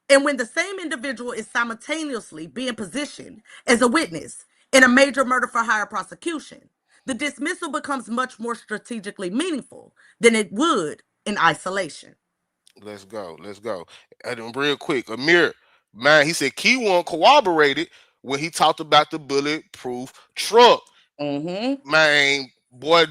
And when the same individual is simultaneously being positioned as a witness in a major murder for hire prosecution, the dismissal becomes much more strategically meaningful than it would in isolation. Let's go. And then real quick, Amir, man, he said Key One corroborated when he talked about the bulletproof truck. Man, boy,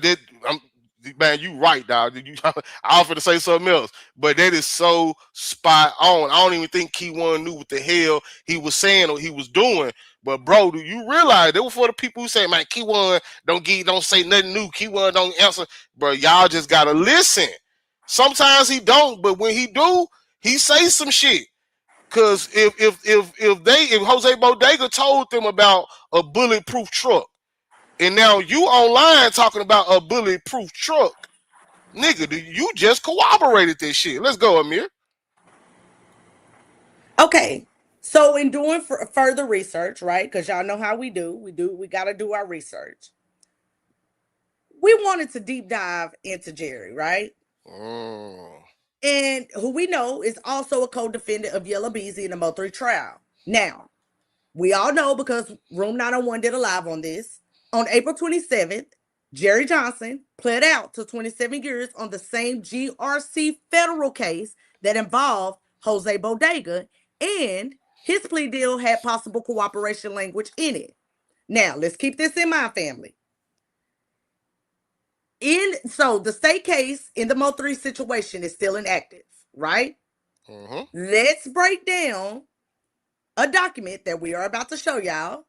man, you right, dog. I offered to say something else, but that is so spot on. I don't even think Key1 knew what the hell he was saying or he was doing. But bro, do you realize that was for the people who say, man, Key1 don't say nothing new. Key1 don't answer. Bro, y'all just gotta listen. Sometimes he don't, but when he do, he say some shit. Cause if Jose Bodega told them about a bulletproof truck, and now you online talking about a bulletproof truck, nigga, you just corroborated this shit. Let's go, Amir. Okay. So in doing further research, right? Because y'all know how we do. We got to do our research. We wanted to deep dive into Jerry, right? And who we know is also a co-defendant of Yella Beezy in the MO3 trial. Now, we all know because Room 901 did a live on this. On April 27th, Jerry Johnson pled out to 27 years on the same GRC federal case that involved Jose Bodega, and his plea deal had possible cooperation language in it. Now, let's keep this in mind, family. So the state case in the MO3 situation is still inactive, right? Let's break down a document that we are about to show y'all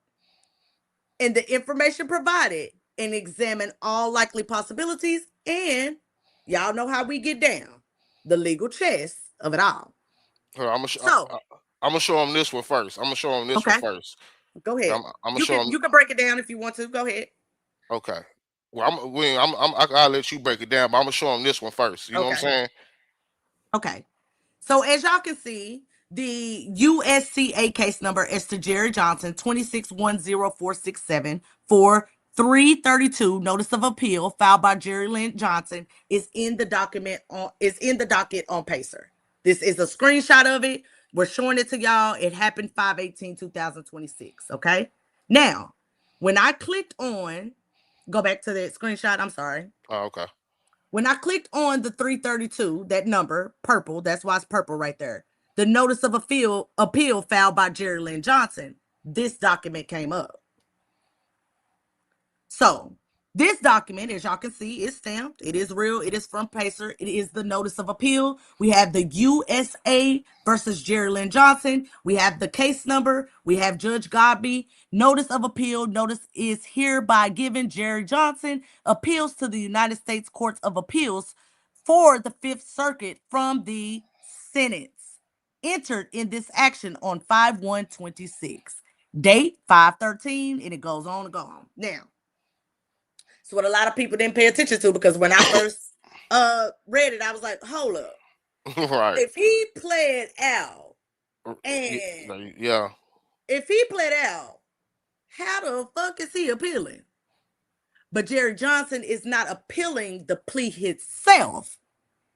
and the information provided and examine all likely possibilities. And y'all know how we get down, the legal chess of it all. I'm gonna show him this one first. One first. Go ahead. I'm gonna show him. You can break it down if you want to. Go ahead. Okay. Well, I'll let you break it down, but I'm gonna show him this one first. You know what I'm saying? Okay. So as y'all can see, the USCA case number is to Jerry Johnson 2610467 for 332 notice of appeal filed by Jerry Lynn Johnson is in the docket on Pacer. This is a screenshot of it. We're showing it to y'all. It happened 5/18/2026. Okay. Now, when I clicked on, go back to that screenshot. I'm sorry. Oh, okay. When I clicked on the 332, that number, purple, that's why it's purple right there. The notice of appeal filed by Jerry Lynn Johnson. This document came up. So this document, as y'all can see, is stamped. It is real. It is from Pacer. It is the notice of appeal. We have the USA versus Jerry Lynn Johnson. We have the case number. We have Judge Godby. Notice of appeal. Notice is hereby given. Jerry Johnson appeals to the United States Courts of Appeals for the Fifth Circuit from the sentence entered in this action on 5/1/26. Date 5/13, and it goes on and go on. Now, so what a lot of people didn't pay attention to, because when I first read it, I was like, hold up. Right. If he pled out, and if he pled out, how the fuck is he appealing? But Jerry Johnson is not appealing the plea itself.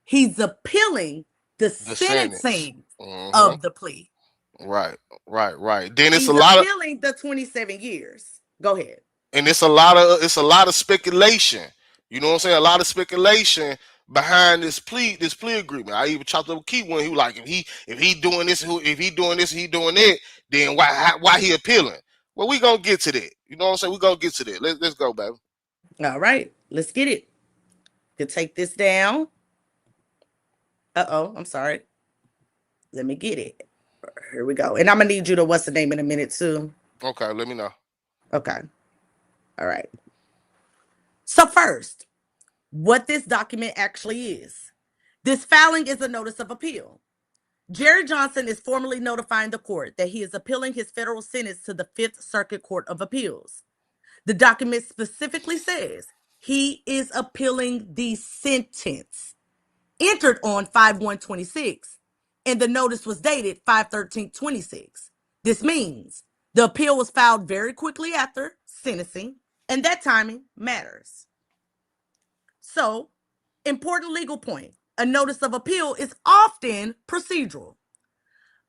He's appealing the sentencing of the plea. Right. Then it's He's a lot appealing the 27 years. Go ahead. And it's a lot of speculation. You know what I'm saying? A lot of speculation behind this plea agreement. I even chopped up a key one. He was like, if he doing this, he doing that, then why he appealing? Well, we gonna get to that. You know what I'm saying? We gonna get to that. Let's go, baby. All right, let's get it. You take this down. I'm sorry. Let me get it. Here we go. And I'm gonna need you to what's the name in a minute too. Okay, let me know. Okay. All right. So first, what this document actually is. This filing is a notice of appeal. Jerry Johnson is formally notifying the court that he is appealing his federal sentence to the Fifth Circuit Court of Appeals. The document specifically says he is appealing the sentence entered on 5/1/26, and the notice was dated 5/13/26. This means the appeal was filed very quickly after sentencing, and that timing matters. So, important legal point. A notice of appeal is often procedural.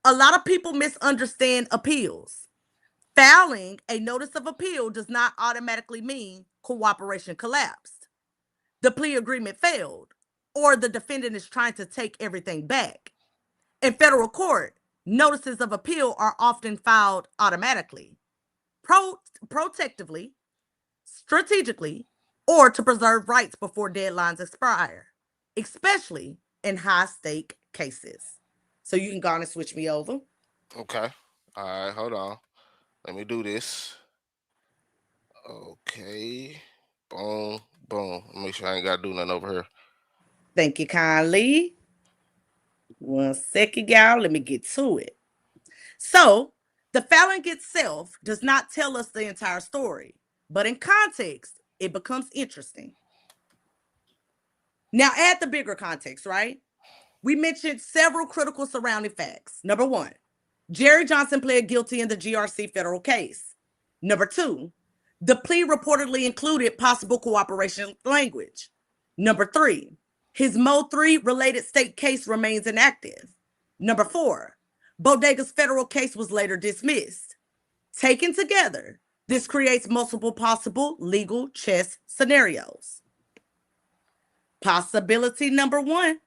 A lot of people misunderstand appeals. Filing a notice of appeal does not automatically mean cooperation collapsed, the plea agreement failed, or the defendant is trying to take everything back. In federal court, notices of appeal are often filed automatically, protectively, strategically, or to preserve rights before deadlines expire, especially in high-stake cases. So you can go on and switch me over. Okay. All right, hold on. Let me do this. Okay. Boom, boom. Make sure I ain't gotta do nothing over here. Thank you kindly. 1 second, y'all. Let me get to it. So, the phalanx itself does not tell us the entire story, but in context, it becomes interesting. Now, add the bigger context, right? We mentioned several critical surrounding facts. Number one, Jerry Johnson pled guilty in the GRC federal case. Number two, the plea reportedly included possible cooperation language. Number three, his MO3 related state case remains inactive. Number four, Bodega's federal case was later dismissed. Taken together, this creates multiple possible legal chess scenarios. Possibility number one,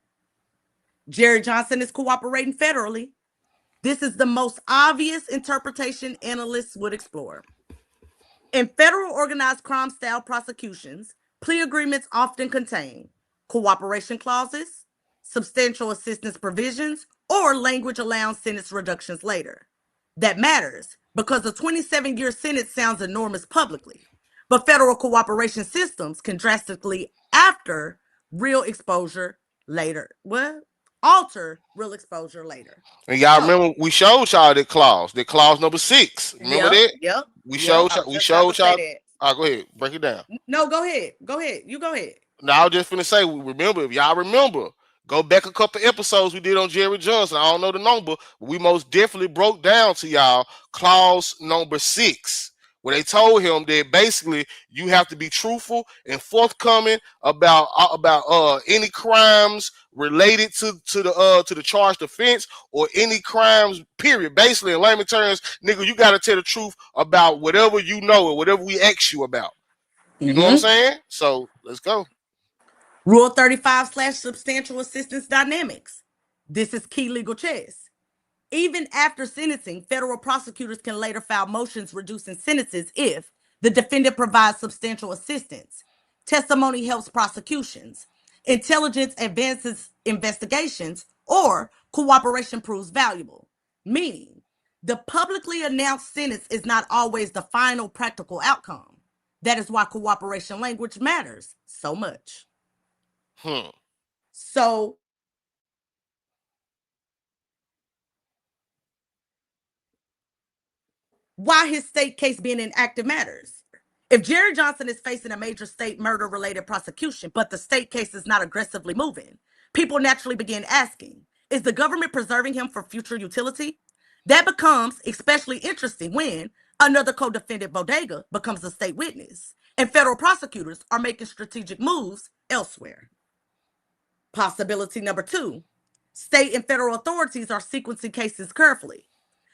Jerry Johnson is cooperating federally. This is the most obvious interpretation analysts would explore. In federal organized crime style prosecutions, plea agreements often contain cooperation clauses, substantial assistance provisions, or language allowing sentence reductions later. That matters because a 27-year sentence sounds enormous publicly, but federal cooperation systems can drastically alter real exposure later. And y'all So, remember we showed y'all that clause number 6. Remember yep, that? yep, We yep. showed I y'all. was We just about showed to say y'all. that. All right, go ahead, break it down. No, go ahead. Go ahead. You go ahead. Now I was just finna say, remember, if y'all remember, go back a couple episodes we did on Jerry Johnson. I don't know the number, but we most definitely broke down to y'all clause number 6, where they told him that basically you have to be truthful and forthcoming about any crimes related to the charged offense or any crimes. Period. Basically, in layman terms, nigga, you gotta tell the truth about whatever you know or whatever we ask you about. You know what I'm saying? So let's go. Rule 35 / substantial assistance dynamics. This is key legal chess. Even after sentencing, federal prosecutors can later file motions reducing sentences if the defendant provides substantial assistance, testimony helps prosecutions, intelligence advances investigations, or cooperation proves valuable. Meaning, the publicly announced sentence is not always the final practical outcome. That is why cooperation language matters so much. So, why his state case being inactive matters. If Jerry Johnson is facing a major state murder related prosecution, but the state case is not aggressively moving, people naturally begin asking, is the government preserving him for future utility? That becomes especially interesting when another co-defendant, Bodega, becomes a state witness, and federal prosecutors are making strategic moves elsewhere. Possibility number two, state and federal authorities are sequencing cases carefully.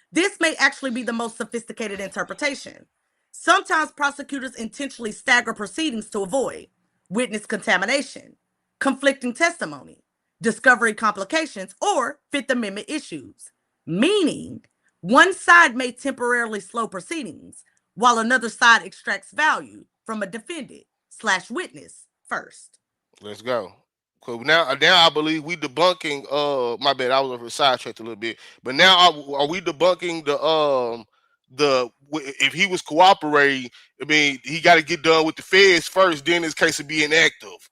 This may actually be the most sophisticated interpretation. Sometimes prosecutors intentionally stagger proceedings to avoid witness contamination, conflicting testimony, discovery complications, or Fifth Amendment issues. Meaning, one side may temporarily slow proceedings, while another side extracts value from a defendant/witness first. Let's go. Cool. Now I believe we debunking. My bad. I was over sidetracked a little bit, but now are we debunking if he was cooperating? I mean, he got to get done with the feds first. Then his case would be inactive.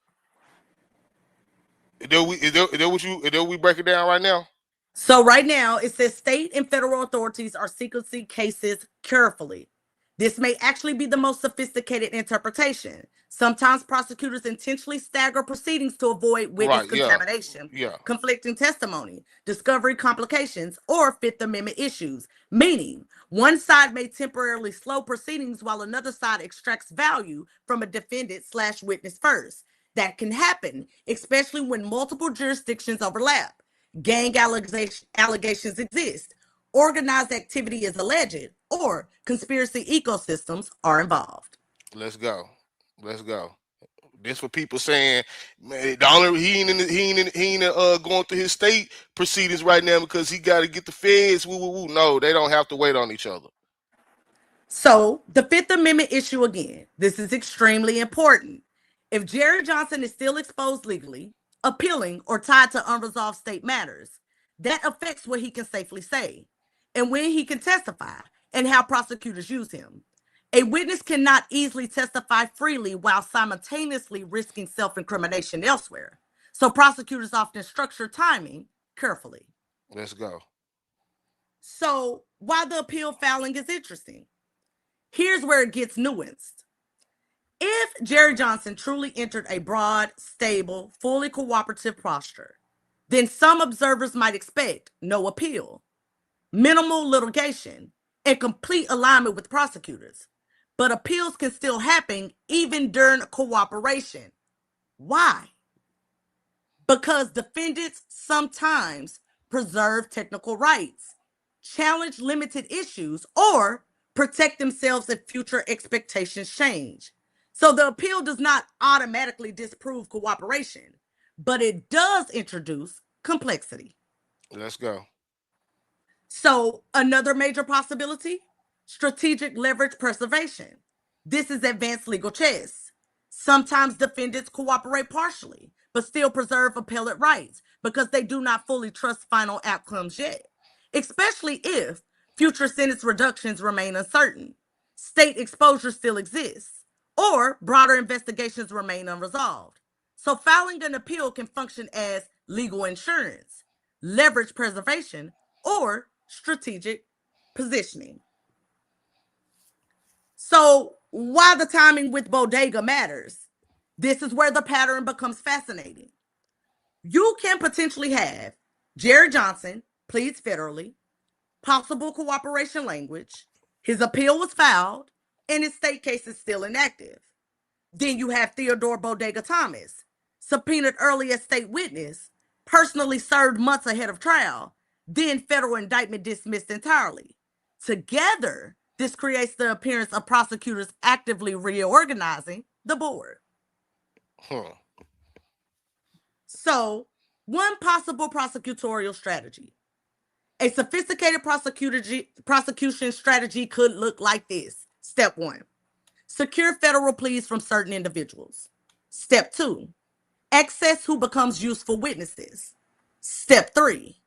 Is that what we break it down right now? So right now it says state and federal authorities are sequencing cases carefully. This may actually be the most sophisticated interpretation. Sometimes prosecutors intentionally stagger proceedings to avoid witness Right. Yeah. contamination, Yeah. conflicting testimony, discovery complications, or Fifth Amendment issues, meaning one side may temporarily slow proceedings while another side extracts value from a defendant/witness first. That can happen, especially when multiple jurisdictions overlap, gang allegations exist, organized activity is alleged, or conspiracy ecosystems are involved. Let's go. Let's go. This for people saying, man, the only he ain't going through his state proceedings right now because he got to get the feds. Woo, woo, woo. No, they don't have to wait on each other. So, the Fifth Amendment issue again, this is extremely important. If Jerry Johnson is still exposed legally, appealing, or tied to unresolved state matters, that affects what he can safely say and when he can testify and how prosecutors use him. A witness cannot easily testify freely while simultaneously risking self-incrimination elsewhere. So prosecutors often structure timing carefully. Let's go. So why the appeal filing is interesting. Here's where it gets nuanced. If Jerry Johnson truly entered a broad, stable, fully cooperative posture, then some observers might expect no appeal, minimal litigation, and complete alignment with prosecutors. But appeals can still happen even during cooperation. Why? Because defendants sometimes preserve technical rights, challenge limited issues, or protect themselves if future expectations change. So the appeal does not automatically disprove cooperation, but it does introduce complexity. Let's go. So another major possibility, strategic leverage preservation. This is advanced legal chess. Sometimes defendants cooperate partially, but still preserve appellate rights because they do not fully trust final outcomes yet, especially if future sentence reductions remain uncertain, state exposure still exists, or broader investigations remain unresolved. So filing an appeal can function as legal insurance, leverage preservation, or strategic positioning. So why the timing with Bodega matters? This is where the pattern becomes fascinating. You can potentially have Jerry Johnson pleads federally, possible cooperation language, his appeal was filed, and his state case is still inactive. Then you have Theodore Bodega Thomas, subpoenaed early as state witness, personally served months ahead of trial, then federal indictment dismissed entirely. Together, this creates the appearance of prosecutors actively reorganizing the board. So, one possible prosecutorial strategy. A sophisticated prosecution strategy could look like this. Step 1. Secure federal pleas from certain individuals. Step 2. Access who becomes useful witnesses. Step 3.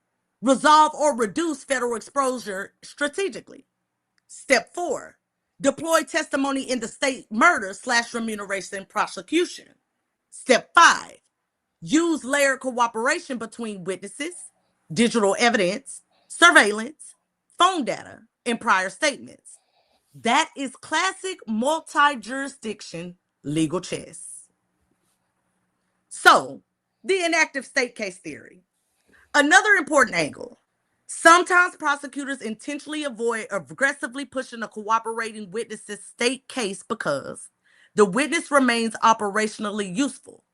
Resolve or reduce federal exposure strategically. Step 4. Deploy testimony in the state murder/remuneration prosecution. Step 5. Use layered cooperation between witnesses, digital evidence, surveillance, phone data, and prior statements. That is classic multi-jurisdiction legal chess. So, the inactive state case theory. Another important angle. Sometimes prosecutors intentionally avoid aggressively pushing a cooperating witness's state case because the witness remains operationally useful,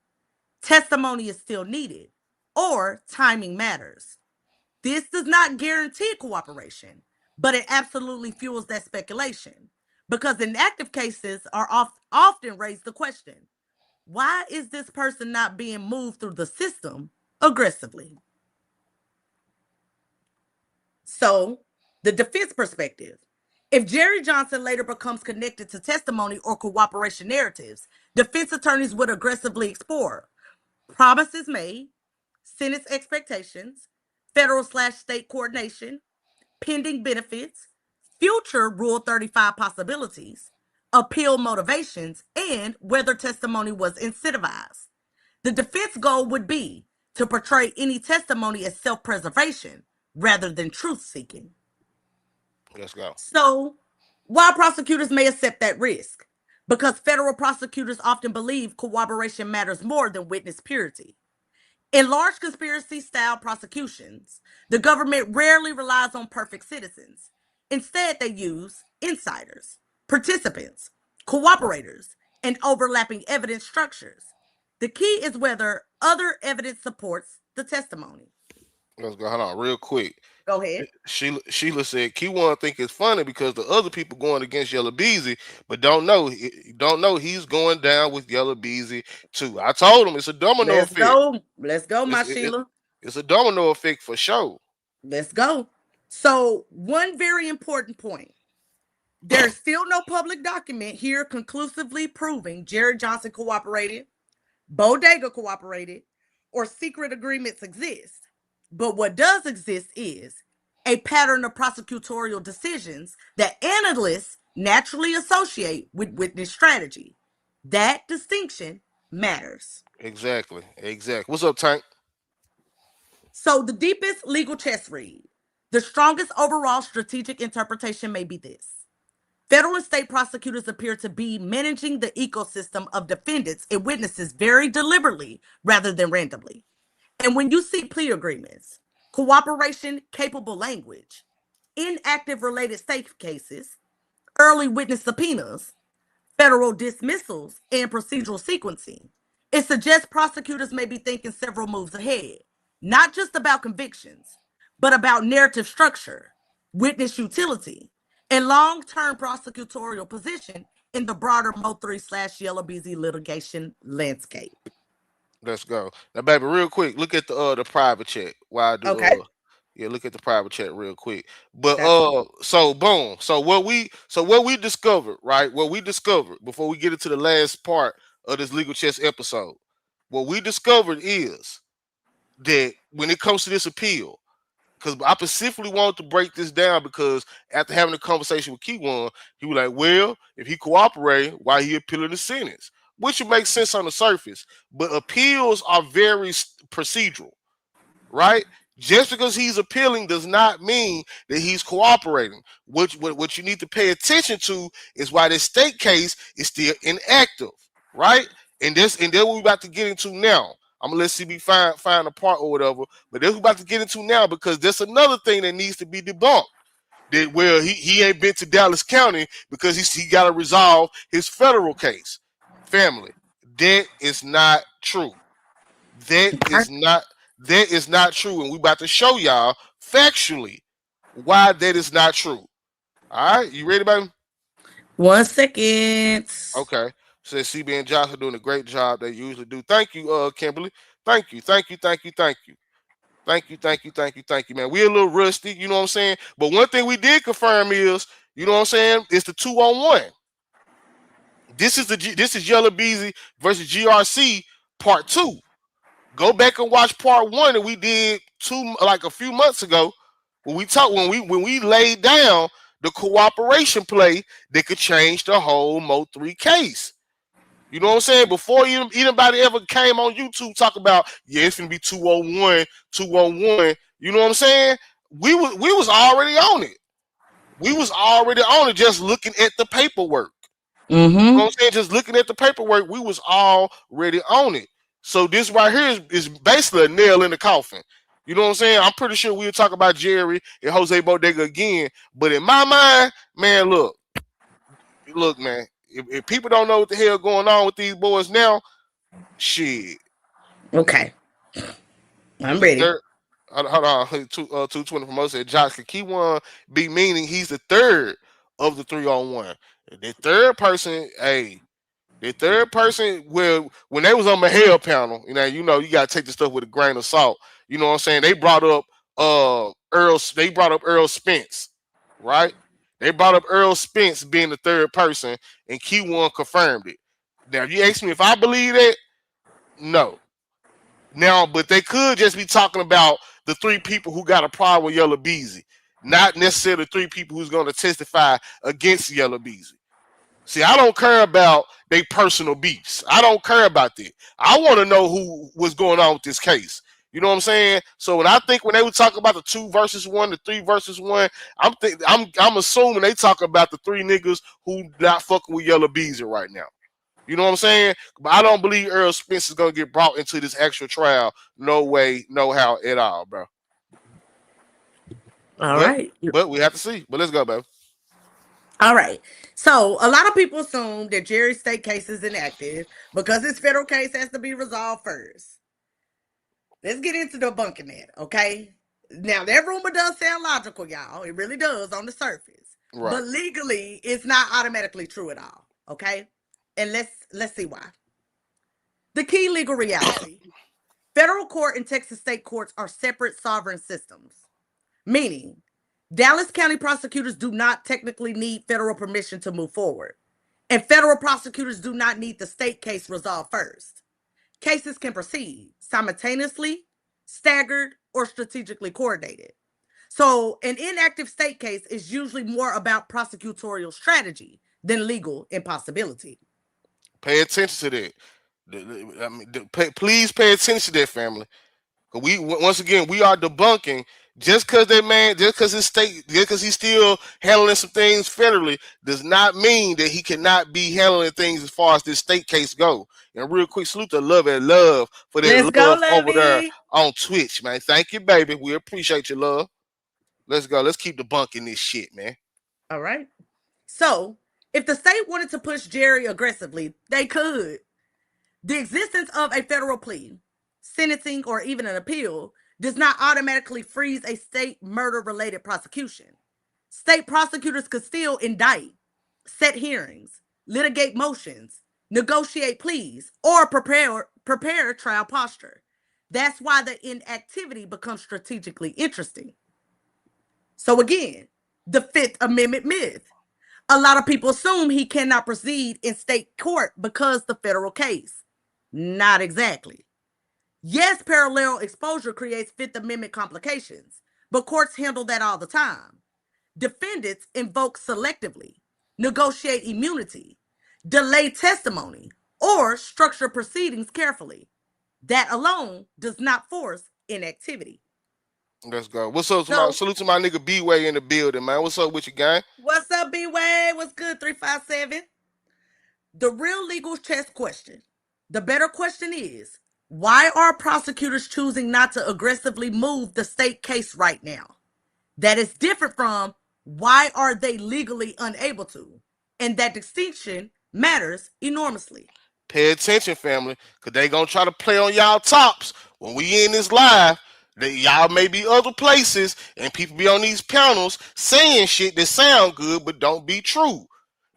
testimony is still needed, or timing matters. This does not guarantee cooperation, but it absolutely fuels that speculation because inactive cases are often raise the question, why is this person not being moved through the system aggressively? So, the defense perspective. If Jerry Johnson later becomes connected to testimony or cooperation narratives, defense attorneys would aggressively explore promises made, sentence expectations, federal/state coordination, pending benefits, future Rule 35 possibilities, appeal motivations, and whether testimony was incentivized. The defense goal would be to portray any testimony as self-preservation rather than truth-seeking. Let's go. So, why prosecutors may accept that risk? Because federal prosecutors often believe cooperation matters more than witness purity. In large conspiracy-style prosecutions, the government rarely relies on perfect citizens. Instead, they use insiders, participants, cooperators, and overlapping evidence structures. The key is whether other evidence supports the testimony. Let's go. Hold on, real quick. Go ahead. Sheila said Keyone think it's funny because the other people going against Yella Beezy, but don't know he's going down with Yella Beezy too. I told him it's a domino effect. Let's go, my Sheila. It's a domino effect for sure. Let's go. So, one very important point. There's still no public document here conclusively proving Jerry Johnson cooperated bodega cooperated, or secret agreements exist. But what does exist is a pattern of prosecutorial decisions that analysts naturally associate with witness strategy. That distinction matters. Exactly. What's up, Tank? So, the deepest legal chess read, the strongest overall strategic interpretation may be this: federal and state prosecutors appear to be managing the ecosystem of defendants and witnesses very deliberately rather than randomly. And when you see plea agreements, cooperation capable language, inactive related state cases, early witness subpoenas, federal dismissals, and procedural sequencing, it suggests prosecutors may be thinking several moves ahead, not just about convictions, but about narrative structure, witness utility, and long-term prosecutorial position in the broader MO3/Yellow Beezy litigation landscape. Let's go. Now, baby, real quick, look at the private chat. Why I do Okay, yeah, look at the private chat real quick. But that's so boom. So what we discovered, right? What we discovered before we get into the last part of this legal chess episode, what we discovered is that when it comes to this appeal, because I specifically wanted to break this down because after having a conversation with Key1, he was like, well, if he cooperated, why he appealing the sentence? Which would make sense on the surface. But appeals are very procedural, right? Just because he's appealing does not mean that he's cooperating. What you need to pay attention to is why this state case is still inactive, right? And then what we're about to get into now. I'm gonna let CB find a part or whatever, but this we're about to get into now because there's another thing that needs to be debunked. That where he ain't been to Dallas County because he got to resolve his federal case. Family, that is not true. That is not true, and we about to show y'all factually why that is not true. All right, you ready, baby? 1 second. Okay. Says CB and Josh are doing a great job. They usually do. Thank you, Kimberly. Thank you, thank you, thank you, thank you. Thank you, thank you, thank you, thank you, man. We're a little rusty, you know what I'm saying? But one thing we did confirm is, you know what I'm saying, it's the 2-on-1. This is Yella Beezy versus GRC part 2. Go back and watch part 1 that we did a few months ago when we laid down the cooperation play that could change the whole Mo3 case. You know what I'm saying? Before anybody ever came on YouTube talk about, yeah, it's gonna be 2-on-1, 2-on-1. You know what I'm saying? We was already on it. We was already on it just looking at the paperwork. You know what I'm saying? Just looking at the paperwork, we was already on it. So this right here is basically a nail in the coffin. You know what I'm saying? I'm pretty sure we'll talk about Jerry and Jose Bodega again. But in my mind, man, look, man, if people don't know what the hell going on with these boys now, shit. Okay, I'm He's the ready. third. Hold on, 220 from us said Josh could Key1 be meaning he's the third of the 3-on-1. The third person, hey, the third person, well, when they was on my hair panel, you gotta take the stuff with a grain of salt. You know what I'm saying? They brought up Earl Spence, right? They brought up Earl Spence being the third person, and Key1 confirmed it. Now, if you ask me if I believe that, no. Now, but they could just be talking about the 3 people who got a problem with Yella Beezy, not necessarily 3 people who's going to testify against Yella Beezy. See, I don't care about their personal beefs. I don't care about that. I want to know who was going on with this case. You know what I'm saying? So when they were talking about the 2 versus 1, the 3 versus 1, I'm assuming they talk about the 3 niggas who not fucking with Yella Beezy right now. You know what I'm saying? But I don't believe Earl Spence is gonna get brought into this actual trial. No way, no how at all, bro. All But right. but we have to see. But let's go, baby. All right. So a lot of people assume that Jerry's state case is inactive because his federal case has to be resolved first. Let's get into debunking that, okay? Now that rumor does sound logical, y'all. It really does on the surface. Right. But legally, it's not automatically true at all. Okay? And let's see why. The key legal reality. Federal court and Texas state courts are separate sovereign systems. Meaning, Dallas County prosecutors do not technically need federal permission to move forward. And federal prosecutors do not need the state case resolved first. Cases can proceed simultaneously, staggered, or strategically coordinated. So, an inactive state case is usually more about prosecutorial strategy than legal impossibility. Pay attention to that. Please pay attention to that, family. We once again we are debunking just because that man, just because his state, just because he's still handling some things federally, does not mean that he cannot be handling things as far as this state case go. And real quick, salute to Love and Love for Let's that go, love over there Lovey. on Twitch, man. Thank you, baby. We appreciate your love. Let's go. Let's keep debunking this shit, man. All right. So, if the state wanted to push Jerry aggressively, they could. The existence of a federal plea, sentencing, or even an appeal does not automatically freeze a state murder-related prosecution. State prosecutors could still indict, set hearings, litigate motions, negotiate pleas, or prepare trial posture. That's why the inactivity becomes strategically interesting. So again, the Fifth Amendment myth. A lot of people assume he cannot proceed in state court because the federal case. Not exactly. Yes, parallel exposure creates Fifth Amendment complications, but courts handle that all the time. Defendants invoke selectively, negotiate immunity, delay testimony, or structure proceedings carefully. That alone does not force inactivity. Let's go. What's up? So, Salute to my nigga B-Way in the building, man. What's up with you, gang? what's up, B-Way? What's good, 357? The real legal chess question. The better question is, why are prosecutors choosing not to aggressively move the state case right now? That is different from why are they legally unable to? And that distinction matters enormously. Pay attention, family, because they going to try to play on y'all tops when we in this live. Y'all may be other places and people be on these panels saying shit that sound good but don't be true.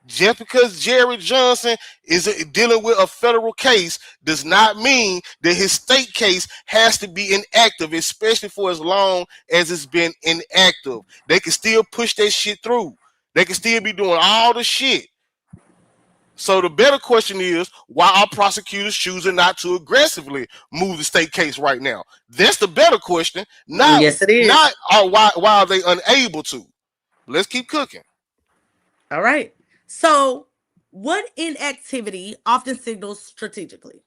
Just because Jerry Johnson is dealing with a federal case does not mean that his state case has to be inactive, especially for as long as it's been inactive. They can still push that shit through. They can still be doing all the shit. So the better question is, why are prosecutors choosing not to aggressively move the state case right now? That's the better question. Not, yes, it is. Not why are they unable to? Let's keep cooking. All right. So, what inactivity often signals strategically?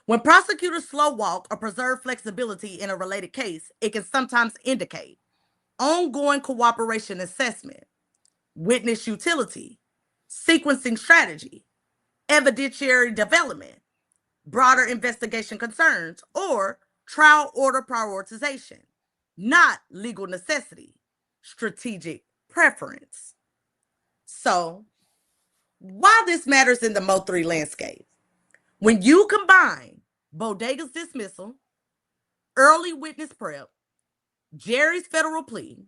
When prosecutors slow walk or preserve flexibility in a related case, it can sometimes indicate ongoing cooperation assessment, witness utility, sequencing strategy, evidentiary development, broader investigation concerns, or trial order prioritization, not legal necessity, strategic preference. So, why this matters in the MO3 landscape? When you combine Bodega's dismissal, early witness prep, Jerry's federal plea,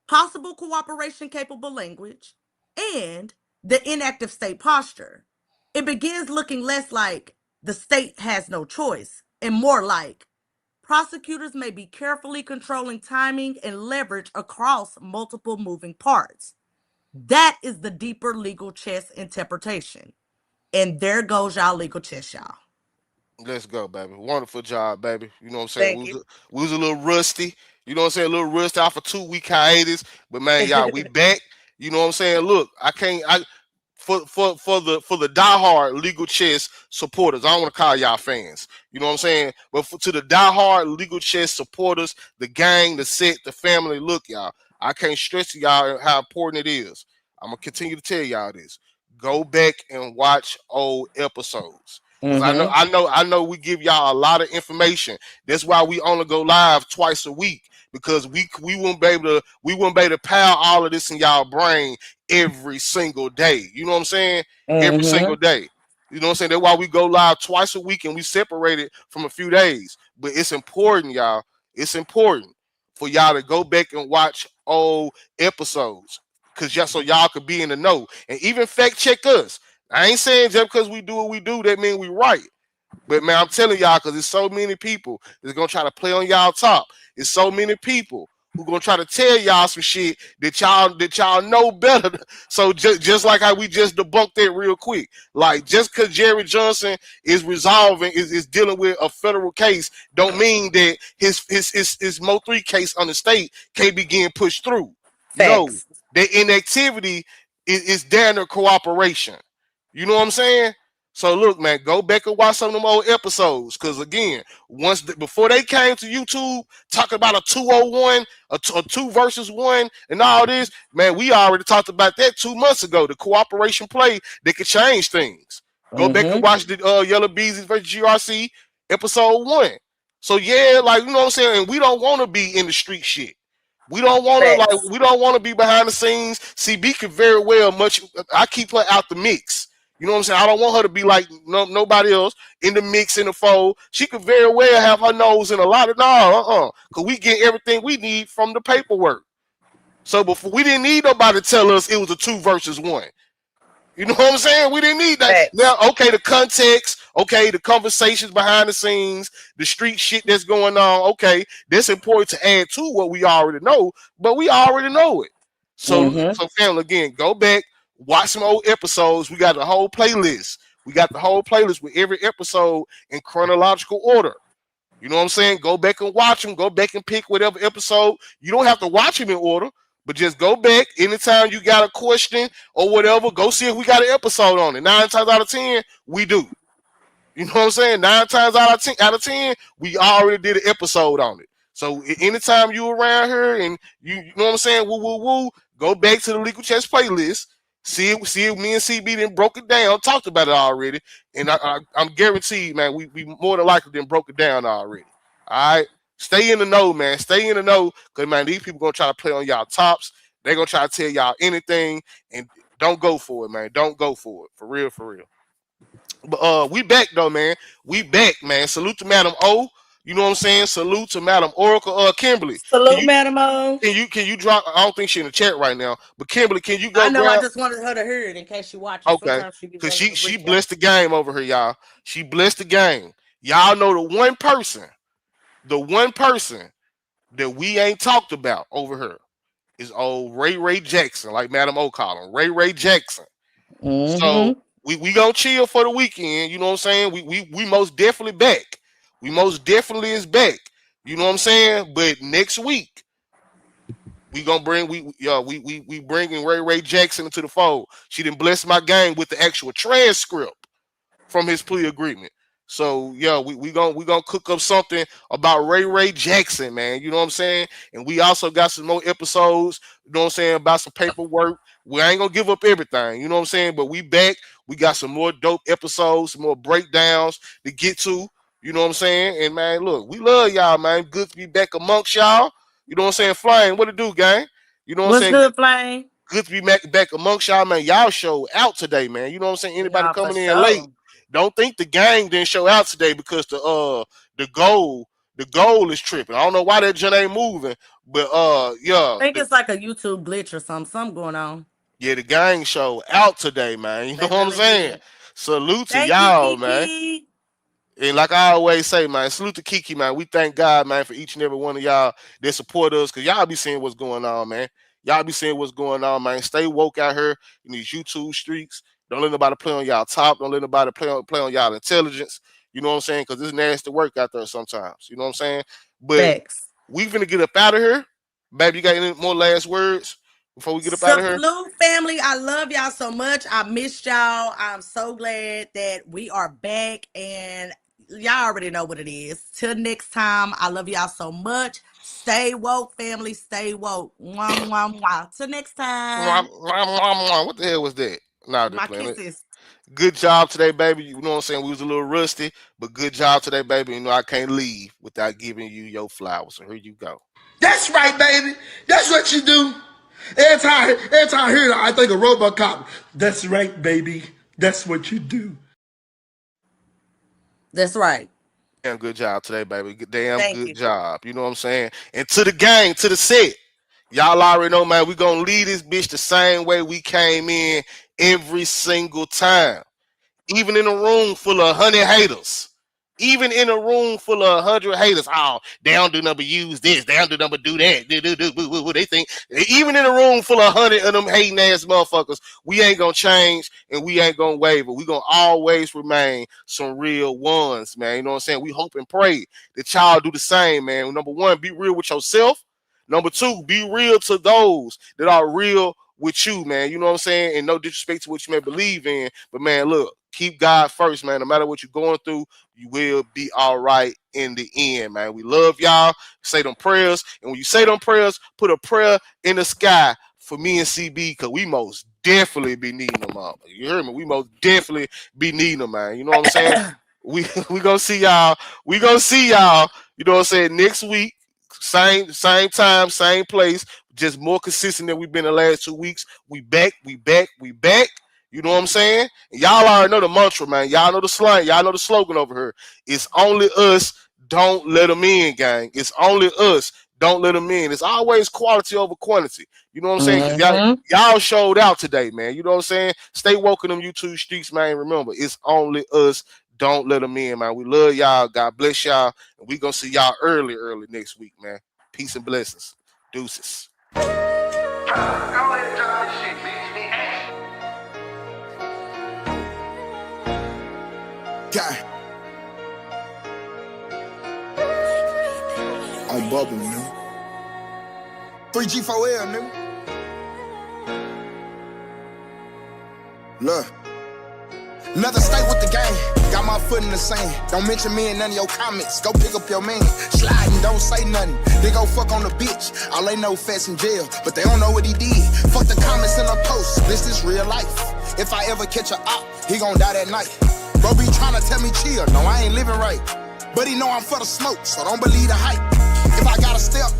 possible cooperation capable language, and the inactive state posture, it begins looking less like the state has no choice and more like prosecutors may be carefully controlling timing and leverage across multiple moving parts. That is the deeper legal chess interpretation. And there goes y'all legal chess, y'all. Let's go, baby. Wonderful job, baby. You know what I'm saying? Thank you. We was a little rusty. You know what I'm saying? A little rusty off a 2-week hiatus. But man, y'all, we back. You know what I'm saying? Look, for the diehard legal chess supporters, I don't want to call y'all fans. You know what I'm saying? But to the diehard legal chess supporters, the gang, the set, the family, look, y'all, I can't stress to y'all how important it is. I'm gonna continue to tell y'all this. Go back and watch old episodes. Because I know we give y'all a lot of information. That's why we only go live twice a week. Because we wouldn't be able to pile all of this in y'all brain every single day. You know what I'm saying? Every single day. You know what I'm saying? That's why we go live twice a week and we separate it from a few days. But it's important, y'all. It's important for y'all to go back and watch old episodes. Because so y'all could be in the know. And even fact check us. I ain't saying just because we do what we do, that means we right. But man, I'm telling y'all, because there's so many people that's gonna try to play on y'all top. There's so many people who gonna try to tell y'all some shit that y'all know better. So just like how we just debunked that real quick, like just because Jerry Johnson is is dealing with a federal case, don't mean that his MO3 case on the state can't be getting pushed through. No, Facts. the inactivity is down to cooperation. You know what I'm saying? So look, man, go back and watch some of them old episodes. Cause again, before they came to YouTube talking about a 201, a 2 versus 1, and all this, man, we already talked about that 2 months ago. The cooperation play that could change things. Go back and watch the Yellow Beezzy versus GRC episode 1. So yeah, like you know what I'm saying, and we don't want to be in the street shit. We don't want Facts. to be behind the scenes. CB could very well I keep her out the mix. You know what I'm saying? I don't want her to be like nobody else in the mix, in the fold. She could very well have her nose in a lot of because we get everything we need from the paperwork. So before we didn't need nobody to tell us it was a 2 versus 1. You know what I'm saying? We didn't need that. Facts. Now, okay, the context, okay, the conversations behind the scenes, the street shit that's going on, okay, that's important to add to what we already know, but we already know it. So family, again, go back, watch some old episodes. We got the whole playlist. We got the whole playlist with every episode in chronological order. You know what I'm saying? Go back and watch them. Go back and pick whatever episode. You don't have to watch them in order, but just go back anytime you got a question or whatever. Go see if we got an episode on it. 9 times out of 10, we do. You know what I'm saying? 9 times out of 10, we already did an episode on it. So anytime you around here and you know what I'm saying, woo, go back to the Legal Chess playlist. See if me and CB then broke it down, talked about it already, and I'm guaranteed, man, we more than likely then broke it down already. All right, stay in the know, man. Stay in the know, because man, these people gonna try to play on y'all tops. They gonna try to tell y'all anything, and don't go for it, man. Don't go for it, for real, for real. But we back though, man. We back, man. Salute to Madam O. You know what I'm saying? Salute to Madam Oracle. Kimberly, Salute, Madam O. Can you drop? I don't think she's in the chat right now, but Kimberly, can you go? I know. Grab? I just wanted her to hear it in case she watches. Okay, because she blessed the game over here, y'all. She blessed the game. Y'all know the one person that we ain't talked about over here is old Ray Jackson, like Madam O call him, Ray Jackson. So we gonna chill for the weekend. You know what I'm saying? We most definitely back. We most definitely is back. You know what I'm saying? But next week we gonna bring we bringing Ray Jackson into the fold. She didn't bless my game with the actual transcript from his plea agreement. So yeah, we gonna cook up something about Ray Jackson, man. You know what I'm saying? And we also got some more episodes, you know what I'm saying, about some paperwork. We ain't gonna give up everything, you know what I'm saying? But we back. We got some more dope episodes, some more breakdowns to get to. You know what I'm saying? And man, look, we love y'all, man. Good to be back amongst y'all. You know what I'm saying? Flame, what it do, gang? You know what I'm saying? What's good, Flame? Good to be back amongst y'all, man. Y'all show out today, man. You know what I'm saying? Anybody coming in late, don't think the gang didn't show out today because the goal is tripping. I don't know why that junk ain't moving, but yeah. I think it's like a YouTube glitch or something going on. Yeah, the gang show out today, man. You know what I'm saying? Did. Salute to Thank y'all, you, man. And like I always say, man, salute to Kiki, man. We thank God, man, for each and every one of y'all that support us, because y'all be seeing what's going on, man. Y'all be seeing what's going on, man. Stay woke out here in these YouTube streets. Don't let nobody play on y'all top. Don't let nobody play on y'all intelligence. You know what I'm saying? Because it's nasty work out there sometimes. You know what I'm saying? But we finna get up out of here. Baby, you got any more last words before we get up out of here? Salute, family. I love y'all so much. I missed y'all. I'm so glad that we are back, and y'all already know what it is. Till next time, I love y'all so much. Stay woke, family. Stay woke. Mwah, mwah, mwah. Till next time. What the hell was that? Nah, my kisses. Good job today, baby. You know what I'm saying? We was a little rusty, but good job today, baby. You know, I can't leave without giving you your flowers. So here you go. That's right, baby. That's what you do. Every time I hear it, I think of RoboCop. That's right, baby. That's what you do. That's right. Damn good job today, baby. Damn good job. You know what I'm saying? And to the gang, to the set. Y'all already know, man, we gonna leave this bitch the same way we came in every single time. Even in a room full of 100 haters. Even in a room full of 100 haters, oh, they don't do number use this, they don't do number do that, they think. Even in a room full of 100 of them hating ass motherfuckers, we ain't gonna change and we ain't gonna waver. We gonna always remain some real ones, man. You know what I'm saying? We hope and pray that y'all do the same, man. Number one, be real with yourself. Number two, be real to those that are real with you, man. You know what I'm saying? And no disrespect to what you may believe in, but man, look, keep God first, man. No matter what you're going through, you will be all right in the end, man. We love y'all. Say them prayers. And when you say them prayers, put a prayer in the sky for me and CB, because we most definitely be needing them up. You heard me? We most definitely be needing them, man. You know what I'm saying? we gonna see y'all. We gonna see y'all, you know what I'm saying, next week. Same time, same place, just more consistent than we've been the last 2 weeks. We back. You know what I'm saying? And y'all already know the mantra, man. Y'all know the slang. Y'all know the slogan over here. It's only us, don't let them in, gang. It's only us, don't let them in. It's always quality over quantity. You know what I'm saying? Because y'all showed out today, man. You know what I'm saying? Stay woke in them YouTube streets, man. Remember, it's only us, don't let them in, man. We love y'all. God bless y'all. And we going to see y'all early next week, man. Peace and blessings. Deuces. God. On bubble, nigga. 3G4L, nigga. Look. Another state with the game. Got my foot in the sand. Don't mention me in none of your comments. Go pick up your man. Slide and don't say nothing. They go fuck on the bitch. All they know fast in jail, but they don't know what he did. Fuck the comments in the post. This is real life. If I ever catch a op, he gon' die that night. Bro be tryna tell me chill. No, I ain't living right. But he know I'm for the smoke, so don't believe the hype. If I got a step,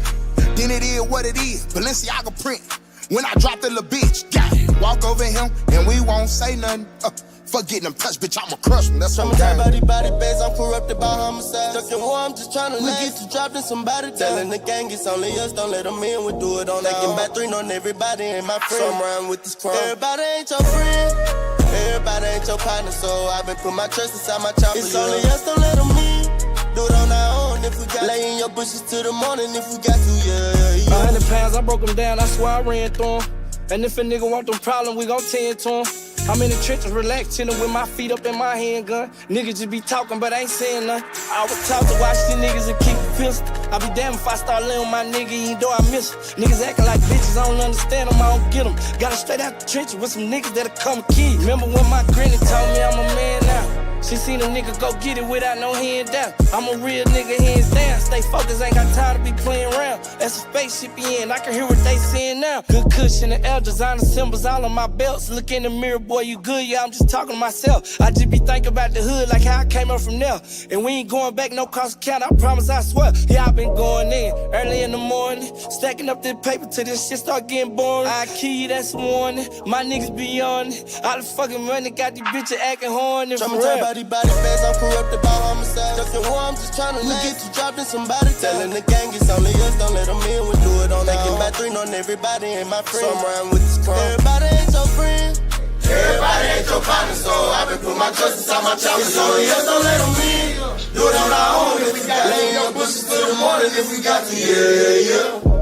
then it is what it is. Balenciaga print. When I drop the little bitch, got it. Walk over him, and we won't say nothing. Fuck getting them touched, bitch, I'ma crush them. That's what I'm saying. Body bags, I'm corrupted by homicide. Stuck in war, I'm just trying to get to dropping somebody. Telling the gang it's only us, don't let them in. We do it on taking back 3 on everybody ain't my friend. So I'm riding with this crime. Everybody ain't your friend. Everybody ain't your partner, so I've been put my trust inside my chopper. It's only us, don't let them in. Do it on our own if we got. Lay in your bushes till the morning if we got to, yeah. 100 pounds, I broke them down, I swear I ran through them. And if a nigga want them problems, we gon' tend to him. I'm in the trenches, relaxed, chillin' with my feet up in my handgun. Niggas just be talking, but I ain't saying nothing. I was taught to watch these niggas and keep a pistol. I be damn if I start laying with my nigga, even though I miss him. Niggas acting like bitches, I don't understand them, I don't get them. Got it straight out the trenches with some niggas that'll come kill. Remember when my granny told me I'm a man now? She seen a nigga go get it without no hand down. I'm a real nigga, hands down. Stay focused, ain't got time to be playing around. That's a spaceship in, I can hear what they saying now. Good cushion and L, designer symbols all on my belts. Look in the mirror, boy, you good? Yeah, I'm just talking to myself. I just be thinking about the hood, like how I came up from there. And we ain't going back, no cost account, I promise, I swear. Yeah, I been going in early in the morning, stacking up this paper till this shit start getting boring. I kill you, that's a warning. My niggas be on it. All the fucking money got these bitches acting horny. Body bags, I'm corrupted by homicide. Stuck in war, I'm just trying to get to dropping somebody. Telling the gang it's only us, don't let them in. We do it on taking back 3 on everybody ain't my friend. So I'm riding with this crime. Everybody ain't your friend. Everybody ain't your partner, so I've been put my trust inside my chopper. It's only us, don't let them in. Do it on our own if we got. Lay in your bushes till the morning if we got to, yeah.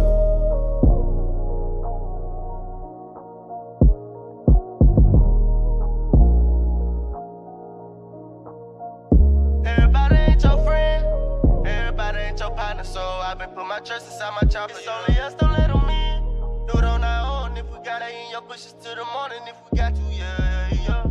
So I've been put my trust inside my chopper. It's only us, don't let them in. Do it on our own if we got. Lay in your bushes till the morning if we got to, yeah.